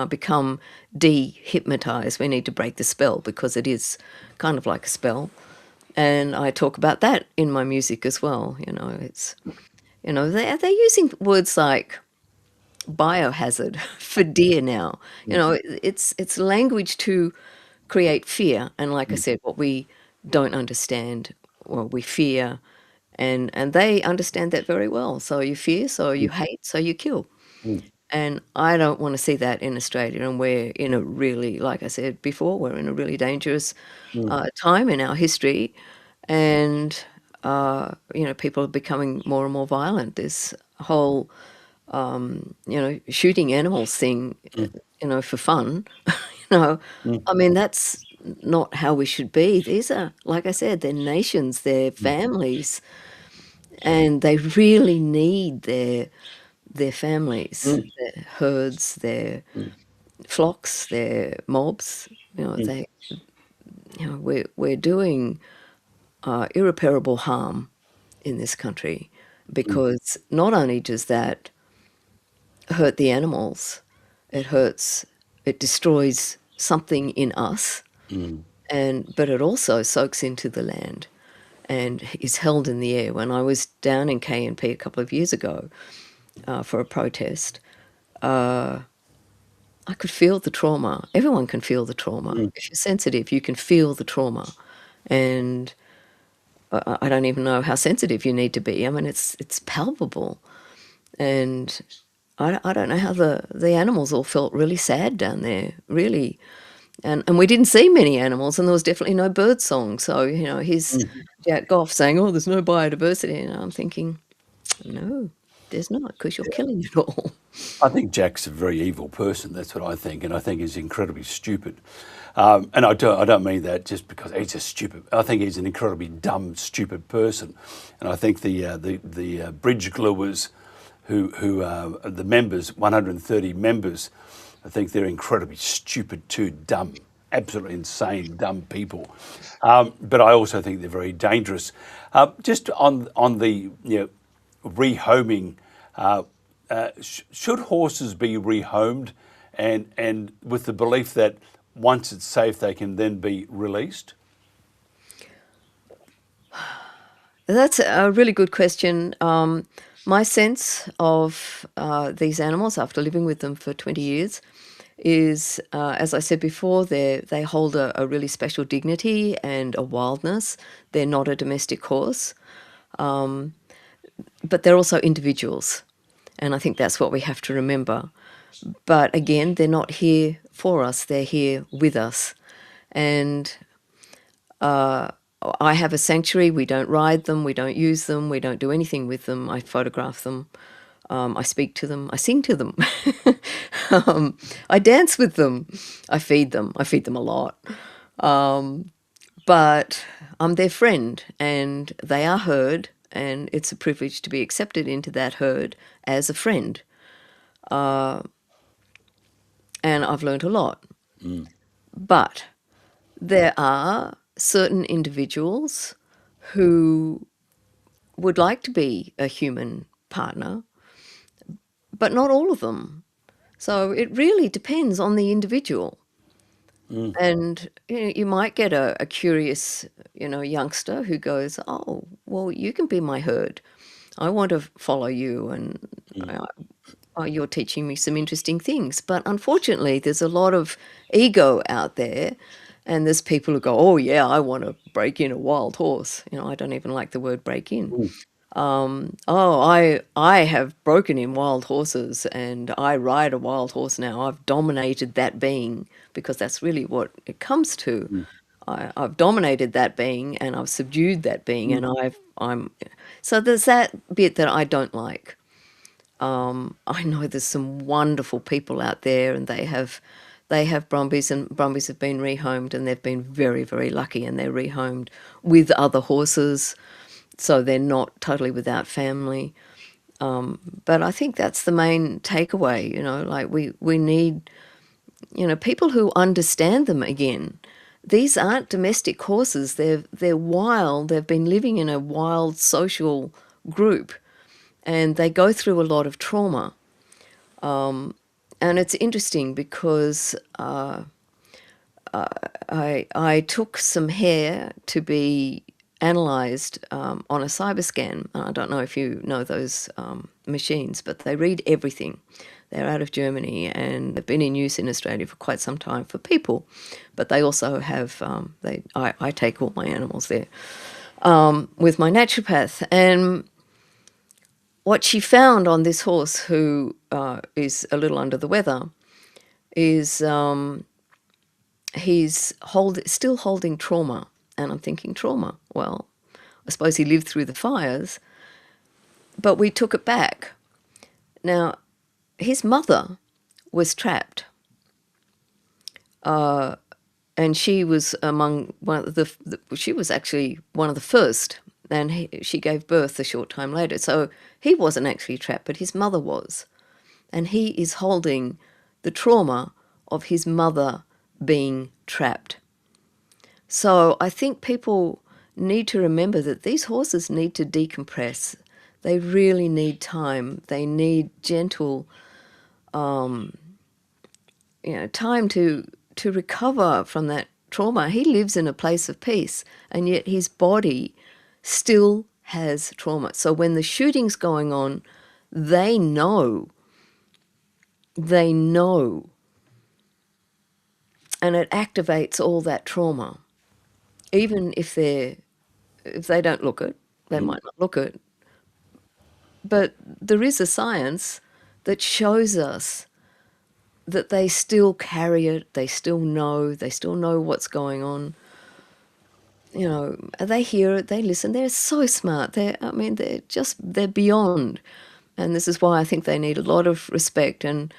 become de-hypnotized. We need to break the spell, because it is kind of like a spell. And I talk about that in my music as well. They're using words like biohazard for deer now. It's language to create fear. And like I said, what we don't understand, or we fear, and they understand that very well. So you fear, so you hate, so you kill. And I don't want to see that in Australia, and we're in a really, like I said before, we're in a really dangerous time in our history, and people are becoming more and more violent. This whole shooting animals thing, for fun, I mean, that's not how we should be. These are, like I said, they're nations, they're families, and they really need their families, their herds, their flocks, their mobs. We're doing irreparable harm in this country, because not only does that hurt the animals, it destroys something in us, but it also soaks into the land and is held in the air. When I was down in KNP a couple of years ago for a protest, I could feel the trauma. Everyone can feel the trauma. If you're sensitive, you can feel the trauma. And I don't even know how sensitive you need to be. I mean, it's palpable. And I don't know how the animals all felt really sad down there, really. And we didn't see many animals, and there was definitely no bird song. So, here's Jack Goff saying, oh, there's no biodiversity. And I'm thinking, no, there's not, because you're killing it all. I think Jack's a very evil person. That's what I think, and I think he's incredibly stupid. And I don't mean that just because he's just stupid. I think he's an incredibly dumb, stupid person. And I think the bridge gluers, who the members, 130 members, I think they're incredibly stupid too, dumb, absolutely insane, dumb people. But I also think they're very dangerous. Just on the rehoming. Should horses be rehomed, and with the belief that once it's safe, they can then be released? That's a really good question. My sense of these animals, after living with them for 20 years, is, as I said before, they hold a really special dignity and a wildness. They're not a domestic horse, but they're also individuals. And I think that's what we have to remember. But again, they're not here for us, they're here with us. And I have a sanctuary. We don't ride them, we don't use them, we don't do anything with them. I photograph them, I speak to them, I sing to them, I dance with them, I feed them a lot. But I'm their friend, and they are heard, and it's a privilege to be accepted into that herd as a friend. And I've learned a lot. But there are certain individuals who would like to be a human partner, but not all of them. So it really depends on the individual. And you might get a curious, youngster who goes, oh, well, you can be my herd. I want to follow you, and you're teaching me some interesting things. But unfortunately, there's a lot of ego out there, and there's people who go, oh, yeah, I want to break in a wild horse. I don't even like the word break in. I have broken in wild horses, and I ride a wild horse now. I've dominated that being, because that's really what it comes to. I've dominated that being, and I've subdued that being, and so there's that bit that I don't like. I know there's some wonderful people out there, and they have Brumbies, and Brumbies have been rehomed, and they've been very, very lucky, and they're rehomed with other horses, so they're not totally without family. But I think that's the main takeaway, like we need, people who understand them again. These aren't domestic horses. They're wild. They've been living in a wild social group, and they go through a lot of trauma. And it's interesting because I took some hair to be analysed on a cyber scan. I don't know if you know those machines, but they read everything. They're out of Germany, and they've been in use in Australia for quite some time for people. But they also have, I take all my animals there. with my naturopath. And what she found on this horse, who is a little under the weather, is he's still holding trauma. And I'm thinking, trauma? Well, I suppose he lived through the fires, but we took it back. Now, his mother was trapped. And she was among she was actually one of the first, and she gave birth a short time later. So he wasn't actually trapped, but his mother was. And he is holding the trauma of his mother being trapped. So I think people need to remember that these horses need to decompress. They really need time. They need gentle, time to recover from that trauma. He lives in a place of peace, and yet his body still has trauma. So when the shooting's going on, they know, and it activates all that trauma. Even if they don't look it, they might not look it. But there is a science that shows us that they still carry it, they still know what's going on. They hear it, they listen. They're so smart. They're beyond. And this is why I think they need a lot of respect. And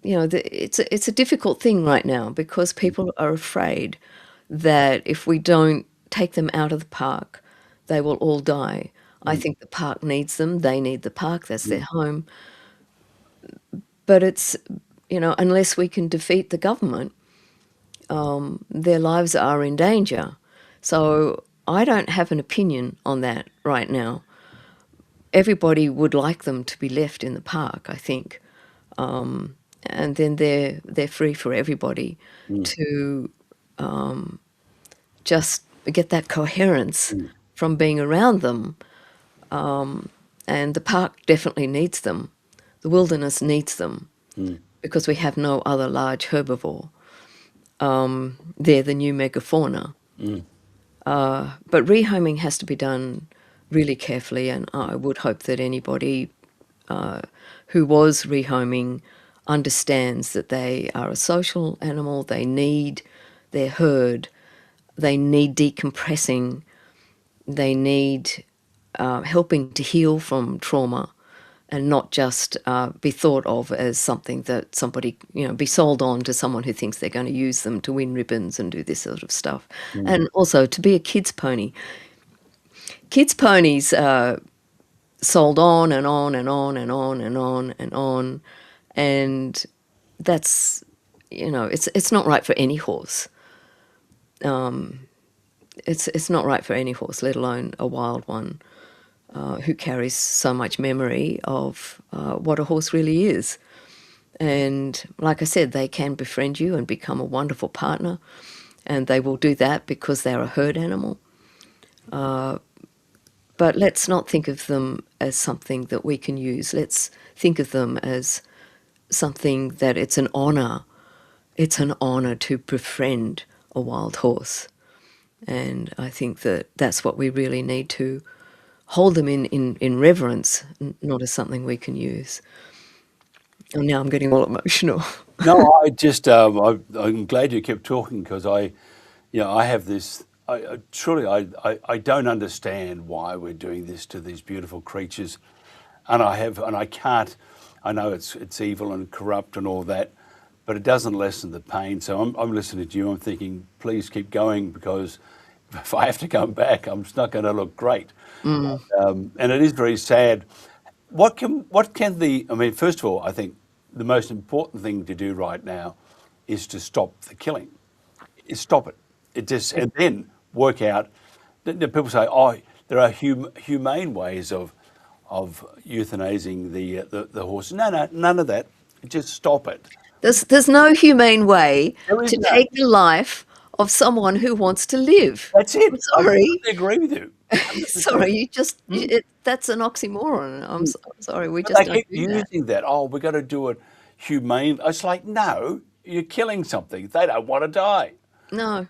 it's a difficult thing right now, because people are afraid that if we don't take them out of the park, they will all die. I think the park needs them. They need the park. That's their home. But it's, unless we can defeat the government, their lives are in danger. So I don't have an opinion on that right now. Everybody would like them to be left in the park, I think. And then they're free for everybody to just get that coherence from being around them. And the park definitely needs them. The wilderness needs them, because we have no other large herbivore. They're the new megafauna. But rehoming has to be done really carefully, and I would hope that anybody who was rehoming understands that they are a social animal. They need their herd. They need decompressing. They need helping to heal from trauma, and not just be thought of as something that somebody, be sold on to someone who thinks they're going to use them to win ribbons and do this sort of stuff. And also to be a kid's pony. Kids' ponies are sold on and on and on and on and on and on. And that's, it's not right for any horse. It's not right for any horse, let alone a wild one. Who carries so much memory of what a horse really is. And like I said, they can befriend you and become a wonderful partner, and they will do that because they're a herd animal. But let's not think of them as something that we can use. Let's think of them as something that it's an honour. It's an honour to befriend a wild horse. And I think that that's what we really need to hold them in reverence, not as something we can use. And now I'm getting all emotional. No, I'm glad you kept talking, because I have this. I don't understand why we're doing this to these beautiful creatures, and I can't. I know it's evil and corrupt and all that, but it doesn't lessen the pain. So I'm listening to you. I'm thinking, please keep going, because if I have to come back, I'm just not going to look great. And it is very sad. What can first of all, I think the most important thing to do right now is to stop the killing. Stop it. And then work out. People say, there are humane ways of euthanizing the horses. No, none of that. Just stop it. There's no humane way to take the life of someone who wants to live. That's it. I'm sorry. I completely agree with you. Sorry, that's an oxymoron. I'm sorry, we But just they don't keep do that. using that. We've got to do it humane. It's like, no, you're killing something. They don't want to die. No.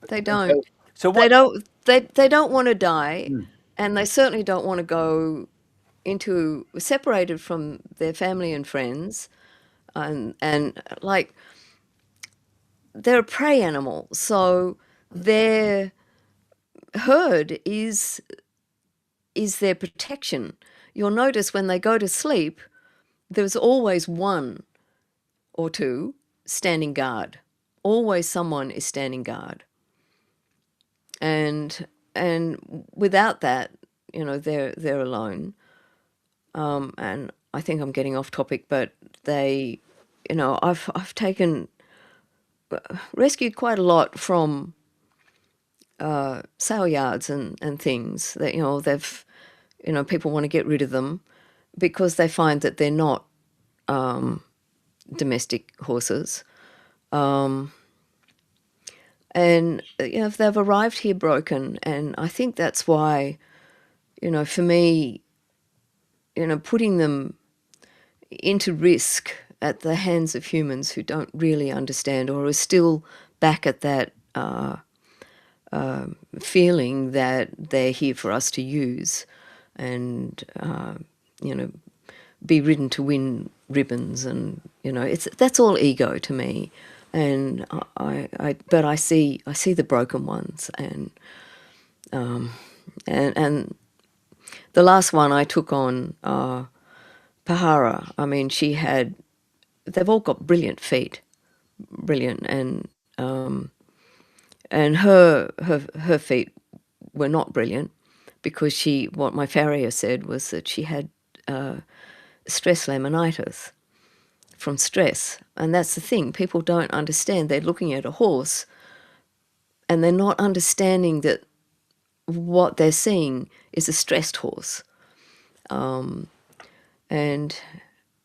They don't. So They don't. They don't want to die, Hmm. and they certainly don't want to go into separated from their family and friends, and like they're a prey animal, so their herd is their protection. You'll notice when they go to sleep, there's always one or two standing guard. Always someone is standing guard. And without that, they're alone. And I think I'm getting off topic, but they, I've rescued quite a lot from sale yards and things that they've people want to get rid of them because they find that they're not domestic horses. And they've arrived here broken, and I think that's why, for me, putting them into risk at the hands of humans who don't really understand or are still back at that feeling that they're here for us to use and be ridden to win ribbons, and that's all ego to me. And but I see the broken ones, and the last one I took on, Pahara. I mean, they've all got brilliant feet, brilliant, and her feet were not brilliant because what my farrier said was that she had stress laminitis from stress. And that's the thing, people don't understand. They're looking at a horse and they're not understanding that what they're seeing is a stressed horse. And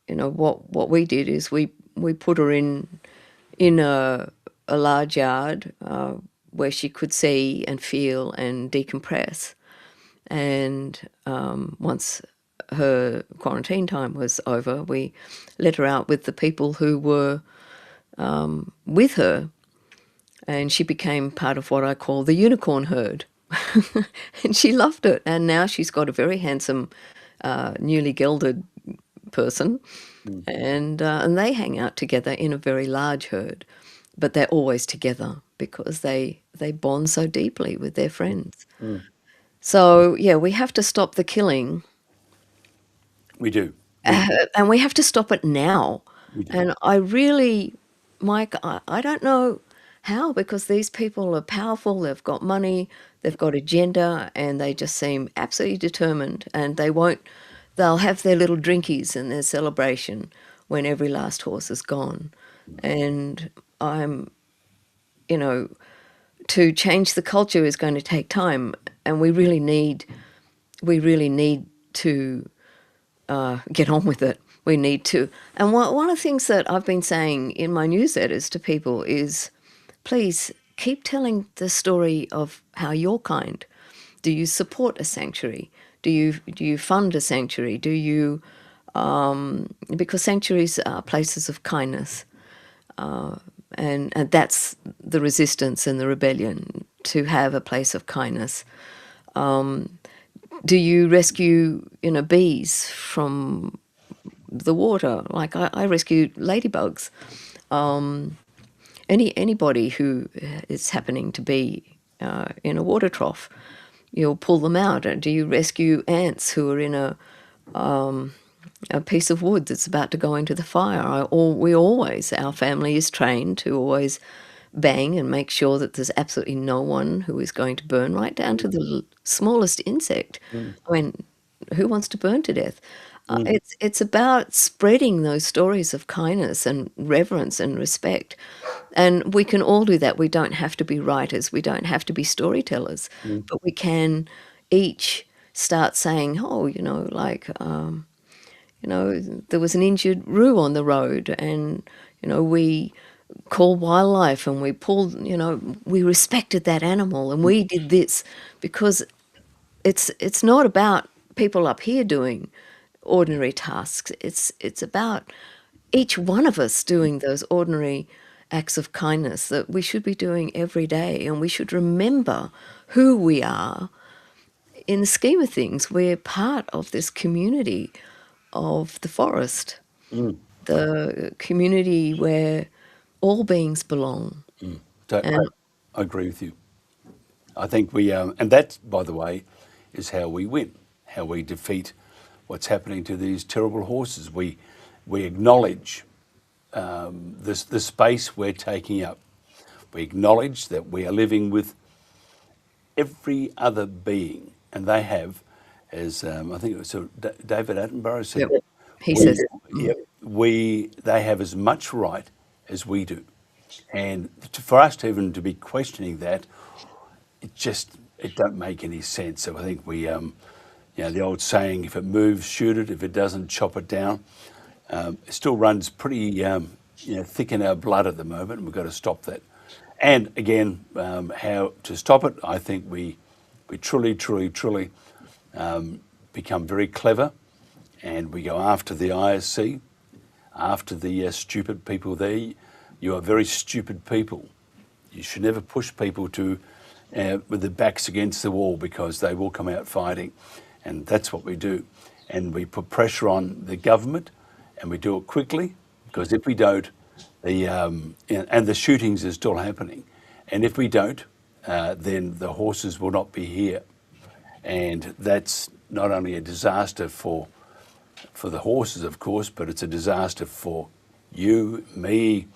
what we did is we put her in a large yard where she could see and feel and decompress. And once her quarantine time was over, we let her out with the people who were with her, and she became part of what I call the unicorn herd. And she loved it, and now she's got a very handsome, newly gelded person, and they hang out together in a very large herd, but they're always together because they bond so deeply with their friends. So yeah, we have to stop the killing. We do. And we have to stop it now. And I really, Mike, I don't know how, because these people are powerful, they've got money, they've got agenda, and they just seem absolutely determined, and they'll have their little drinkies and their celebration when every last horse is gone. And to change the culture is going to take time, and we really need to get on with it. We need to. And one of the things that I've been saying in my newsletters to people is, please keep telling the story of how you're kind. Do you support a sanctuary? Do you fund a sanctuary? Do you because sanctuaries are places of kindness, and that's the resistance and the rebellion, to have a place of kindness. Do you rescue bees from the water? Like I rescued ladybugs. Anybody who is happening to be in a water trough, you'll pull them out. Do you rescue ants who are in a piece of wood that's about to go into the fire? Our family is trained to always bang and make sure that there's absolutely no one who is going to burn, right down to the smallest insect. I mean, who wants to burn to death? It's about spreading those stories of kindness and reverence and respect. And we can all do that. We don't have to be writers. We don't have to be storytellers. But we can each start saying, there was an injured roo on the road, and, we call wildlife and we pulled, we respected that animal and we did this, because it's not about people up here doing ordinary tasks. It's about each one of us doing those ordinary acts of kindness that we should be doing every day, and we should remember who we are. In the scheme of things, we're part of this community of the forest, the community where all beings belong. So And I agree with you. I think we, and that, by the way, is how we win, how we defeat what's happening to these terrible horses. We acknowledge the space we're taking up. We acknowledge that we are living with every other being, and they have, as I think it was David Attenborough said, Yep. He says, they have as much right as we do, and for us to even to be questioning that, it don't make any sense. So I think we, the old saying, if it moves, shoot it. If it doesn't, chop it down. It still runs pretty, thick in our blood at the moment, and we've got to stop that. And again, how to stop it? I think we truly become very clever, and we go after the ISC, after the stupid people there. You are very stupid people. You should never push people to with their backs against the wall, because they will come out fighting, and that's what we do. And we put pressure on the government, and we do it quickly, because if we don't, and the shootings are still happening, and if we don't, then the horses will not be here, and that's not only a disaster for the horses, of course, but it's a disaster for you, me,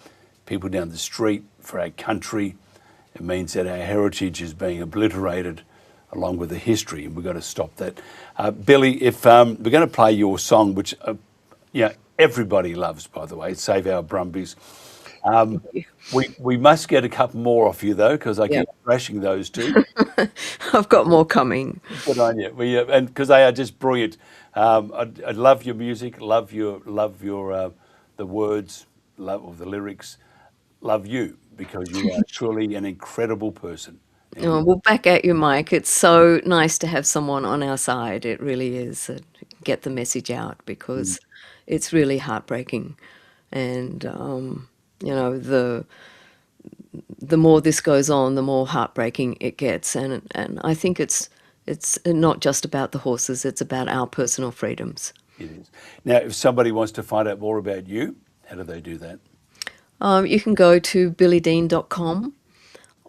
people down the street, for our country. It means that our heritage is being obliterated along with the history, and we've got to stop that. Billy, if we're going to play your song, which everybody loves, by the way, Save Our Brumbies. We must get a couple more off you, though, because I keep thrashing those two. I've got more coming. Good on you. And because they are just brilliant. I love your music, love your the words, love the lyrics, love you, because you are truly an incredible person. Oh, well, back at you, Mike. It's so nice to have someone on our side. It really is. Get the message out, because it's really heartbreaking. And, the more this goes on, the more heartbreaking it gets. And I think it's not just about the horses, it's about our personal freedoms. It is. Now, if somebody wants to find out more about you, how do they do that? You can go to billydean.com,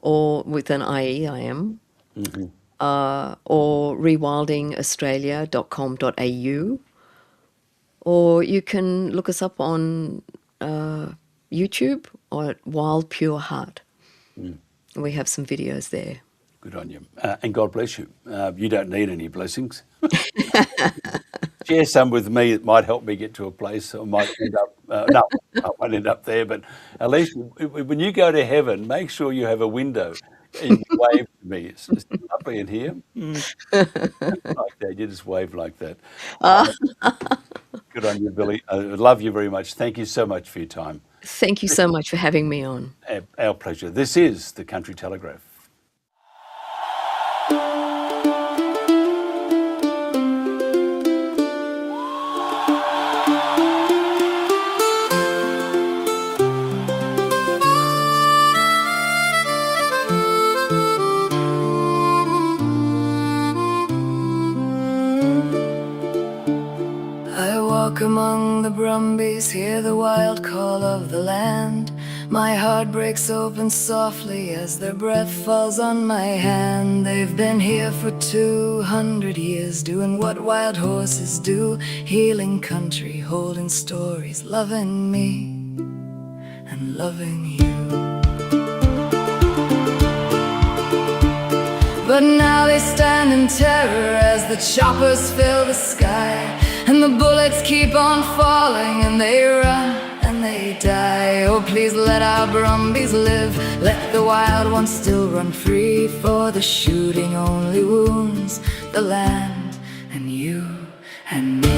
or with an IE, I am, or rewildingaustralia.com.au, or you can look us up on YouTube or at Wild Pure Heart. We have some videos there. Good on you. And God bless you. You don't need any blessings. Share some with me. It might help me get to a place. I might end up, no, I won't end up there, but at least when you go to heaven, make sure you have a window and you wave to me. It's lovely in here. Like that. You just wave like that. Good on you, Billy. I love you very much. Thank you so much for your time. Thank you so much for having me on. Our pleasure. This is the Country Telegraph. Among the brumbies, hear the wild call of the land. My heart breaks open softly as their breath falls on my hand. They've been here for 200 years, doing what wild horses do, healing country, holding stories, loving me and loving you. But now they stand in terror as the choppers fill the sky, and the bullets keep on falling, and they run and they die. Oh, please let our brumbies live, let the wild ones still run free, for the shooting only wounds the land and you and me.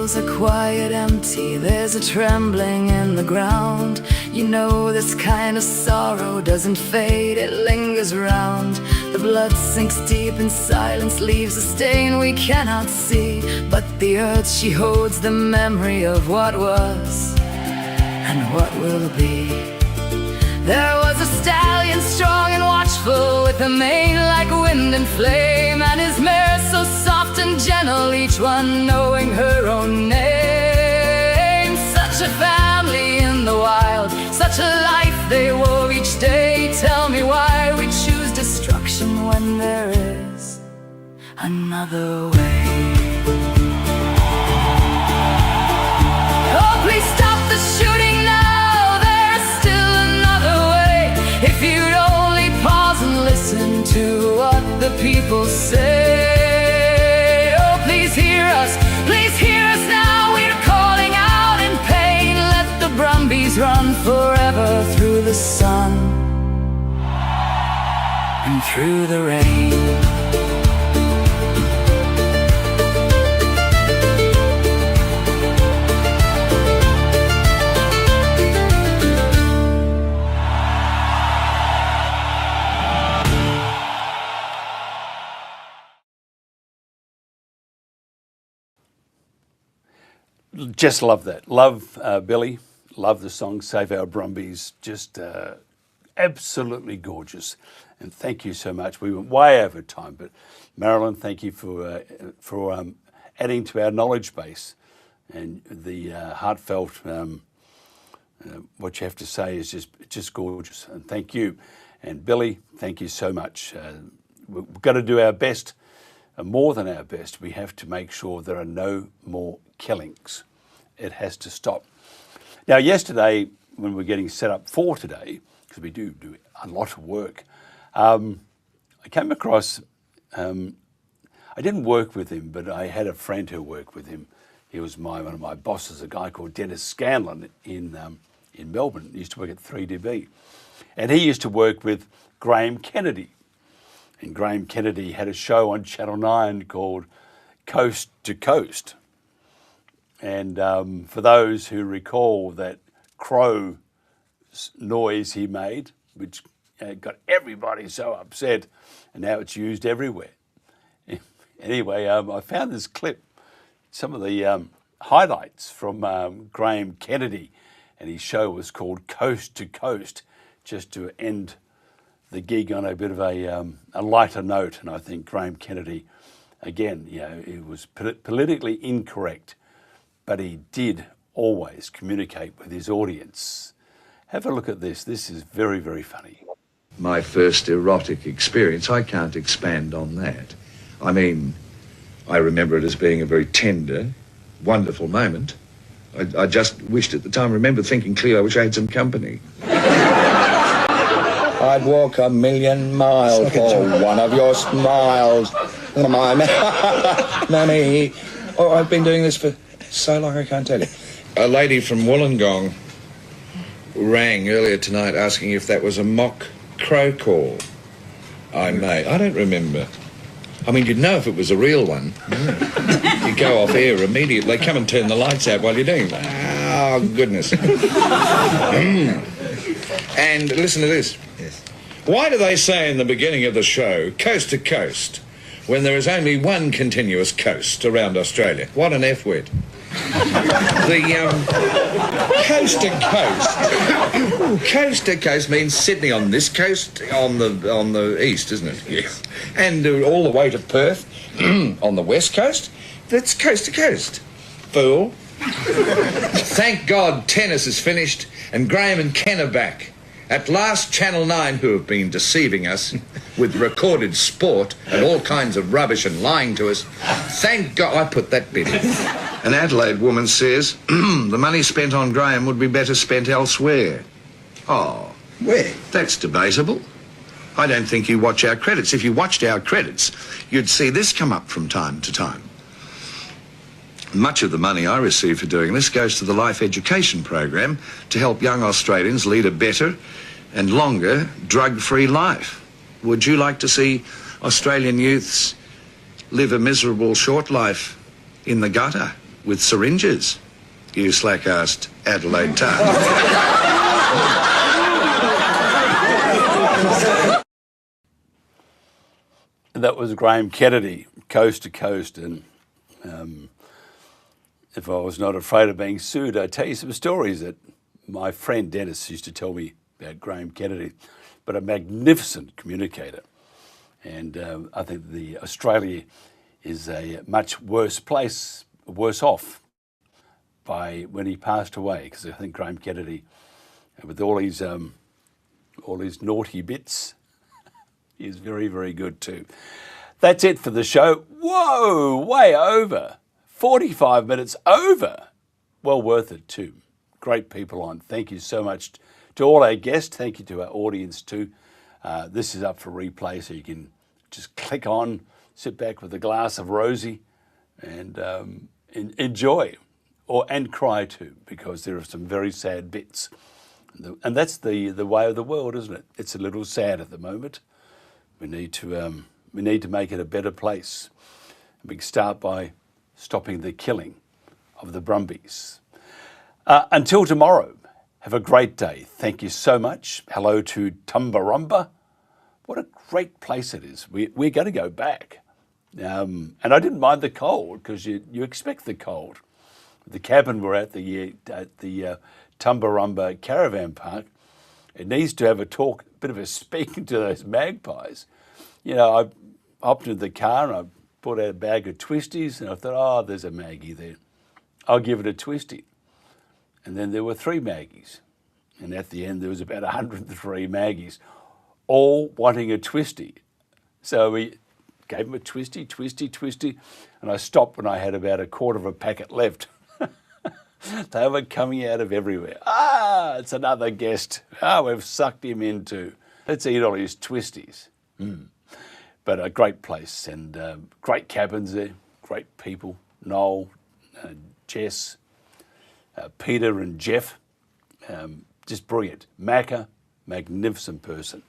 hills are quiet, empty. There's a trembling in the ground. You know this kind of sorrow doesn't fade, it lingers round. The blood sinks deep in silence, leaves a stain we cannot see. But the earth, she holds the memory of what was and what will be. There was a stallion strong and watchful, with a mane like wind and flame, and his mare so soft and gentle, each one knowing her own name. Such a family in the wild, such a life they wove each day. Tell me why we choose destruction when there is another way. Oh, please stop the shooting now, there's still another way. If you'd only pause and listen to what the people say. Oh, please hear us now, we're calling out in pain. Let the Brumbies run forever through the sun and through the rain. Just love that. Love Billy. Love the song Save Our Brumbies. Just absolutely gorgeous. And thank you so much. We went way over time, but Marilyn, thank you for adding to our knowledge base. And the heartfelt, what you have to say is just gorgeous. And thank you. And Billy, thank you so much. We've got to do our best, more than our best. We have to make sure there are no more killings. It has to stop. Now, yesterday, when we were getting set up for today, because we do a lot of work, I came across, I didn't work with him, but I had a friend who worked with him. He was one of my bosses, a guy called Dennis Scanlon in Melbourne. He used to work at 3DB. And he used to work with Graham Kennedy. And Graham Kennedy had a show on Channel 9 called Coast to Coast. And for those who recall that crow noise he made, which got everybody so upset, and now it's used everywhere. Anyway, I found this clip, some of the highlights from Graham Kennedy, and his show was called Coast to Coast, just to end the gig on a bit of a lighter note. And I think Graham Kennedy, again, it was politically incorrect, but he did always communicate with his audience. Have a look at this. This is very, very funny. My first erotic experience, I can't expand on that. I mean, I remember it as being a very tender, wonderful moment. I just wished at the time, I remember thinking, Cleo, I wish I had some company. I'd walk 1,000,000 miles for one of your smiles. Mammy. Oh, I've been doing this for so long I can't tell you. A lady from Wollongong rang earlier tonight asking if that was a mock crow call I made. I don't remember. I mean, you'd know if it was a real one. You go off air immediately. They come and turn the lights out while you're doing it. Oh, goodness. And listen to this. Yes. Why do they say in the beginning of the show, coast to coast, when there is only one continuous coast around Australia? What an F word. The coast to coast. Coast to coast means Sydney on this coast, on the east, isn't it? Yes. And all the way to Perth on the west coast. That's coast to coast. Fool. Thank God tennis is finished and Graham and Ken are back. At last, Channel 9, who have been deceiving us with recorded sport and all kinds of rubbish and lying to us, thank God I put that bit in. An Adelaide woman says, the money spent on Graham would be better spent elsewhere. Oh, where? That's debatable. I don't think you watch our credits. If you watched our credits, you'd see this come up from time to time. Much of the money I receive for doing this goes to the Life Education Program to help young Australians lead a better and longer drug-free life. Would you like to see Australian youths live a miserable short life in the gutter? with syringes? You slack-assed Adelaide tart. That was Graham Kennedy, Coast to Coast. And if I was not afraid of being sued, I'd tell you some stories that my friend Dennis used to tell me about Graham Kennedy, but a magnificent communicator. And I think Australia is a much worse place, worse off by when he passed away, because I think Graham Kennedy, with all his naughty bits, is very, very good too. That's it for the show. Whoa, way over. 45 minutes over. Well worth it too. Great people on. Thank you so much to all our guests. Thank you to our audience too. This is up for replay, so you can just click on, sit back with a glass of rosé and enjoy, and cry too, because there are some very sad bits. And that's the way of the world, isn't it? It's a little sad at the moment. We need to make it a better place. We can start by stopping the killing of the Brumbies. Until tomorrow, have a great day. Thank you so much. Hello to Tumbarumba. What a great place it is. We're going to go back. And I didn't mind the cold, because you expect the cold. The cabin we're at the Tumbarumba Caravan Park, it needs to have a bit of a speaking to those magpies. You know, I hopped into the car and I brought out a bag of twisties, and I thought, oh, there's a Maggie there. I'll give it a twisty. And then there were 3 Maggies. And at the end, there was about 103 Maggies, all wanting a twisty. So we gave them a twisty, and I stopped when I had about a quarter of a packet left. They were coming out of everywhere. It's another guest. We've sucked him in too. Let's eat all his twisties. But a great place, and great cabins there, great people. Noel, Jess, Peter and Jeff, just brilliant. Macca, magnificent person.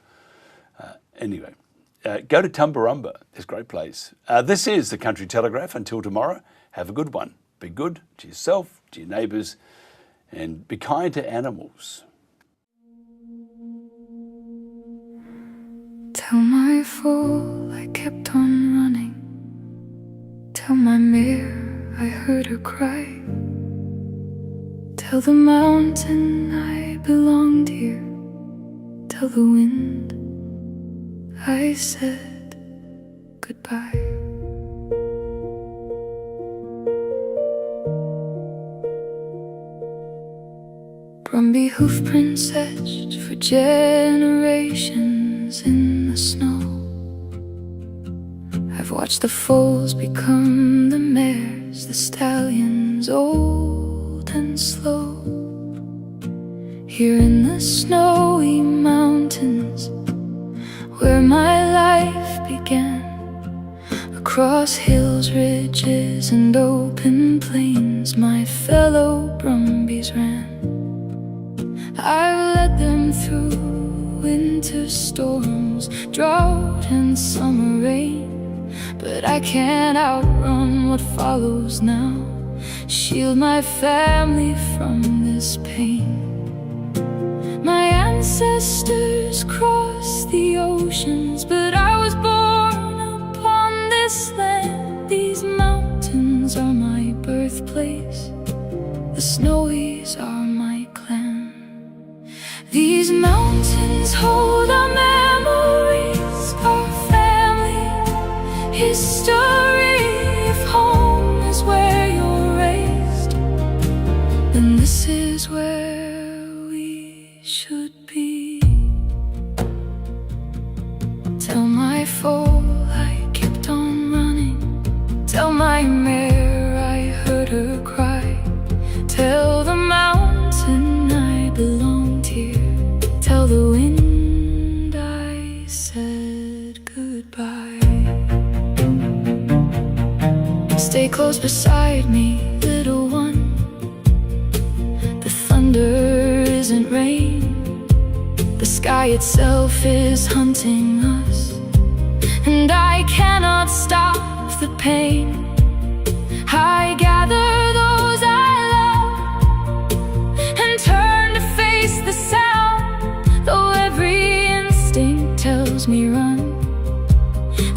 Anyway, go to Tumbarumba. It's a great place. This is the Country Telegraph. Until tomorrow, have a good one. Be good to yourself, to your neighbours, and be kind to animals. Tell my fool I kept on running. Tell my mare I heard her cry. Tell the mountain I belonged here. Tell the wind I said goodbye. Brumby hoofprints etched for generations in the snow. I've watched the foals become the mares, the stallions old and slow. Here in the snowy mountains, where my life began, across hills, ridges, and open plains, my fellow Brumbies ran. I've led them through winter storms, drought and summer rain, but I can't outrun what follows now. Shield my family from this pain. My ancestors crossed the oceans, but I was born upon this land. These mountains are my birthplace, the Snowies are my clan. These mountains hold our memories, our family history. If home is where you're raised, then this is where we should be. Tell my foal I kept on running. Tell my mare I heard her cry. Tell the mountain I belonged here. Tell the wind I said goodbye. Stay close beside me, little one. The thunder isn't rain. The sky itself is hunting us, and I cannot stop the pain. I gather the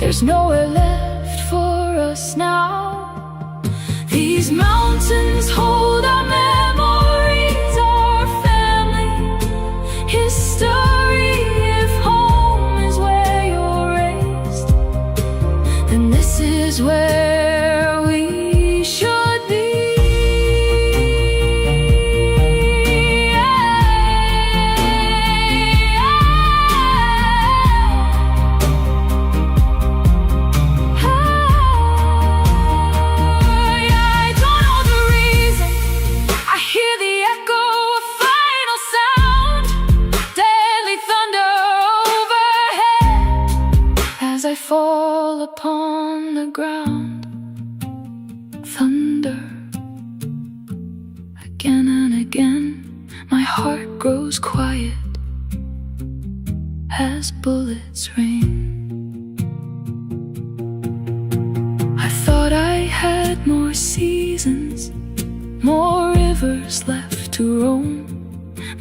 There's nowhere left for us now. These mountains hold our memories, our family history. If home is where you're raised, then this is where we should be. As I fall upon the ground, thunder again and again. My heart grows quiet as bullets rain. I thought I had more seasons, more rivers left to roam,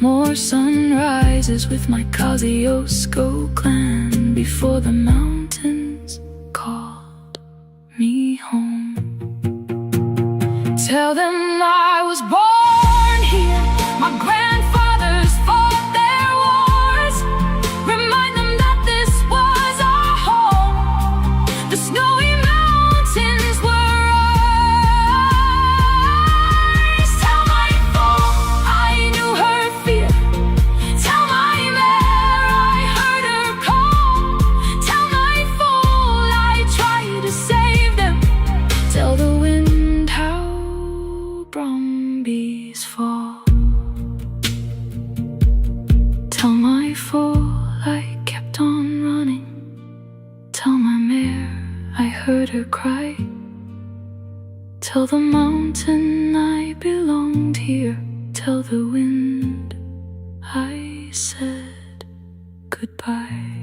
more sunrises with my Kosciuszko clan before the mountains called me home. Tell them I was born here, my grandfathers fought their wars. Remind them that this was our home. The snowy mountains were ours. Tell my fool I knew her fear. Tell my mare I heard her call. Tell my fool I tried to save them. Tell the wind how brumbies fall. Tell my fool I kept on running. Tell my mare I heard her cry. Tell the mountain I belonged here. Tell the wind I said goodbye.